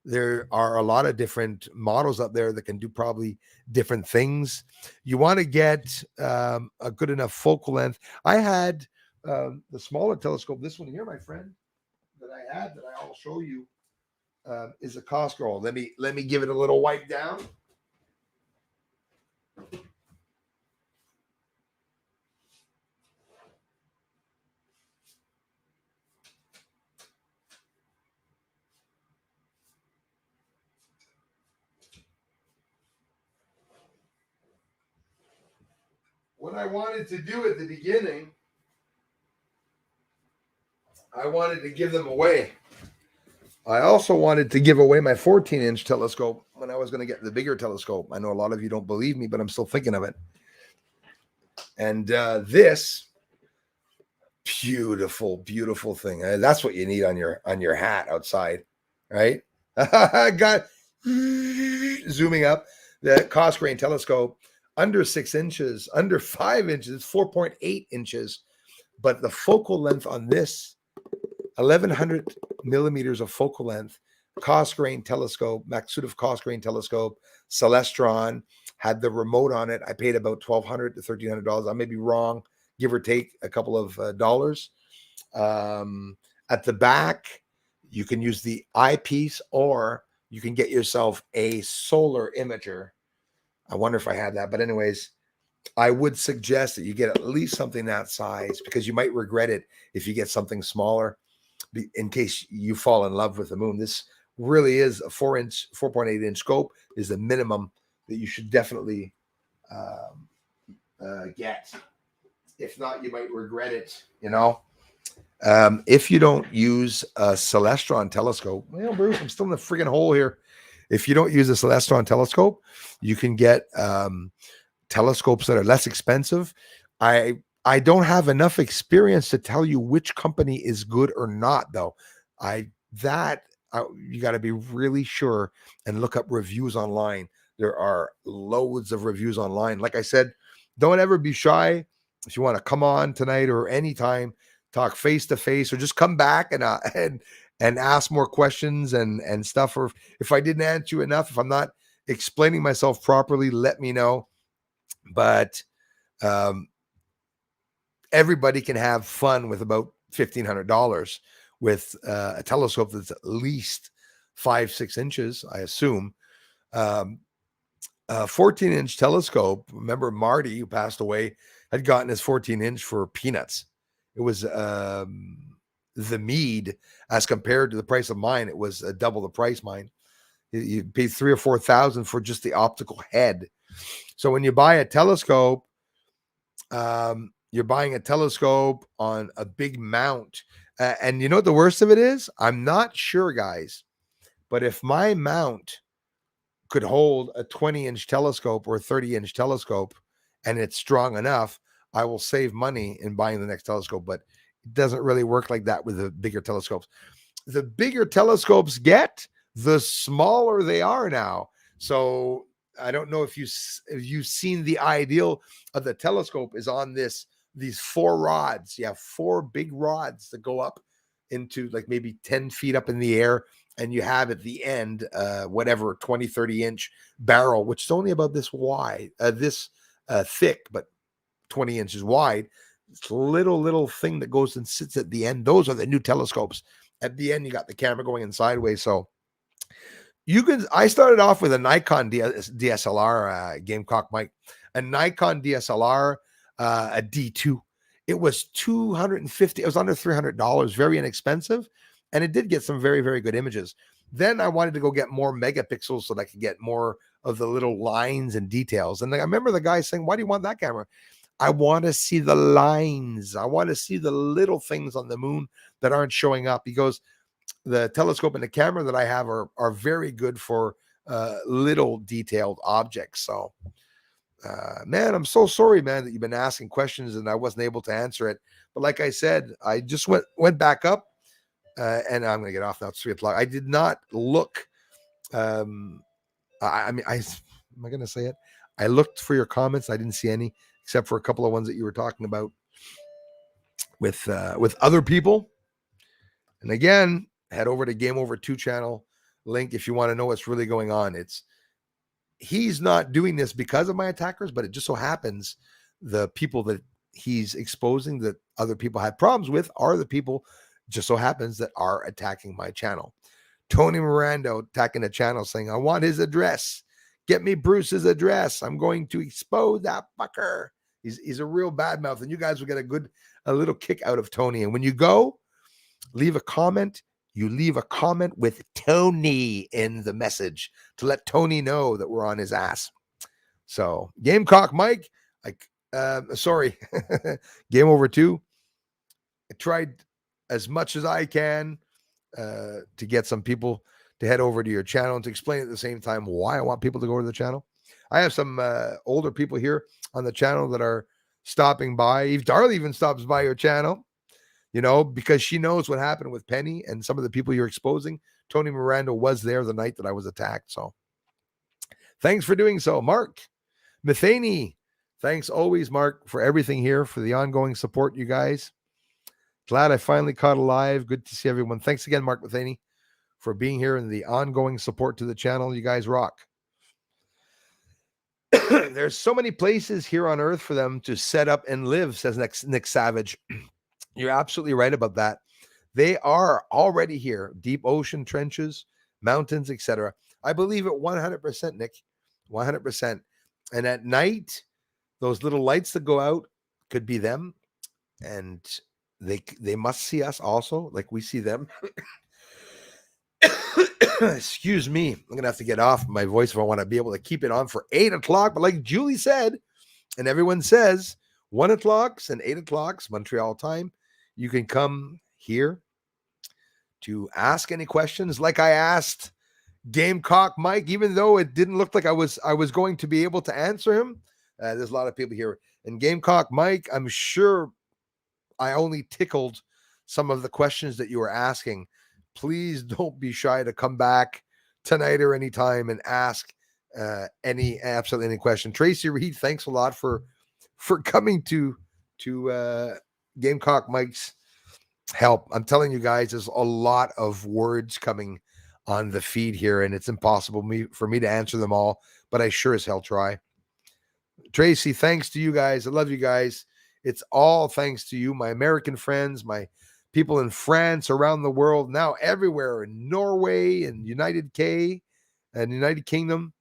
there are a lot of different models up there that can do probably different things. You want to get a good enough focal length. I had the smaller telescope, this one here, my friend, that I had, that I'll show you, is a Costco. Let me give it a little wipe down. What I wanted to do at the beginning, I wanted to give them away. I also wanted to give away my 14-inch telescope when I was going to get the bigger telescope. I know a lot of you don't believe me, but I'm still thinking of it. And this beautiful, beautiful thing. That's what you need on your hat outside, right? I got zooming up the Cosgrane telescope, under 6 inches, under 5 inches, 4.8 inches. But the focal length on this, 1,100 millimeters of focal length, Cosgrane telescope, Maksutov Cosgrane telescope, Celestron, had the remote on it. I paid about $1,200 to $1,300. I may be wrong, give or take a couple of dollars. At the back, you can use the eyepiece, or you can get yourself a solar imager. I wonder if I had that. But anyways, I would suggest that you get at least something that size, because you might regret it if you get something smaller, in case you fall in love with the moon. This really is a 4.8 inch scope is the minimum that you should definitely get. If not, you might regret it, you know. If you don't use a Celestron telescope, well, Bruce, I'm still in the friggin' hole here. If you don't use a Celestron telescope, you can get telescopes that are less expensive. I I don't have enough experience to tell you which company is good or not, though. You got to be really sure and look up reviews online. There are loads of reviews online. Like I said, don't ever be shy. If you want to come on tonight or anytime, talk face to face, or just come back and ask more questions and stuff. Or if I didn't answer you enough, if I'm not explaining myself properly, let me know. But everybody can have fun with about $1,500 with a telescope that's at least 5-6 inches, I assume. A 14-inch telescope. Remember Marty, who passed away, had gotten his 14-inch for peanuts. It was the Meade, as compared to the price of mine. It was double the price. Mine, you pay $3,000 or $4,000 for just the optical head. So when you buy a telescope, you're buying a telescope on a big mount. And you know what the worst of it is? I'm not sure, guys, but if my mount could hold a 20-inch telescope or a 30-inch telescope and it's strong enough, I will save money in buying the next telescope. But it doesn't really work like that with the bigger telescopes. The bigger telescopes get, the smaller they are now. So I don't know if you've seen the ideal of the telescope is on these 4 rods. You have 4 big rods that go up into like maybe 10 feet up in the air. And you have at the end, whatever, 20, 30-inch barrel, which is only about this wide, this thick, but 20 inches wide. This little thing that goes and sits at the end. Those are the new telescopes. At the end, you got the camera going in sideways. So I started off with a Nikon DSLR, Gamecock Mike, a Nikon DSLR, a D2. It was $250. It was under $300, very inexpensive. And it did get some very, very good images. Then I wanted to go get more megapixels so that I could get more of the little lines and details. And I remember the guy saying, why do you want that camera? I want to see the lines. I want to see the little things on the moon that aren't showing up. He goes, the telescope and the camera that I have are very good for little detailed objects. So, man, I'm so sorry, man, that you've been asking questions and I wasn't able to answer it. But like I said, I just went back up. And I'm going to get off now. It's 3:00. I did not look. Am I going to say it? I looked for your comments. I didn't see any, except for a couple of ones that you were talking about with other people. And again, head over to Game Over 2 channel link if you want to know what's really going on. He's not doing this because of my attackers, but it just so happens the people that he's exposing that other people had problems with are the people just so happens that are attacking my channel. Tony Miranda attacking the channel saying, I want his address. Get me Bruce's address. I'm going to expose that fucker. He's a real bad mouth. And you guys will get a little kick out of Tony. And when you go, leave a comment. You leave a comment with Tony in the message to let Tony know that we're on his ass. So Gamecock Mike, sorry, Game Over 2. I tried as much as I can to get some people to head over to your channel and to explain at the same time why I want people to go to the channel. I have some older people here on the channel that are stopping by. Eve Darley even stops by your channel, because she knows what happened with Penny and some of the people you're exposing. Tony Miranda was there the night that I was attacked. So thanks for doing so. Mark Metheny, thanks always, Mark, for everything here, for the ongoing support, you guys. Glad I finally caught alive. Good to see everyone. Thanks again, Mark Metheny, for being here and the ongoing support to the channel. You guys rock. There's so many places here on Earth for them to set up and live, says Nick Savage. You're absolutely right about that. They are already here. Deep ocean trenches, mountains, etc. I believe it 100%, Nick. 100%. And at night, those little lights that go out could be them. And they must see us also, like we see them. Excuse me. I'm going to have to get off my voice if I want to be able to keep it on for 8:00. But like Julie said, and everyone says, 1:00 and 8:00 Montreal time, you can come here to ask any questions like I asked Gamecock Mike, even though it didn't look like I was going to be able to answer him. There's a lot of people here. And Gamecock Mike, I'm sure I only tickled some of the questions that you were asking. Please don't be shy to come back tonight or anytime and ask absolutely any question. Tracy Reed, thanks a lot for coming to Gamecock Mike's help. I'm telling you guys, there's a lot of words coming on the feed here, and it's impossible for me to answer them all, but I sure as hell try. Tracy, thanks to you guys. I love you guys. It's all thanks to you, my American friends, my people in France, around the world, now everywhere in Norway and United Kingdom,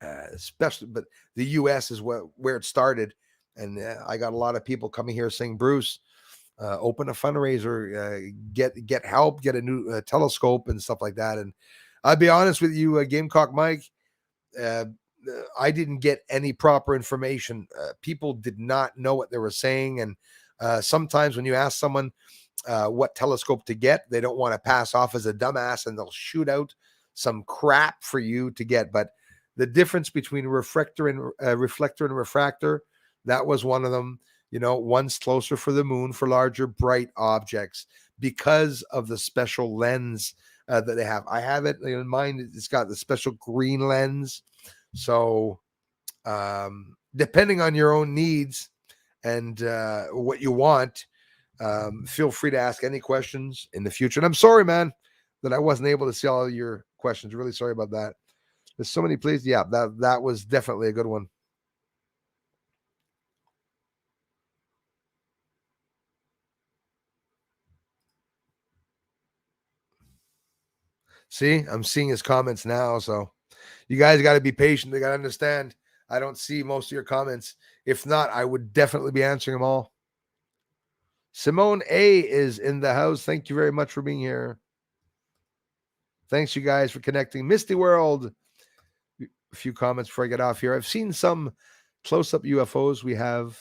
especially, but the U.S. is where it started. And I got a lot of people coming here saying, Bruce, open a fundraiser, get help, get a new telescope and stuff like that. And I'll be honest with you, Gamecock Mike, I didn't get any proper information. People did not know what they were saying. And sometimes when you ask someone what telescope to get, they don't want to pass off as a dumbass, and they'll shoot out some crap for you to get. But the difference between reflector and refractor, that was one of them. You know, one's closer for the moon, for larger, bright objects, because of the special lens that they have. I have it in mind. It's got the special green lens. So depending on your own needs and what you want, feel free to ask any questions in the future. And I'm sorry, man, that I wasn't able to see all of your questions. Really sorry about that. There's so many places. Yeah, that was definitely a good one. See, I'm seeing his comments now. So you guys got to be patient. They got to understand. I don't see most of your comments. If not, I would definitely be answering them all. Simone A is in the house. Thank you very much for being here. Thanks, you guys, for connecting. Misty World. A few comments before I get off here. I've seen some close-up UFOs. We have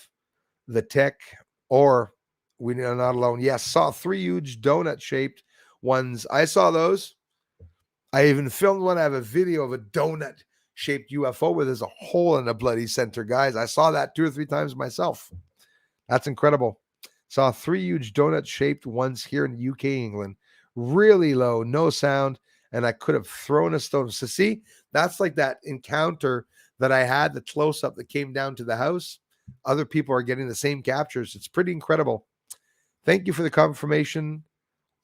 the tech, or we are not alone. Yes, saw 3 huge donut-shaped ones. I saw those. I even filmed one. I have a video of a donut-shaped UFO where there's a hole in the bloody center, guys. I saw that 2 or 3 times myself. That's incredible. Saw 3 huge donut-shaped ones here in the UK, England. Really low, no sound, and I could have thrown a stone. So see, that's like that encounter that I had, the close-up that came down to the house. Other people are getting the same captures. It's pretty incredible. Thank you for the confirmation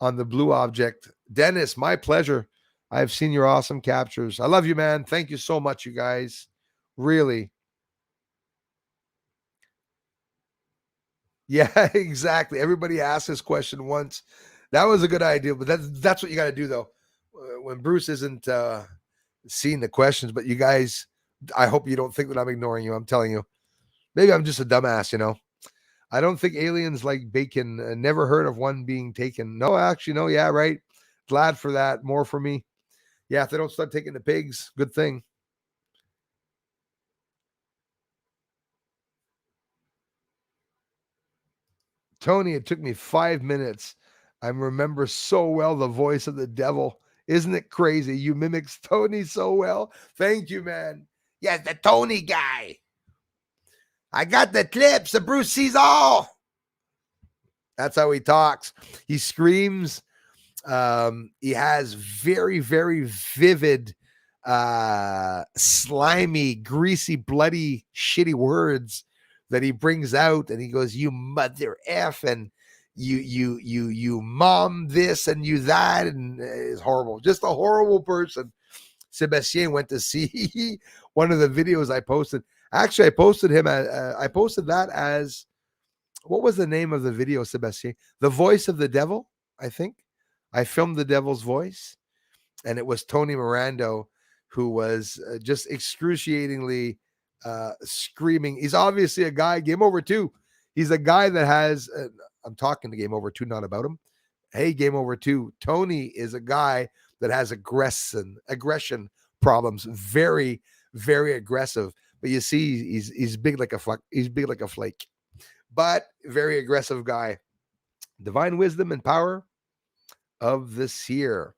on the blue object. Dennis, my pleasure. I've seen your awesome captures. I love you, man. Thank you so much, you guys. Really. Yeah, exactly. Everybody asked this question once. That was a good idea, but that's what you got to do, though. When Bruce isn't seeing the questions, but you guys, I hope you don't think that I'm ignoring you. I'm telling you. Maybe I'm just a dumbass, you know. I don't think aliens like bacon. Never heard of one being taken. No, actually, no. Yeah, right. Glad for that. More for me. Yeah, if they don't start taking the pigs, good thing. Tony, it took me 5 minutes. I remember so well the voice of the devil. Isn't it crazy? You mimics Tony so well. Thank you, man. Yeah, the Tony guy. I got the clips. The Bruce sees all. That's how he talks. He screams. He has very, very vivid, slimy, greasy, bloody, shitty words that he brings out, and he goes, "You mother f," and you mom this and you that, and it's horrible. Just a horrible person. Sebastien went to see one of the videos I posted. Actually, I posted that as, what was the name of the video, Sebastien? The Voice of the Devil, I think. I filmed the devil's voice, and it was Tony Mirando, who was just excruciatingly screaming. He's obviously a guy, Game Over 2. He's a guy that has, I'm talking to Game Over 2, not about him. Hey, Game Over 2. Tony is a guy that has aggression problems. Very, very aggressive. But you see, he's big like a flake. But very aggressive guy. Divine wisdom and power of the seer.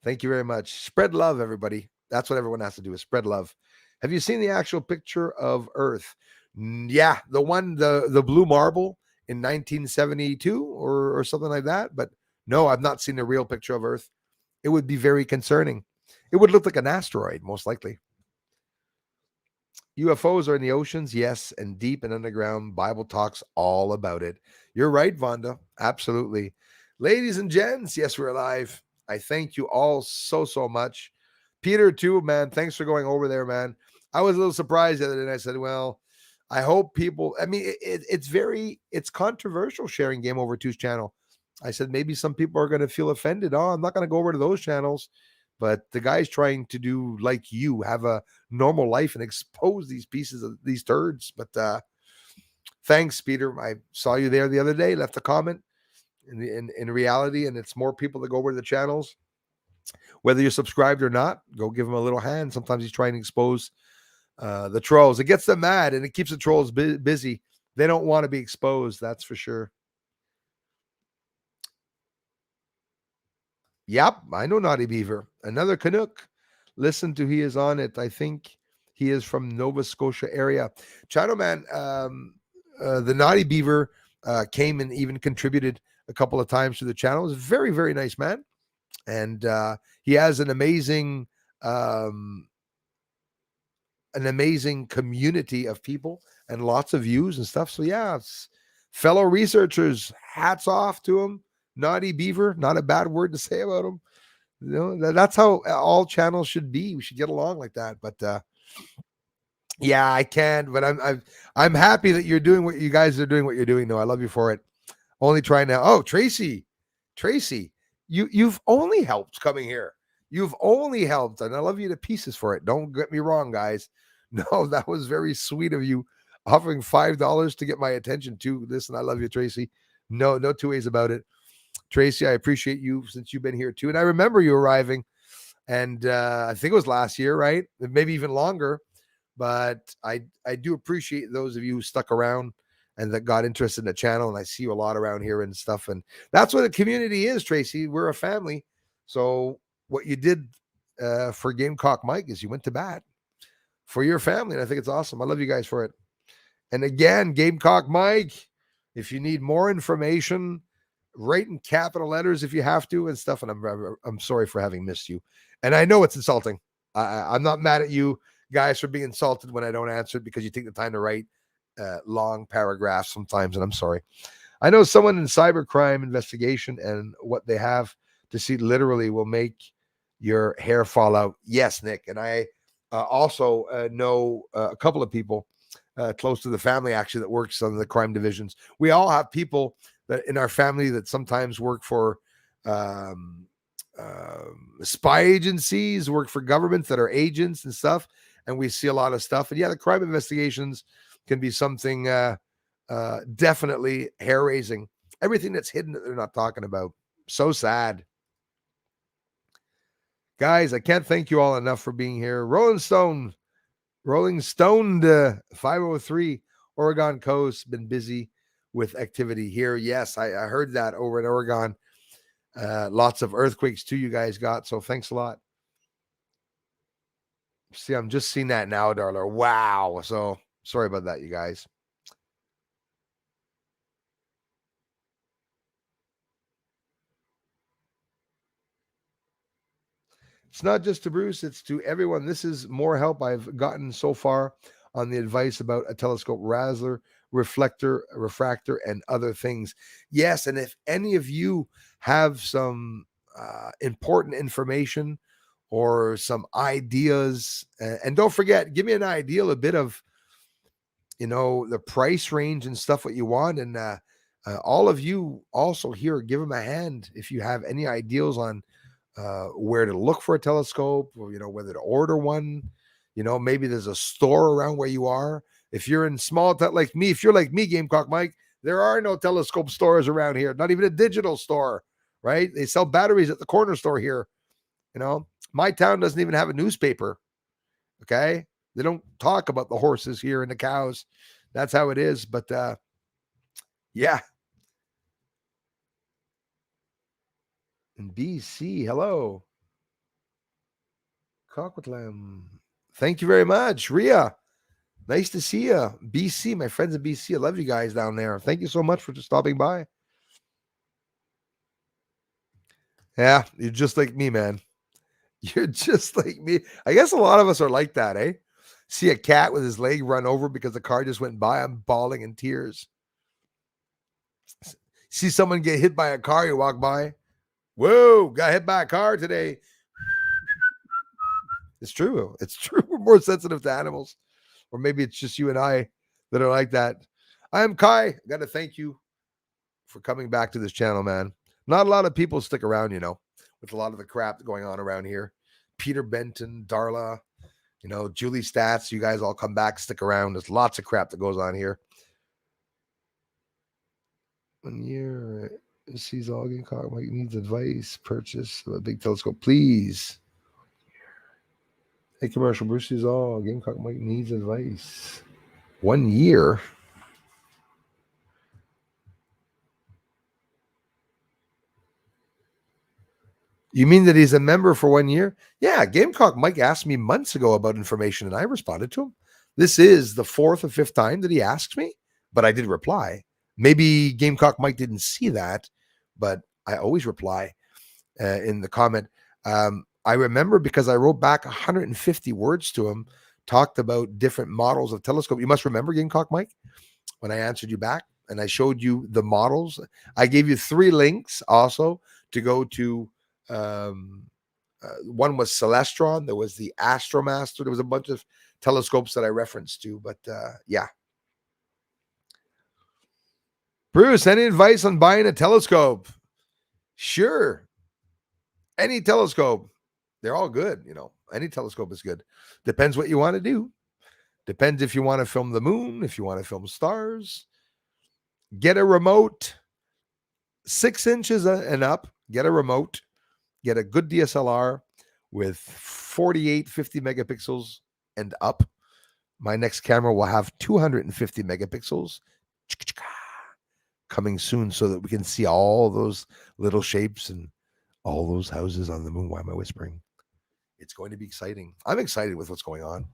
Thank you very much. Spread love, everybody. That's what everyone has to do, is spread love. Have you seen the actual picture of Earth? Yeah, the one, the blue marble in 1972 or something like that. But no, I've not seen a real picture of Earth. It would be very concerning. It would look like an asteroid, most likely. UFOs are in the oceans, yes, and deep and underground. Bible talks all about it. You're right, Vonda. Absolutely. Ladies and gents, yes, we're alive. I thank you all so much. Peter, too, man. Thanks for going over there, man. I was a little surprised the other day, and I said, well, I hope people, I mean, it's controversial sharing Game Over 2's channel. I said, maybe some people are going to feel offended. Oh, I'm not going to go over to those channels. But the guy's trying to do like you, have a normal life and expose these pieces of these turds. But thanks, Peter. I saw you there the other day, left a comment in reality, and it's more people that go over to the channels. Whether you're subscribed or not, go give him a little hand. Sometimes he's trying to expose the trolls. It gets them mad and it keeps the trolls busy. They don't want to be exposed, that's for sure. Yep, I know Naughty Beaver. Another Canuck. Listen to he is on it. I think he is from Nova Scotia area. Chino Man, the Naughty Beaver came and even contributed a couple of times to the channel. He's a very, very nice man. And he has an amazing community of people and lots of views and stuff. So yeah, fellow researchers, hats off to him. Naughty Beaver, not a bad word to say about him. You know, that's how all channels should be. We should get along like that. But yeah, I can't. But I'm happy that you're doing what you guys are doing. What you're doing, though. I love you for it. Only trying now. Oh, Tracy, you've only helped coming here. You've only helped, and I love you to pieces for it. Don't get me wrong, guys. No, that was very sweet of you, offering $5 to get my attention too. Listen, I love you, Tracy. No two ways about it. Tracy, I appreciate you since you've been here too. And I remember you arriving, and I think it was last year, right? Maybe even longer. But I do appreciate those of you who stuck around and that got interested in the channel. And I see you a lot around here and stuff. And that's what a community is, Tracy. We're a family. So what you did for Gamecock Mike is you went to bat for your family. And I think it's awesome. I love you guys for it. And again, Gamecock Mike, if you need more information, write in capital letters if you have to and stuff. And I'm sorry for having missed you. And I know it's insulting. I'm not mad at you guys for being insulted when I don't answer it because you take the time to write long paragraphs sometimes. And I'm sorry. I know someone in cybercrime investigation, and what they have to see literally will make your hair fall out. Yes, Nick. And I also know a couple of people close to the family actually that works on the crime divisions. We all have people that in our family that sometimes work for spy agencies, work for governments that are agents and stuff. And we see a lot of stuff. And yeah, the crime investigations can be something definitely hair-raising. Everything that's hidden that they're not talking about. So sad. Guys, I can't thank you all enough for being here. Rolling Stone 503, Oregon Coast, been busy with activity here. Yes, I heard that over in Oregon. Lots of earthquakes too you guys got, so thanks a lot. See, I'm just seeing that now, Darla. Wow. So sorry about that, you guys. It's not just to Bruce, it's to everyone. This is more help I've gotten so far on the advice about a telescope razzler, reflector, refractor, and other things. Yes, and if any of you have some important information or some ideas, and don't forget, give me an idea, a bit of, the price range and stuff, what you want. And all of you also here, give them a hand if you have any ideas on where to look for a telescope, or whether to order one. Maybe there's a store around where you are. If you're in small like me, if you're like me, Gamecock Mike, there are no telescope stores around here, not even a digital store, right? They sell batteries at the corner store here. My town doesn't even have a newspaper. Okay, they don't talk about the horses here and the cows. That's how it is. But yeah. In BC, hello. Coquitlam. Thank you very much, Ria. Nice to see you, BC. My friends in BC, I love you guys down there. Thank you so much for just stopping by. Yeah, you're just like me, man. You're just like me. I guess a lot of us are like that, eh? See a cat with his leg run over because the car just went by. I'm bawling in tears. See someone get hit by a car, you walk by. Whoa, got hit by a car today. It's true. It's true. We're more sensitive to animals. Or maybe it's just you and I that are like that. I am Kai. I got to thank you for coming back to this channel, man. Not a lot of people stick around, with a lot of the crap going on around here. Peter Benton, Darla, Julie Stats, you guys all come back, stick around. There's lots of crap that goes on here. 1 year, she's all getting caught. Mike needs advice. Purchase a big telescope, please. Hey, commercial, Bruce is all Gamecock Mike needs advice. 1 year. You mean that he's a member for 1 year? Yeah, Gamecock Mike asked me months ago about information, and I responded to him. This is the 4th or 5th time that he asked me, but I did reply. Maybe Gamecock Mike didn't see that, but I always reply in the comment. I remember because I wrote back 150 words to him, talked about different models of telescope. You must remember, Gamecock Mike, when I answered you back and I showed you the models. I gave you 3 links also to go to. One was Celestron. There was the Astromaster. There was a bunch of telescopes that I referenced to, but yeah. Bruce, any advice on buying a telescope? Sure. Any telescope. They're all good, Any telescope is good. Depends what you want to do. Depends if you want to film the moon, if you want to film stars. Get a remote 6 inches and up. Get a remote. Get a good DSLR with 48, 50 megapixels and up. My next camera will have 250 megapixels coming soon so that we can see all those little shapes and all those houses on the moon. Why am I whispering? It's going to be exciting. I'm excited with what's going on.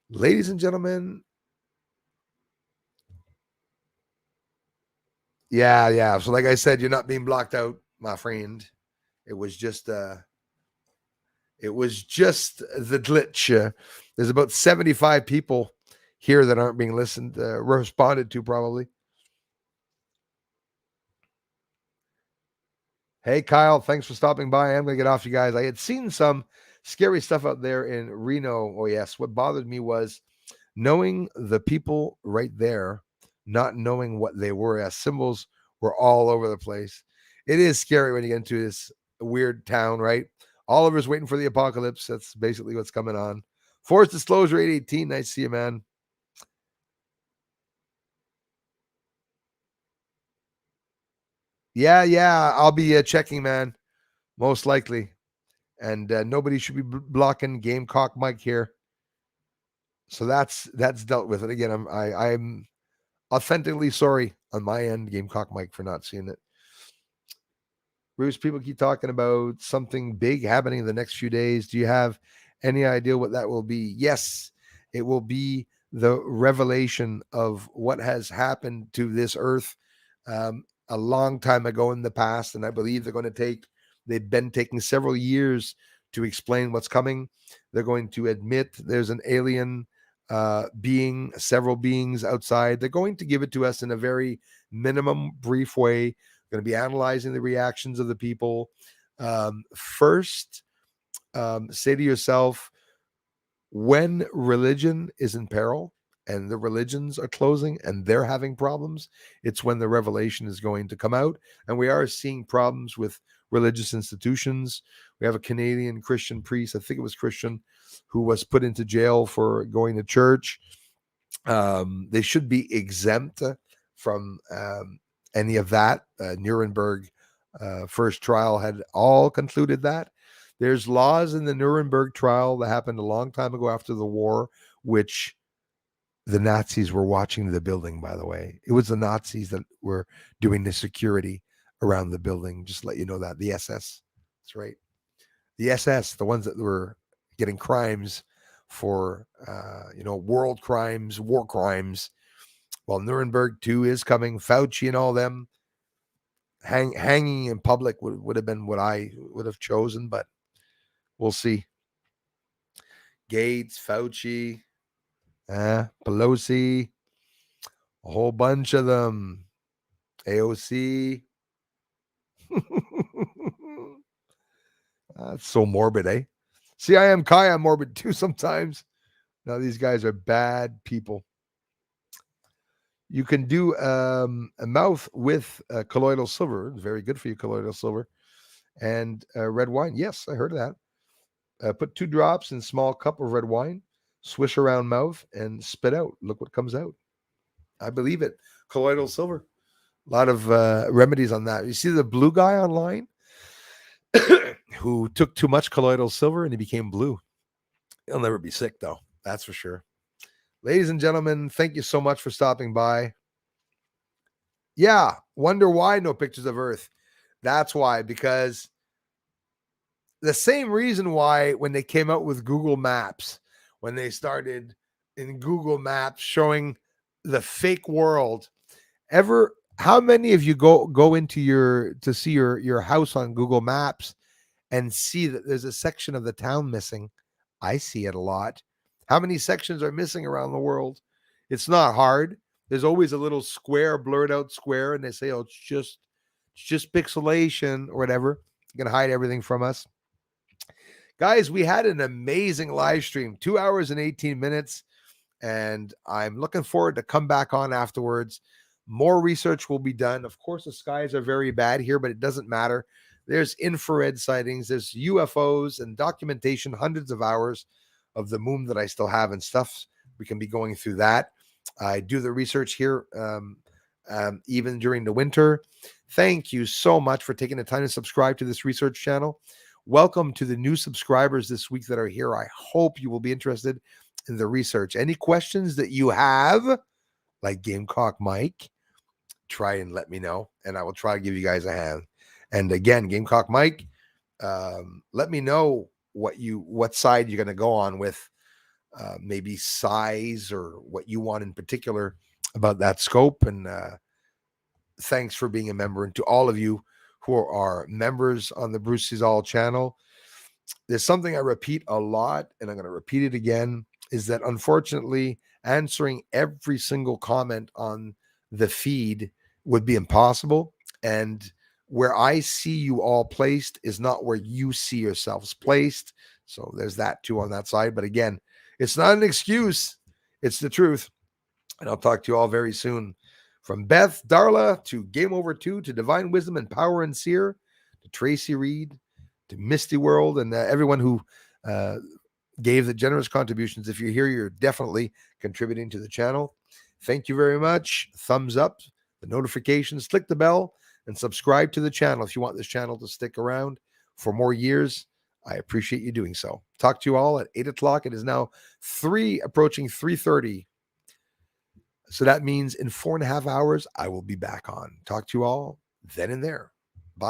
Ladies and gentlemen. Yeah. So like I said, you're not being blocked out, my friend. It was just the glitch. There's about 75 people here that aren't being responded to probably. Hey, Kyle, thanks for stopping by. I'm going to get off you guys. I had seen some scary stuff out there in Reno. Oh, yes. What bothered me was knowing the people right there, not knowing what they were as symbols were all over the place. It is scary when you get into this weird town, right? Oliver's waiting for the apocalypse. That's basically what's coming on. Forced disclosure 818. Nice to see you, man. Yeah. I'll be checking, man. Most likely. And nobody should be blocking Gamecock Mike here. So that's dealt with. And again, I'm authentically sorry on my end, Gamecock Mike, for not seeing it. Bruce, people keep talking about something big happening in the next few days. Do you have any idea what that will be? Yes, it will be the revelation of what has happened to this earth a long time ago in the past. And I believe they've been taking several years to explain what's coming. They're going to admit there's an alien being, several beings outside. They're going to give it to us in a very minimum, brief way. Going to be analyzing the reactions of the people. First, say to yourself, when religion is in peril and the religions are closing and they're having problems, it's when the revelation is going to come out. And we are seeing problems with religious institutions. We have a Canadian Christian priest, I think it was Christian, who was put into jail for going to church. They should be exempt from any of that. Nuremberg first trial had all concluded that. There's laws in the Nuremberg trial that happened a long time ago after the war, which the Nazis were watching the building, by the way. It was the Nazis that were doing the security around the building. Just to let you know that. The SS. That's right. The SS, the ones that were getting crimes for, world crimes, war crimes. Well, Nuremberg 2 is coming. Fauci and all them hanging in public would have been what I would have chosen, but we'll see. Gates, Fauci, Pelosi, a whole bunch of them. AOC. That's so morbid, eh? See, I am Kai. I'm morbid too sometimes. Now, these guys are bad people. You can do a mouth with colloidal silver. It's very good for you, colloidal silver. And red wine. Yes, I heard of that. Put 2 drops in small cup of red wine, swish around mouth, and spit out. Look what comes out. I believe it. Colloidal silver. A lot of remedies on that. You see the blue guy online who took too much colloidal silver and he became blue. He'll never be sick, though. That's for sure. Ladies and gentlemen, thank you so much for stopping by. Yeah, wonder why no pictures of Earth. That's why, because the same reason why when they came out with Google Maps, when they started in Google Maps showing the fake world, how many of you go into to see your house on Google Maps and see that there's a section of the town missing? I see it a lot. How many sections are missing around the world? It's not hard. There's always a little square, blurred out square, and they say, oh, it's just pixelation or whatever. You're going to hide everything from us. Guys, we had an amazing live stream, 2 hours and 18 minutes, and I'm looking forward to come back on afterwards. More research will be done. Of course, the skies are very bad here, but it doesn't matter. There's infrared sightings, there's UFOs and documentation, hundreds of hours of the moon that I still have and stuff. We can be going through that. I do the research here even during the winter. Thank you so much for taking the time to subscribe to this research channel. Welcome to the new subscribers this week that are here. I hope you will be interested in the research. Any questions that you have, like Gamecock Mike, try and let me know, and I will try to give you guys a hand. And again, Gamecock Mike, let me know what side you're going to go on with, maybe size or what you want in particular about that scope. And thanks for being a member. And to all of you who are members on the Bruce Cesal channel, there's something I repeat a lot, and I'm going to repeat it again, is that unfortunately answering every single comment on the feed would be impossible. And where I see you all placed is not where you see yourselves placed. So there's that too on that side. But again, it's not an excuse. It's the truth. And I'll talk to you all very soon. From Beth, Darla, to Game Over 2, to Divine Wisdom and Power and Seer, to Tracy Reed, to Misty World, and everyone who gave the generous contributions. If you're here, you're definitely contributing to the channel. Thank you very much. Thumbs up, the notifications, click the bell, and subscribe to the channel if you want this channel to stick around for more years. I appreciate you doing so. Talk to you all at 8 o'clock. It is now approaching 3:30. So that means in 4.5 hours, I will be back on. Talk to you all then and there.